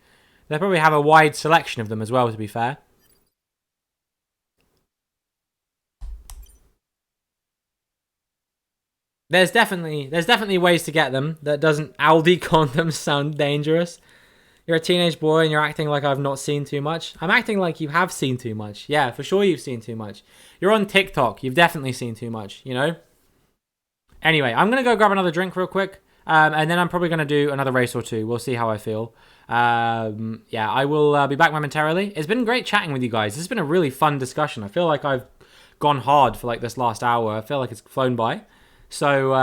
They probably have a wide selection of them as well, to be fair. There's definitely ways to get them that doesn't Aldi condoms sound dangerous. You're a teenage boy and you're acting like I've not seen too much. I'm acting like you have seen too much. Yeah, for sure you've seen too much. You're on TikTok. You've definitely seen too much, you know? Anyway, I'm going to go grab another drink real quick. And then I'm probably going to do another race or two. We'll see how I feel. Yeah, I will be back momentarily. It's been great chatting with you guys. This has been a really fun discussion. I feel like I've gone hard for like this last hour. I feel like it's flown by. So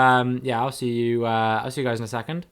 yeah, I'll see you. I'll see you guys in a second.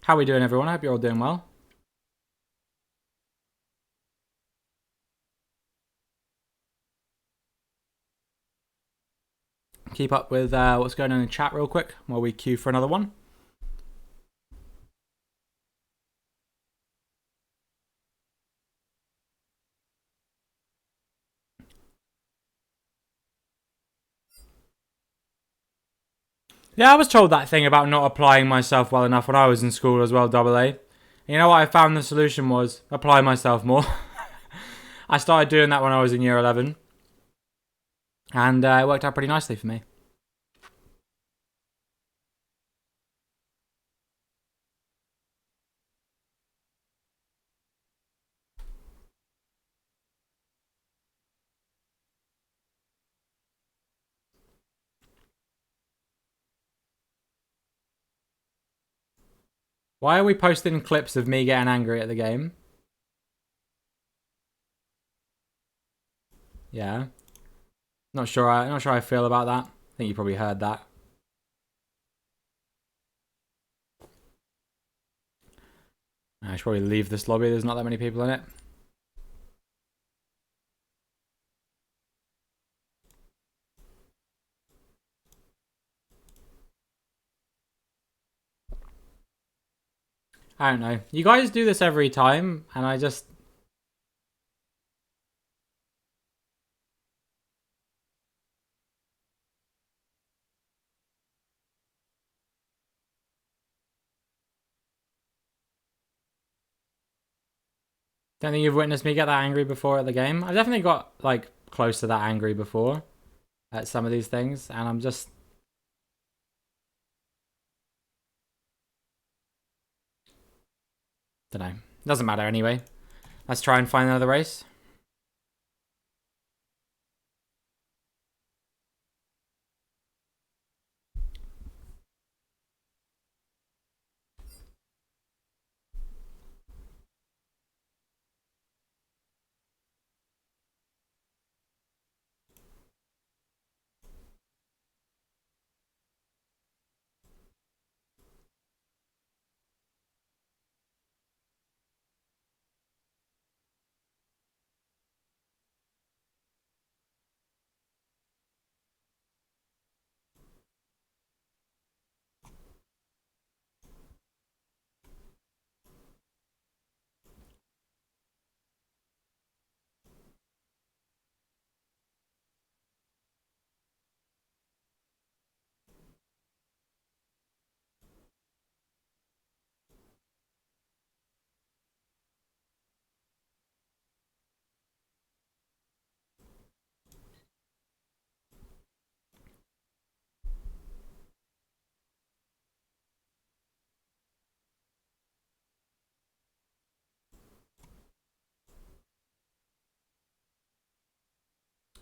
How are we doing, everyone? I hope you're all doing well. Keep up with what's going on in the chat real quick while we queue for another one. Yeah, I was told that thing about not applying myself well enough when I was in school as well, Double A. You know what I found the solution was? Apply myself more. I started doing that when I was in year 11. And it worked out pretty nicely for me. Why are we posting clips of me getting angry at the game? Yeah. Not sure how I feel about that. I think you probably heard that. I should probably leave this lobby. There's not that many people in it. I don't know. You guys do this every time, and I just... Don't think you've witnessed me get that angry before at the game. I've definitely got, like, close to that angry before at some of these things, and I'm just... Don't know. Doesn't matter anyway. Let's try and find another race.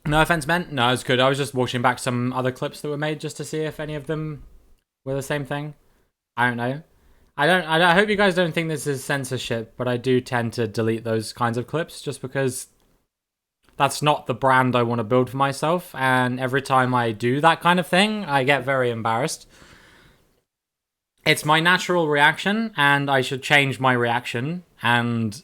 No offense meant. No, it's good. I was just watching back some other clips that were made just to see if any of them were the same thing. I don't know. I hope you guys don't think this is censorship, but I do tend to delete those kinds of clips just because that's not the brand I want to build for myself. And every time I do that kind of thing, I get very embarrassed. It's my natural reaction, and I should change my reaction. And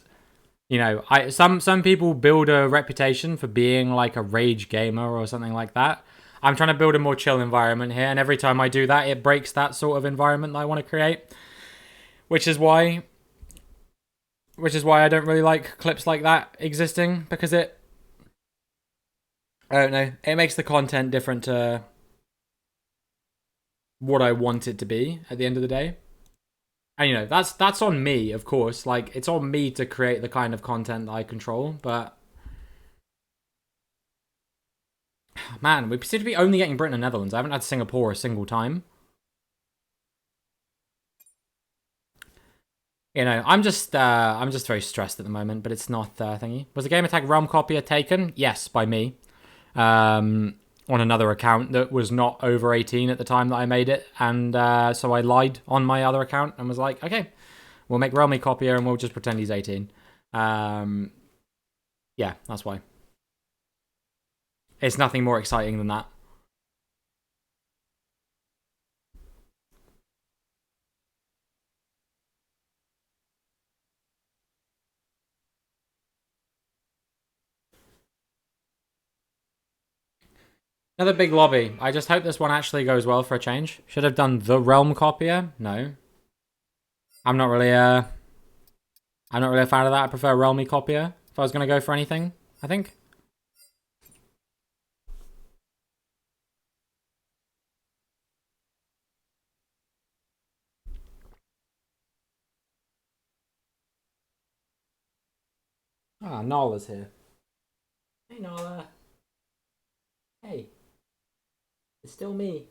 you know, some people build a reputation for being like a rage gamer or something like that. I'm trying to build a more chill environment here, and every time I do that, it breaks that sort of environment that I want to create. Which is why I don't really like clips like that existing, because I don't know, it makes the content different to what I want it to be at the end of the day. And you know, that's on me, of course. Like, it's on me to create the kind of content that I control, but man, we seem to be only getting Britain and Netherlands. I haven't had Singapore a single time. You know, I'm just very stressed at the moment, but it's not thingy. Was the Game Attack Realm copier taken? Yes, by me. On another account that was not over 18 at the time that I made it, and so I lied on my other account and was like, okay, we'll make Realmy copier and we'll just pretend he's 18. Yeah, that's why. It's nothing more exciting than that. Another big lobby. I just hope this one actually goes well for a change. Should have done the Realm Copier. No. I'm not really a fan of that. I prefer Realmy Copier if I was going to go for anything, I think. Ah, Nala's here. Hey, Nala. Hey. It's still me.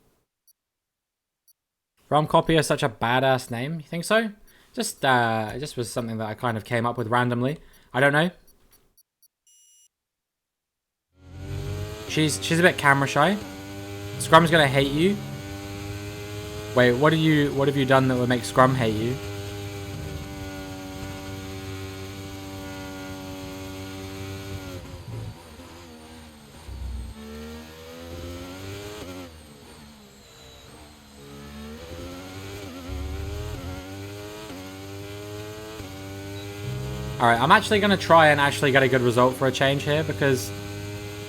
Realm Copier is such a badass name. You think so? Just, it just was something that I kind of came up with randomly. I don't know. She's a bit camera shy. Scrum's gonna hate you. Wait, what have you done that would make Scrum hate you? Alright, I'm actually going to try and actually get a good result for a change here because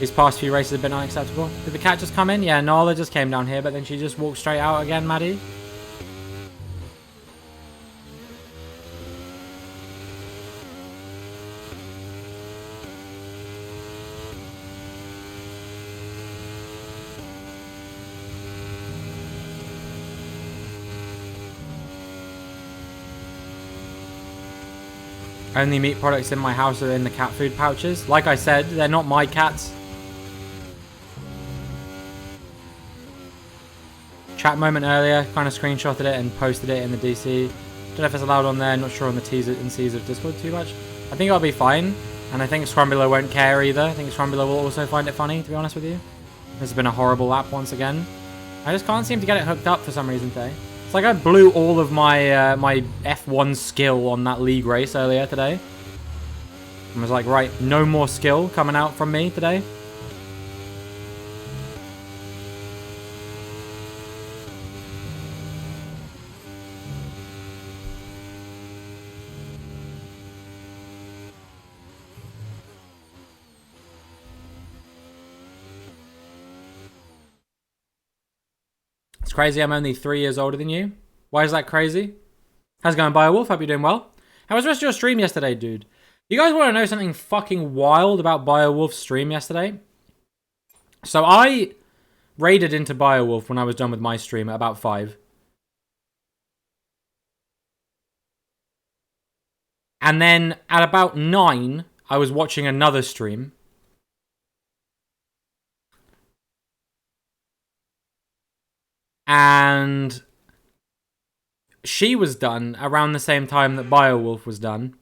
these past few races have been unacceptable. Did the cat just come in? Yeah, Nala just came down here, but then she just walked straight out again, Maddie. Only meat products in my house are in the cat food pouches. Like I said, they're not my cats. Chat moment earlier, kind of screenshotted it and posted it in the DC. Don't know if it's allowed on there, not sure on the T's and C's of Discord too much. I think I'll be fine, and I think Scrumbular won't care either. I think Scrumbular will also find it funny, to be honest with you. This has been a horrible lap once again. I just can't seem to get it hooked up for some reason today. It's like I blew all of my my F1 skill on that league race earlier today. I was like, right, no more skill coming out from me today. It's crazy I'm only 3 years older than you. Why is that crazy? How's it going, Biowolf? Hope you're doing well. How was the rest of your stream yesterday, dude? You guys want to know something fucking wild about Biowolf's stream yesterday? So I raided into Biowolf when I was done with my stream at about 5. And then at about 9, I was watching another stream. And she was done around the same time that Biowolf was done.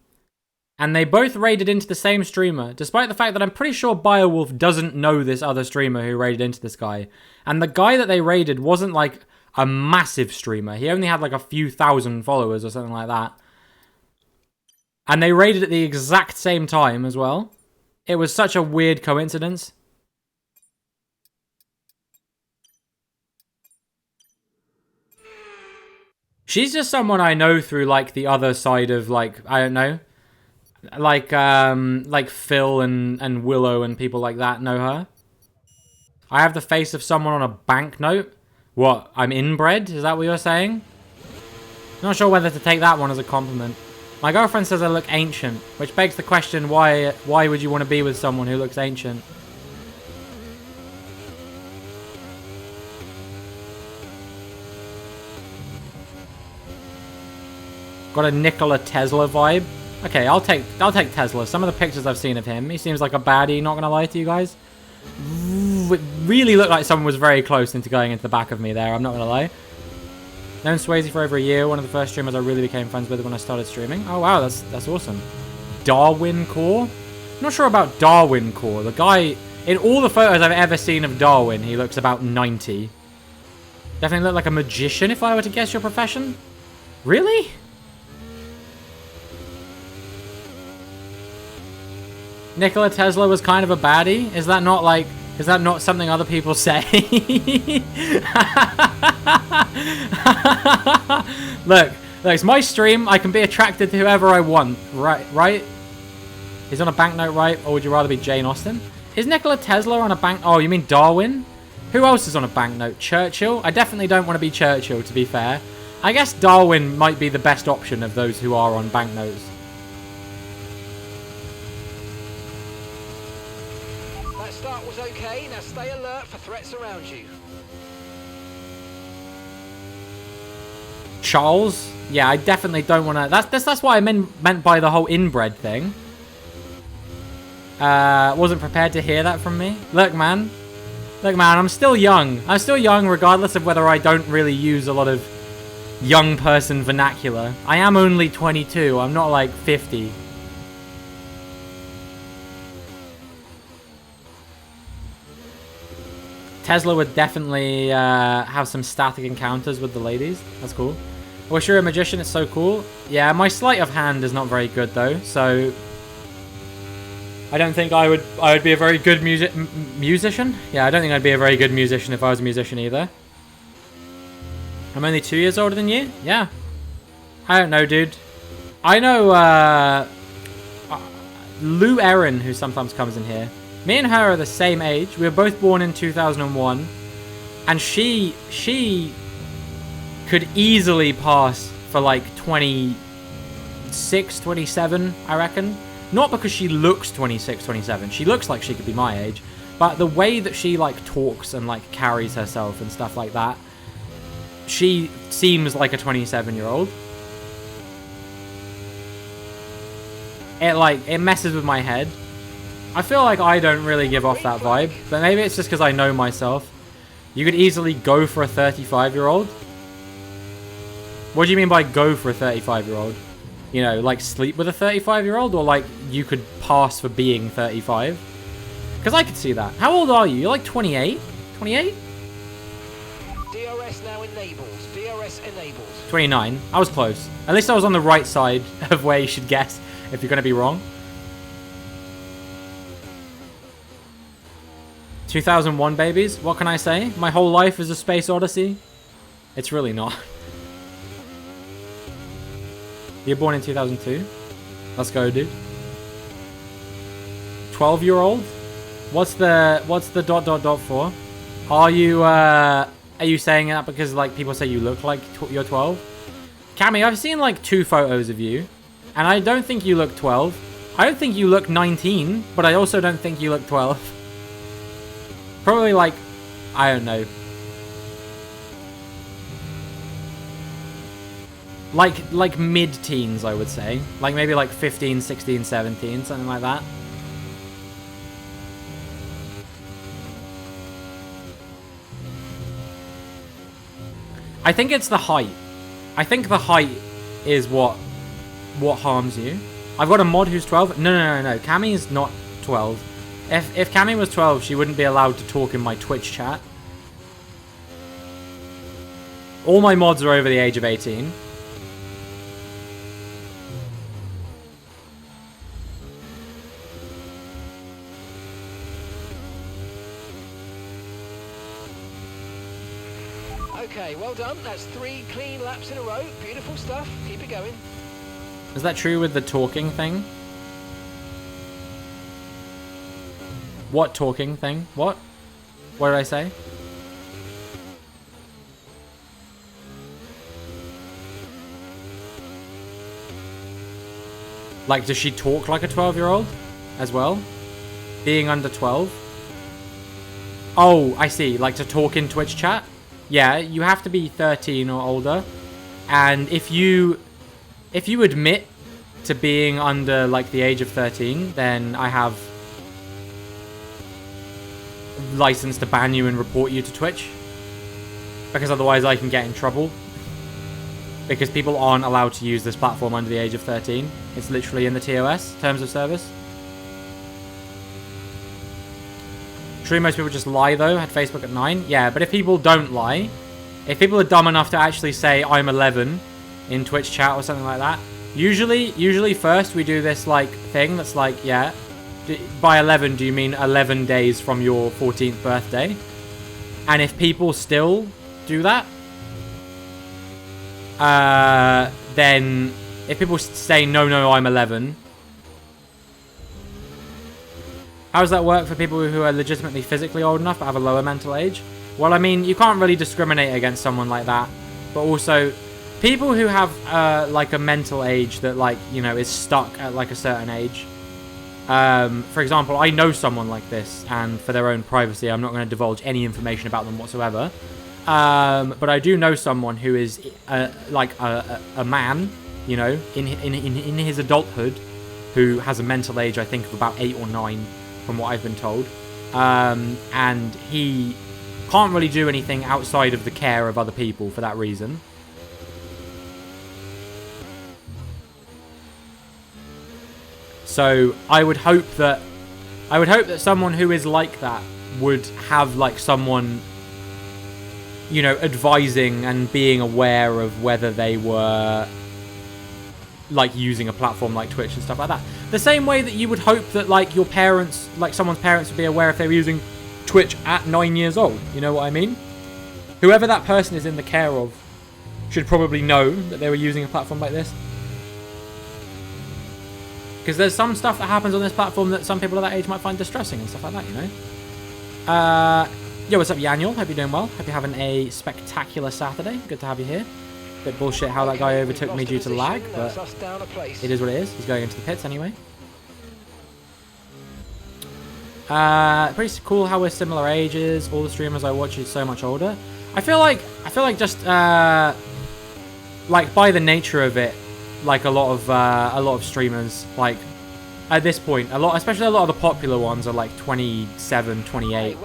And they both raided into the same streamer, despite the fact that I'm pretty sure Biowolf doesn't know this other streamer who raided into this guy. And the guy that they raided wasn't like a massive streamer. He only had like a few thousand followers or something like that. And they raided at the exact same time as well. It was such a weird coincidence. She's just someone I know through like the other side of like, I don't know. Like Phil and Willow and people like that know her. I have the face of someone on a banknote. What? I'm inbred? Is that what you're saying? Not sure whether to take that one as a compliment. My girlfriend says I look ancient, which begs the question, why would you want to be with someone who looks ancient? Got a Nikola Tesla vibe. Okay, I'll take Tesla. Some of the pictures I've seen of him, he seems like a baddie, not gonna lie to you guys. It really looked like someone was very close into going into the back of me there, I'm not gonna lie. Known Swayze for over a year, one of the first streamers I really became friends with when I started streaming. Oh wow, that's awesome. Darwin Core? I'm not sure about Darwin Core. The guy, in all the photos I've ever seen of Darwin, he looks about 90. Definitely look like a magician if I were to guess your profession. Really? Nikola Tesla was kind of a baddie? Is that not something other people say? Look, it's my stream. I can be attracted to whoever I want. Right? He's on a banknote, right? Or would you rather be Jane Austen? Is Nikola Tesla on a bank... Oh, you mean Darwin? Who else is on a banknote? Churchill? I definitely don't want to be Churchill, to be fair. I guess Darwin might be the best option of those who are on banknotes. That start was okay. Now stay alert for threats around you. Charles? Yeah, I definitely don't want to... That's what I meant by the whole inbred thing. Wasn't prepared to hear that from me. Look, man, I'm still young. I'm still young regardless of whether I don't really use a lot of young person vernacular. I am only 22. I'm not like 50. Tesla would definitely have some static encounters with the ladies. That's cool. I wish you were a magician. It's so cool. Yeah, my sleight of hand is not very good though, so I don't think I would be a very good musician. Yeah, I don't think I'd be a very good musician if I was a musician either. I'm only 2 years older than you? Yeah. I don't know, dude. I know Lou Erin, who sometimes comes in here. Me and her are the same age. We were both born in 2001. And she could easily pass for like 26, 27, I reckon. Not because she looks 26, 27. She looks like she could be my age. But the way that she like talks and like carries herself and stuff like that, she seems like a 27-year-old. It messes with my head. I feel like I don't really give off that vibe, but maybe it's just because I know myself. You could easily go for a 35-year-old. What do you mean by go for a 35-year-old? You know, like sleep with a 35-year-old, or like you could pass for being 35? Because I could see that. How old are you? You're like 28? 28? DRS now enabled. DRS enabled. 29. I was close. At least I was on the right side of where you should guess if you're going to be wrong. 2001 babies. What can I say? My whole life is a space odyssey. It's really not. You're born in 2002. Let's go, dude. 12-year-old. What's the ... for? Are you saying that because like people say you look like you're 12? Cammy, I've seen like 2 photos of you, and I don't think you look 12. I don't think you look 19, but I also don't think you look 12. Probably like, I don't know. Like mid-teens, I would say. Like maybe like 15, 16, 17, something like that. I think it's the height. I think the height is what harms you. I've got a mod who's 12. No. Cammy is not 12. If Cammy was 12, she wouldn't be allowed to talk in my Twitch chat. All my mods are over the age of 18. Okay, well done. That's 3 clean laps in a row. Beautiful stuff. Keep it going. Is that true with the talking thing? What talking thing? What? What did I say? Like, does she talk like a 12-year-old as well? Being under 12? Oh, I see. Like, to talk in Twitch chat? Yeah, you have to be 13 or older. And if you admit to being under, like, the age of 13, then I have license to ban you and report you to Twitch. Because otherwise I can get in trouble. Because people aren't allowed to use this platform under the age of 13. It's literally in the TOS, Terms of Service. True, most people just lie though, had Facebook at 9. Yeah, but if people don't lie, if people are dumb enough to actually say I'm 11 in Twitch chat or something like that, usually first we do this like thing that's like, yeah, by 11 do you mean 11 days from your 14th birthday? And if people still do that, then if people say no, I'm 11. How does that work for people who are legitimately physically old enough but have a lower mental age? Well, I mean, you can't really discriminate against someone like that. But also, people who have, like, a mental age that, like, you know, is stuck at, like, a certain age. For example, I know someone like this, and for their own privacy, I'm not going to divulge any information about them whatsoever. But I do know someone who is, like, a man, you know, in his adulthood, who has a mental age, I think, of about 8 or 9, from what I've been told. And he can't really do anything outside of the care of other people for that reason. So I would hope that someone who is like that would have, like, someone, you know, advising and being aware of whether they were, like, using a platform like Twitch and stuff like that. The same way that you would hope that, like, your parents, like, someone's parents would be aware if they were using Twitch at 9 years old. You know what I mean? Whoever that person is in the care of should probably know that they were using a platform like this. Because there's some stuff that happens on this platform that some people at that age might find distressing and stuff like that, you know? Yo, what's up, Yaniel? Hope you're doing well. Hope you're having a spectacular Saturday. Good to have you here. Bit bullshit how that guy overtook me due to lag, but it is what it is. He's going into the pits anyway. Pretty cool how we're similar ages. All the streamers I watch is so much older. I feel like just like by the nature of it, like a lot of streamers, like at this point, especially a lot of the popular ones are like 27, 28,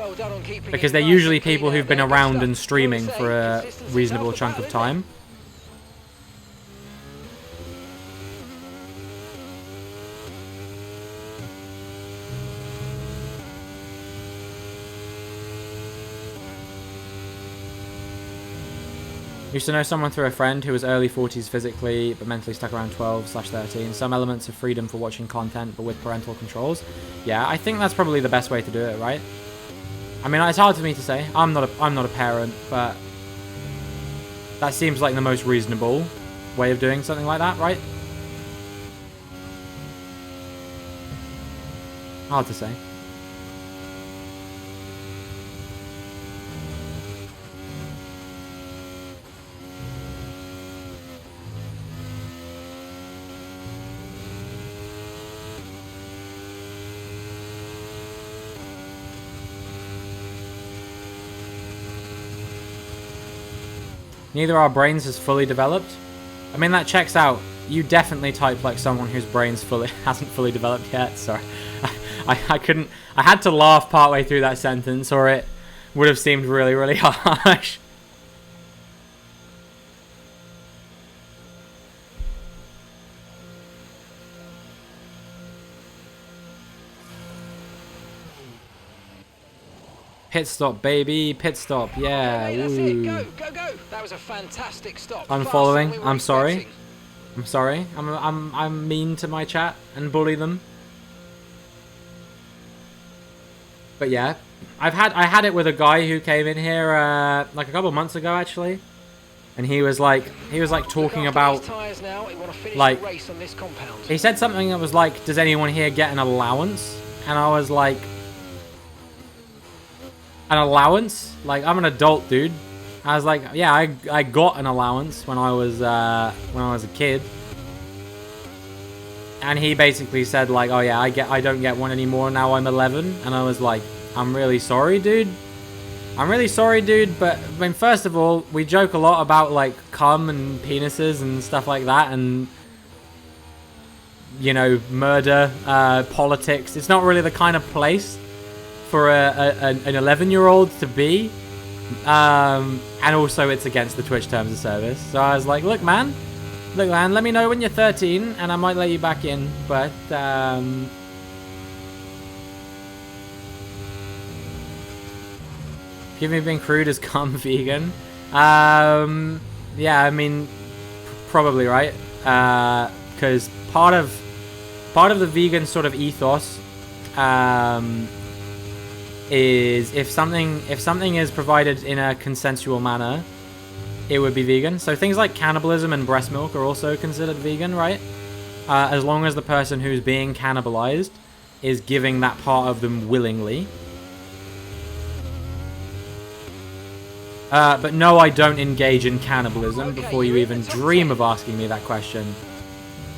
because they're usually people who've been around and streaming for a reasonable chunk of time. Used to know someone through a friend who was early 40s physically, but mentally stuck around 12/13. Some elements of freedom for watching content, but with parental controls. Yeah, I think that's probably the best way to do it, right? I mean, it's hard for me to say. I'm not a parent, but that seems like the most reasonable way of doing something like that, right? Hard to say. Neither our brains is fully developed. I mean, that checks out. You definitely type like someone whose brain's hasn't fully developed yet. Sorry. I couldn't. I had to laugh partway through that sentence, or it would have seemed really, really harsh. Pit stop, baby. Pit stop. Yeah. Hey, that's it. Go, go, go. That was a fantastic stop. Unfollowing. I'm sorry. I'm sorry. I'm mean to my chat and bully them. But yeah, I had it with a guy who came in here like a couple of months ago actually, and he was like talking about like he said something that was like, does anyone here get an allowance? And I was like, an allowance? Like, I'm an adult, dude. I was like, yeah, I got an allowance when I was a kid. And he basically said like, oh yeah, I don't get one anymore now I'm 11. And I was like, I'm really sorry, dude. I'm really sorry, dude. But I mean, first of all, we joke a lot about like cum and penises and stuff like that, and you know, murder, politics. It's not really the kind of place for an 11-year-old to be. And also it's against the Twitch terms of service. So I was like, look man, let me know when you're 13 and I might let you back in. But give me being crude as cum vegan. Yeah, I mean, probably right. Because part of the vegan sort of ethos is if something is provided in a consensual manner, it would be vegan. So things like cannibalism and breast milk are also considered vegan, right? As long as the person who's being cannibalized is giving that part of them willingly. But no, I don't engage in cannibalism Okay, before you you're in even the top dream 10. of asking me that question.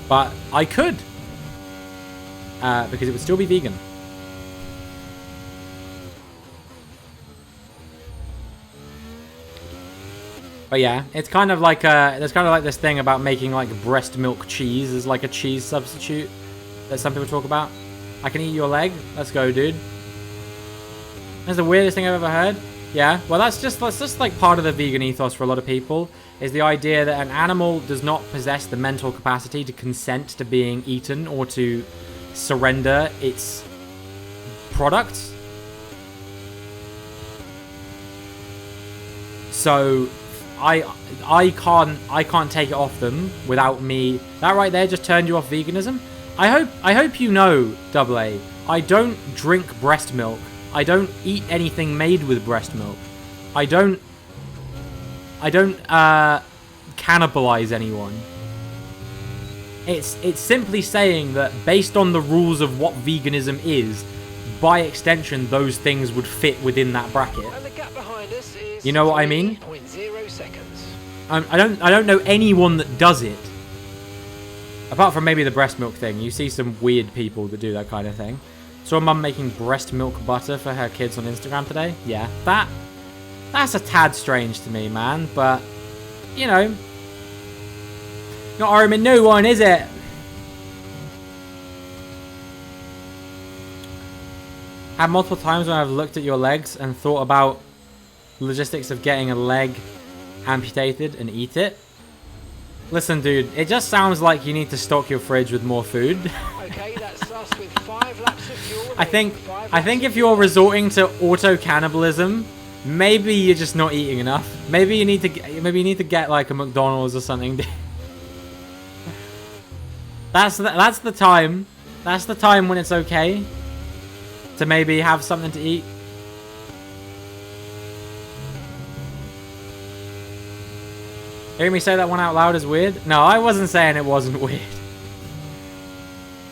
But I could. Because it would still be vegan. But yeah, it's kind of like there's kind of like this thing about making like breast milk cheese as like a cheese substitute that some people talk about. I can eat your leg. Let's go, dude. That's the weirdest thing I've ever heard. Yeah, well that's just like part of the vegan ethos for a lot of people, is the idea that an animal does not possess the mental capacity to consent to being eaten or to surrender its products. So I can't take it off them without me. That right there just turned you off veganism. I hope you know, AA. I don't drink breast milk. I don't eat anything made with breast milk. I don't cannibalize anyone. It's simply saying that based on the rules of what veganism is, by extension, those things would fit within that bracket. And the gap behind us is You know what I mean? 3.0 seconds. I don't know anyone that does it. Apart from maybe the breast milk thing. You see some weird people that do that kind of thing. Saw a mum making breast milk butter for her kids on Instagram today. Yeah, that's a tad strange to me, man. But, you know, not a new one, is it? Had multiple times when I've looked at your legs and thought about logistics of getting a leg amputated and eat it. Listen, dude, it just sounds like you need to stock your fridge with more food. Okay, that's us with 5 laps of fuel. I think if you're resorting to auto cannibalism, maybe you're just not eating enough. Maybe you need to get like a McDonald's or something. That's the time. That's the time when it's okay to maybe have something to eat. Hearing me say that one out loud is weird? No, I wasn't saying it wasn't weird.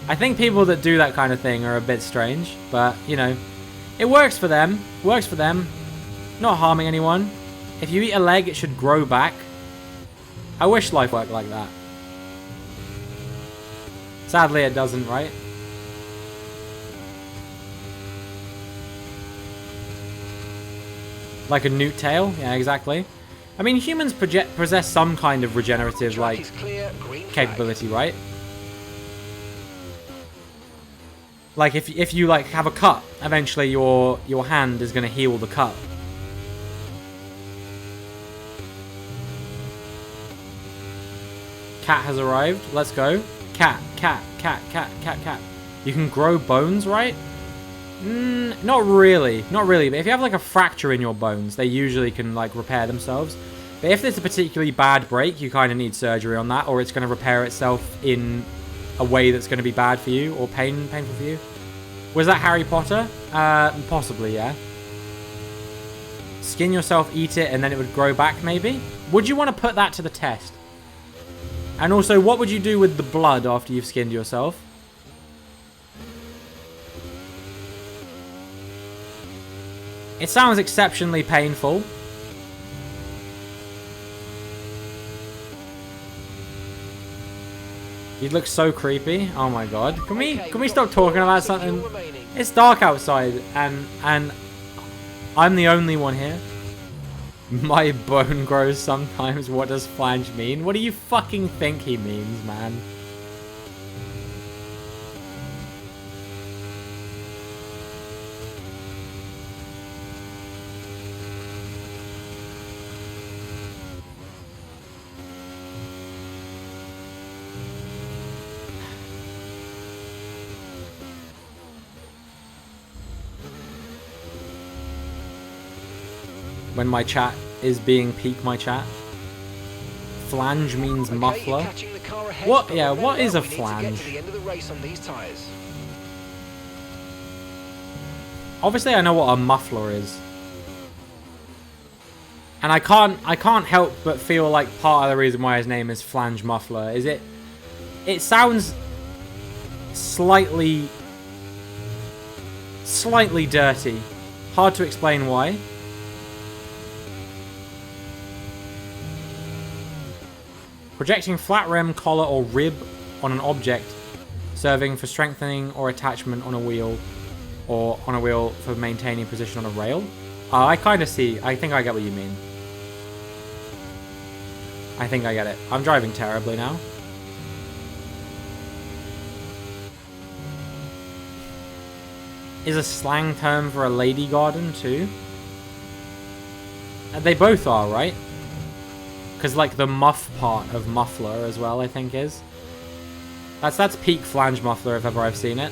I think people that do that kind of thing are a bit strange, but, you know, it works for them. Works for them. Not harming anyone. If you eat a leg, it should grow back. I wish life worked like that. Sadly, it doesn't, right? Like a newt tail? Yeah, exactly. I mean, humans possess some kind of regenerative, like, capability, right? Like, if you, like, have a cut, eventually your hand is going to heal the cut. Cat has arrived. Let's go. Cat. You can grow bones, right? Not really. Not really. But if you have, like, a fracture in your bones, they usually can, like, repair themselves. But if it's a particularly bad break, you kind of need surgery on that, or it's going to repair itself in a way that's going to be bad for you, or painful for you. Was that Harry Potter? Possibly, yeah. Skin yourself, eat it, and then it would grow back, maybe? Would you want to put that to the test? And also, what would you do with the blood after you've skinned yourself? It sounds exceptionally painful. You'd look so creepy. Oh my god. Can we stop talking about something? It's dark outside and I'm the only one here. My bone grows sometimes. What does flange mean? What do you fucking think he means, man? When my chat is being peak my chat. Flange means muffler. What? Yeah, what is a flange? Obviously I know what a muffler is. And I can't help but feel like part of the reason why his name is Flange Muffler is it sounds slightly dirty. Hard to explain why. Projecting flat rim, collar, or rib on an object, serving for strengthening or attachment on a wheel, or on a wheel for maintaining position on a rail. I kind of see. I think I get what you mean. I think I get it. I'm driving terribly now. Is a slang term for a lady garden too? They both are, right? Because like the muff part of muffler as well, I think is. That's peak flange muffler if ever I've seen it.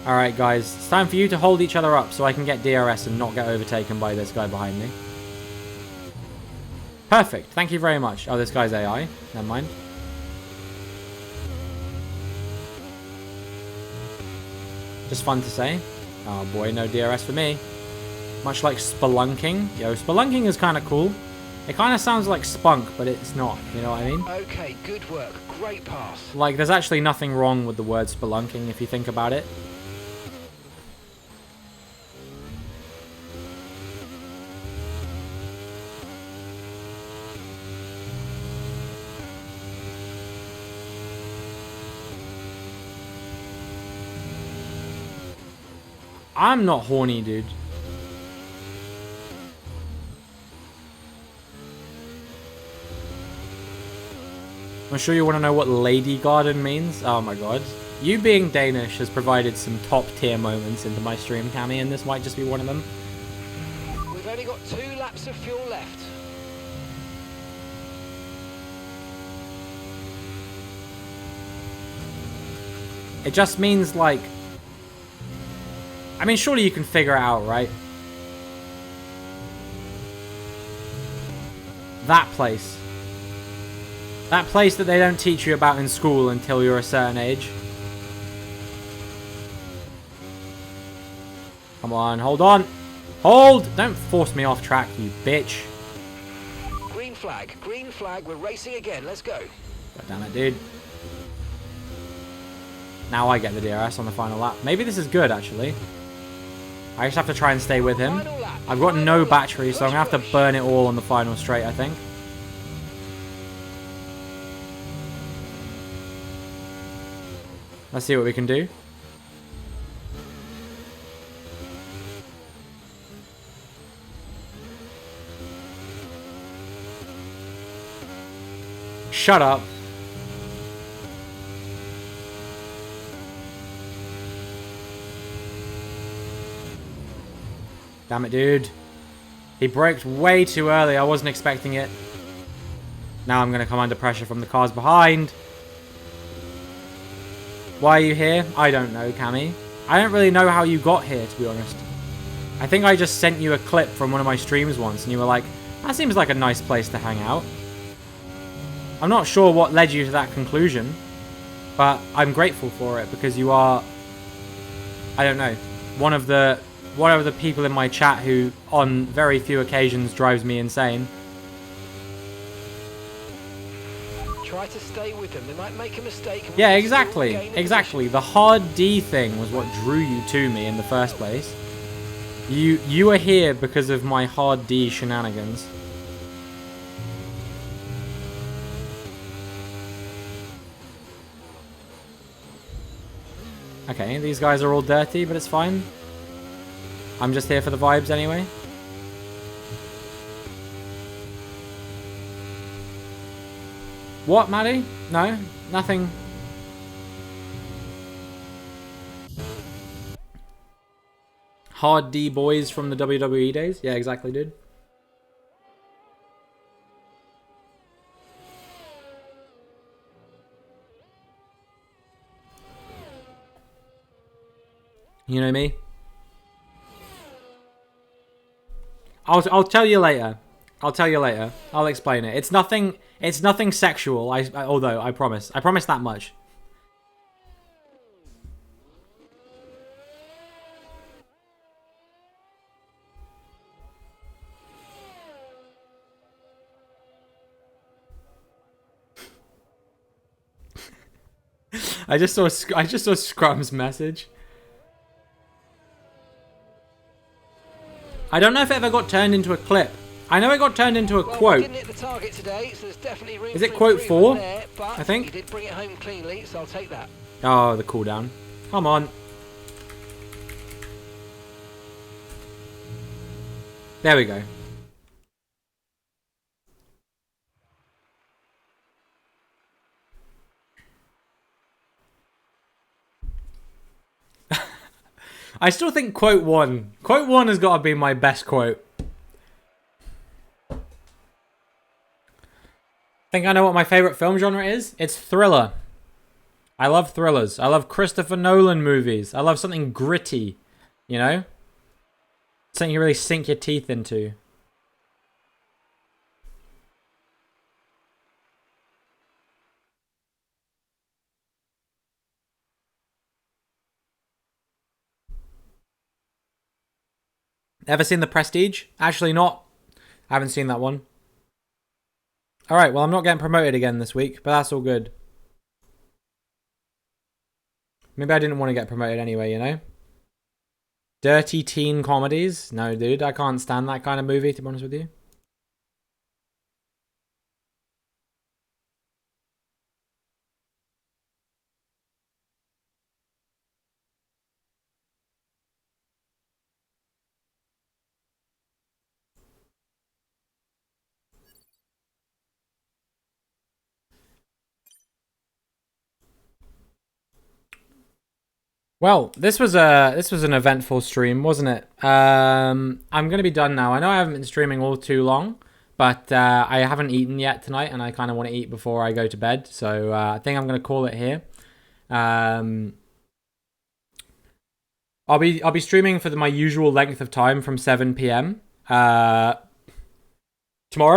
Alright guys, it's time for you to hold each other up so I can get DRS and not get overtaken by this guy behind me. Perfect, thank you very much. Oh, this guy's AI. Never mind. Just fun to say. Oh boy, no DRS for me. Much like spelunking. Yo, spelunking is kind of cool. It kind of sounds like spunk, but it's not. You know what I mean? Okay, good work. Great pass. Like, there's actually nothing wrong with the word spelunking if you think about it. I'm not horny, dude. I'm sure you want to know what Lady Garden means. Oh my god. You being Danish has provided some top tier moments into my stream, Cammy, and this might just be one of them. We've only got 2 laps of fuel left. It just means like... I mean, surely you can figure it out, right? That place. That place that they don't teach you about in school until you're a certain age. Come on, hold on. Hold! Don't force me off track, you bitch. Green flag, we're racing again, let's go. God damn it, dude. Now I get the DRS on the final lap. Maybe this is good, actually. I just have to try and stay with him. I've got no battery, so I'm going to have to burn it all on the final straight, I think. Let's see what we can do. Shut up. Damn it, dude. He braked way too early. I wasn't expecting it. Now I'm going to come under pressure from the cars behind. Why are you here? I don't know, Cammy. I don't really know how you got here, to be honest. I think I just sent you a clip from one of my streams once, and you were like, that seems like a nice place to hang out. I'm not sure what led you to that conclusion, but I'm grateful for it, because you are, I don't know, one of the people in my chat who, on very few occasions, drives me insane. Try to stay with them. They might make a mistake. Yeah, exactly. Exactly. The hard D thing was what drew you to me in the first place. You are here because of my hard D shenanigans. Okay, these guys are all dirty, but it's fine. I'm just here for the vibes anyway. What, Maddie? No, nothing. Hard D boys from the WWE days? Yeah, exactly, dude. You know me? I'll tell you later. I'll tell you later. I'll explain it. It's nothing sexual. Although I promise that much. I just saw Scrum's message. I don't know if it ever got turned into a clip. I know it got turned into a quote. Didn't hit the target today, so there's definitely room. Is it quote 4? There, I think. You did bring it home cleanly, so I'll take that. Oh, the cooldown. Come on. There we go. I still think quote 1. Quote 1 has got to be my best quote. Think I know what my favourite film genre is? It's thriller. I love thrillers. I love Christopher Nolan movies. I love something gritty, you know? Something you really sink your teeth into. Ever seen The Prestige? Actually not. I haven't seen that one. Alright, well I'm not getting promoted again this week, but that's all good. Maybe I didn't want to get promoted anyway, you know? Dirty teen comedies? No, dude, I can't stand that kind of movie, to be honest with you. Well, this was an eventful stream, wasn't it? I'm gonna be done now. I know I haven't been streaming all too long, but I haven't eaten yet tonight, and I kind of want to eat before I go to bed. So I think I'm gonna call it here. I'll be streaming for my usual length of time from 7 p.m. Tomorrow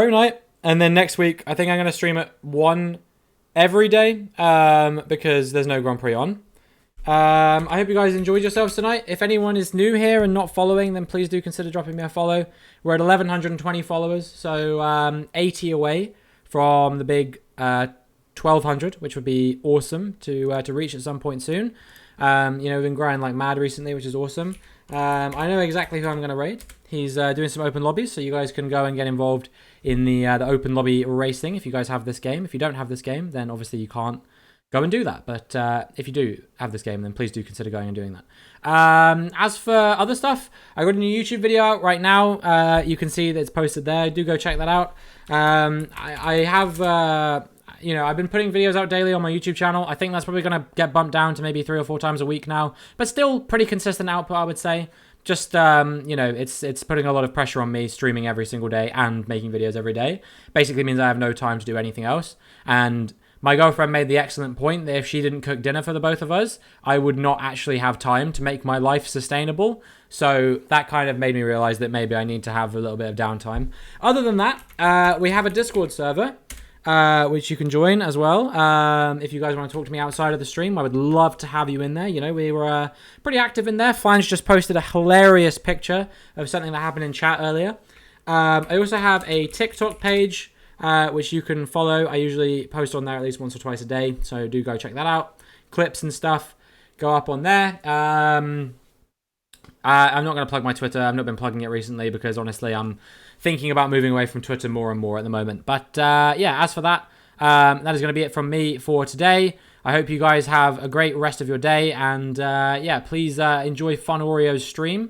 night, and then next week I think I'm gonna stream at 1 every day because there's no Grand Prix on. I hope you guys enjoyed yourselves tonight. If anyone is new here and not following, then please do consider dropping me a follow. We're at 1,120 followers, so 80 away from the big 1,200, which would be awesome to reach at some point soon. We've been growing like mad recently, which is awesome. I know exactly who I'm going to raid. He's doing some open lobbies, so you guys can go and get involved in the open lobby racing if you guys have this game. If you don't have this game, then obviously you can't go and do that. But if you do have this game, then please do consider going and doing that. As for other stuff, I got a new YouTube video out right now. You can see that it's posted there. Do go check that out. I have... I've been putting videos out daily on my YouTube channel. I think that's probably going to get bumped down to maybe 3 or 4 times a week now. But still pretty consistent output, I would say. Just, it's putting a lot of pressure on me streaming every single day and making videos every day. Basically means I have no time to do anything else. And my girlfriend made the excellent point that if she didn't cook dinner for the both of us, I would not actually have time to make my life sustainable. So that kind of made me realize that maybe I need to have a little bit of downtime. Other than that, we have a Discord server, which you can join as well. If you guys want to talk to me outside of the stream, I would love to have you in there. You know, we were pretty active in there. Flange just posted a hilarious picture of something that happened in chat earlier. I also have a TikTok page, which you can follow. I usually post on there at least once or twice a day, so do go check that out. Clips and stuff go up on there. I'm not going to plug my Twitter. I've not been plugging it recently because honestly I'm thinking about moving away from Twitter more and more at the moment. But as for that, that is going to be it from me for today. I hope you guys have a great rest of your day, and please enjoy Fun Oreo's stream.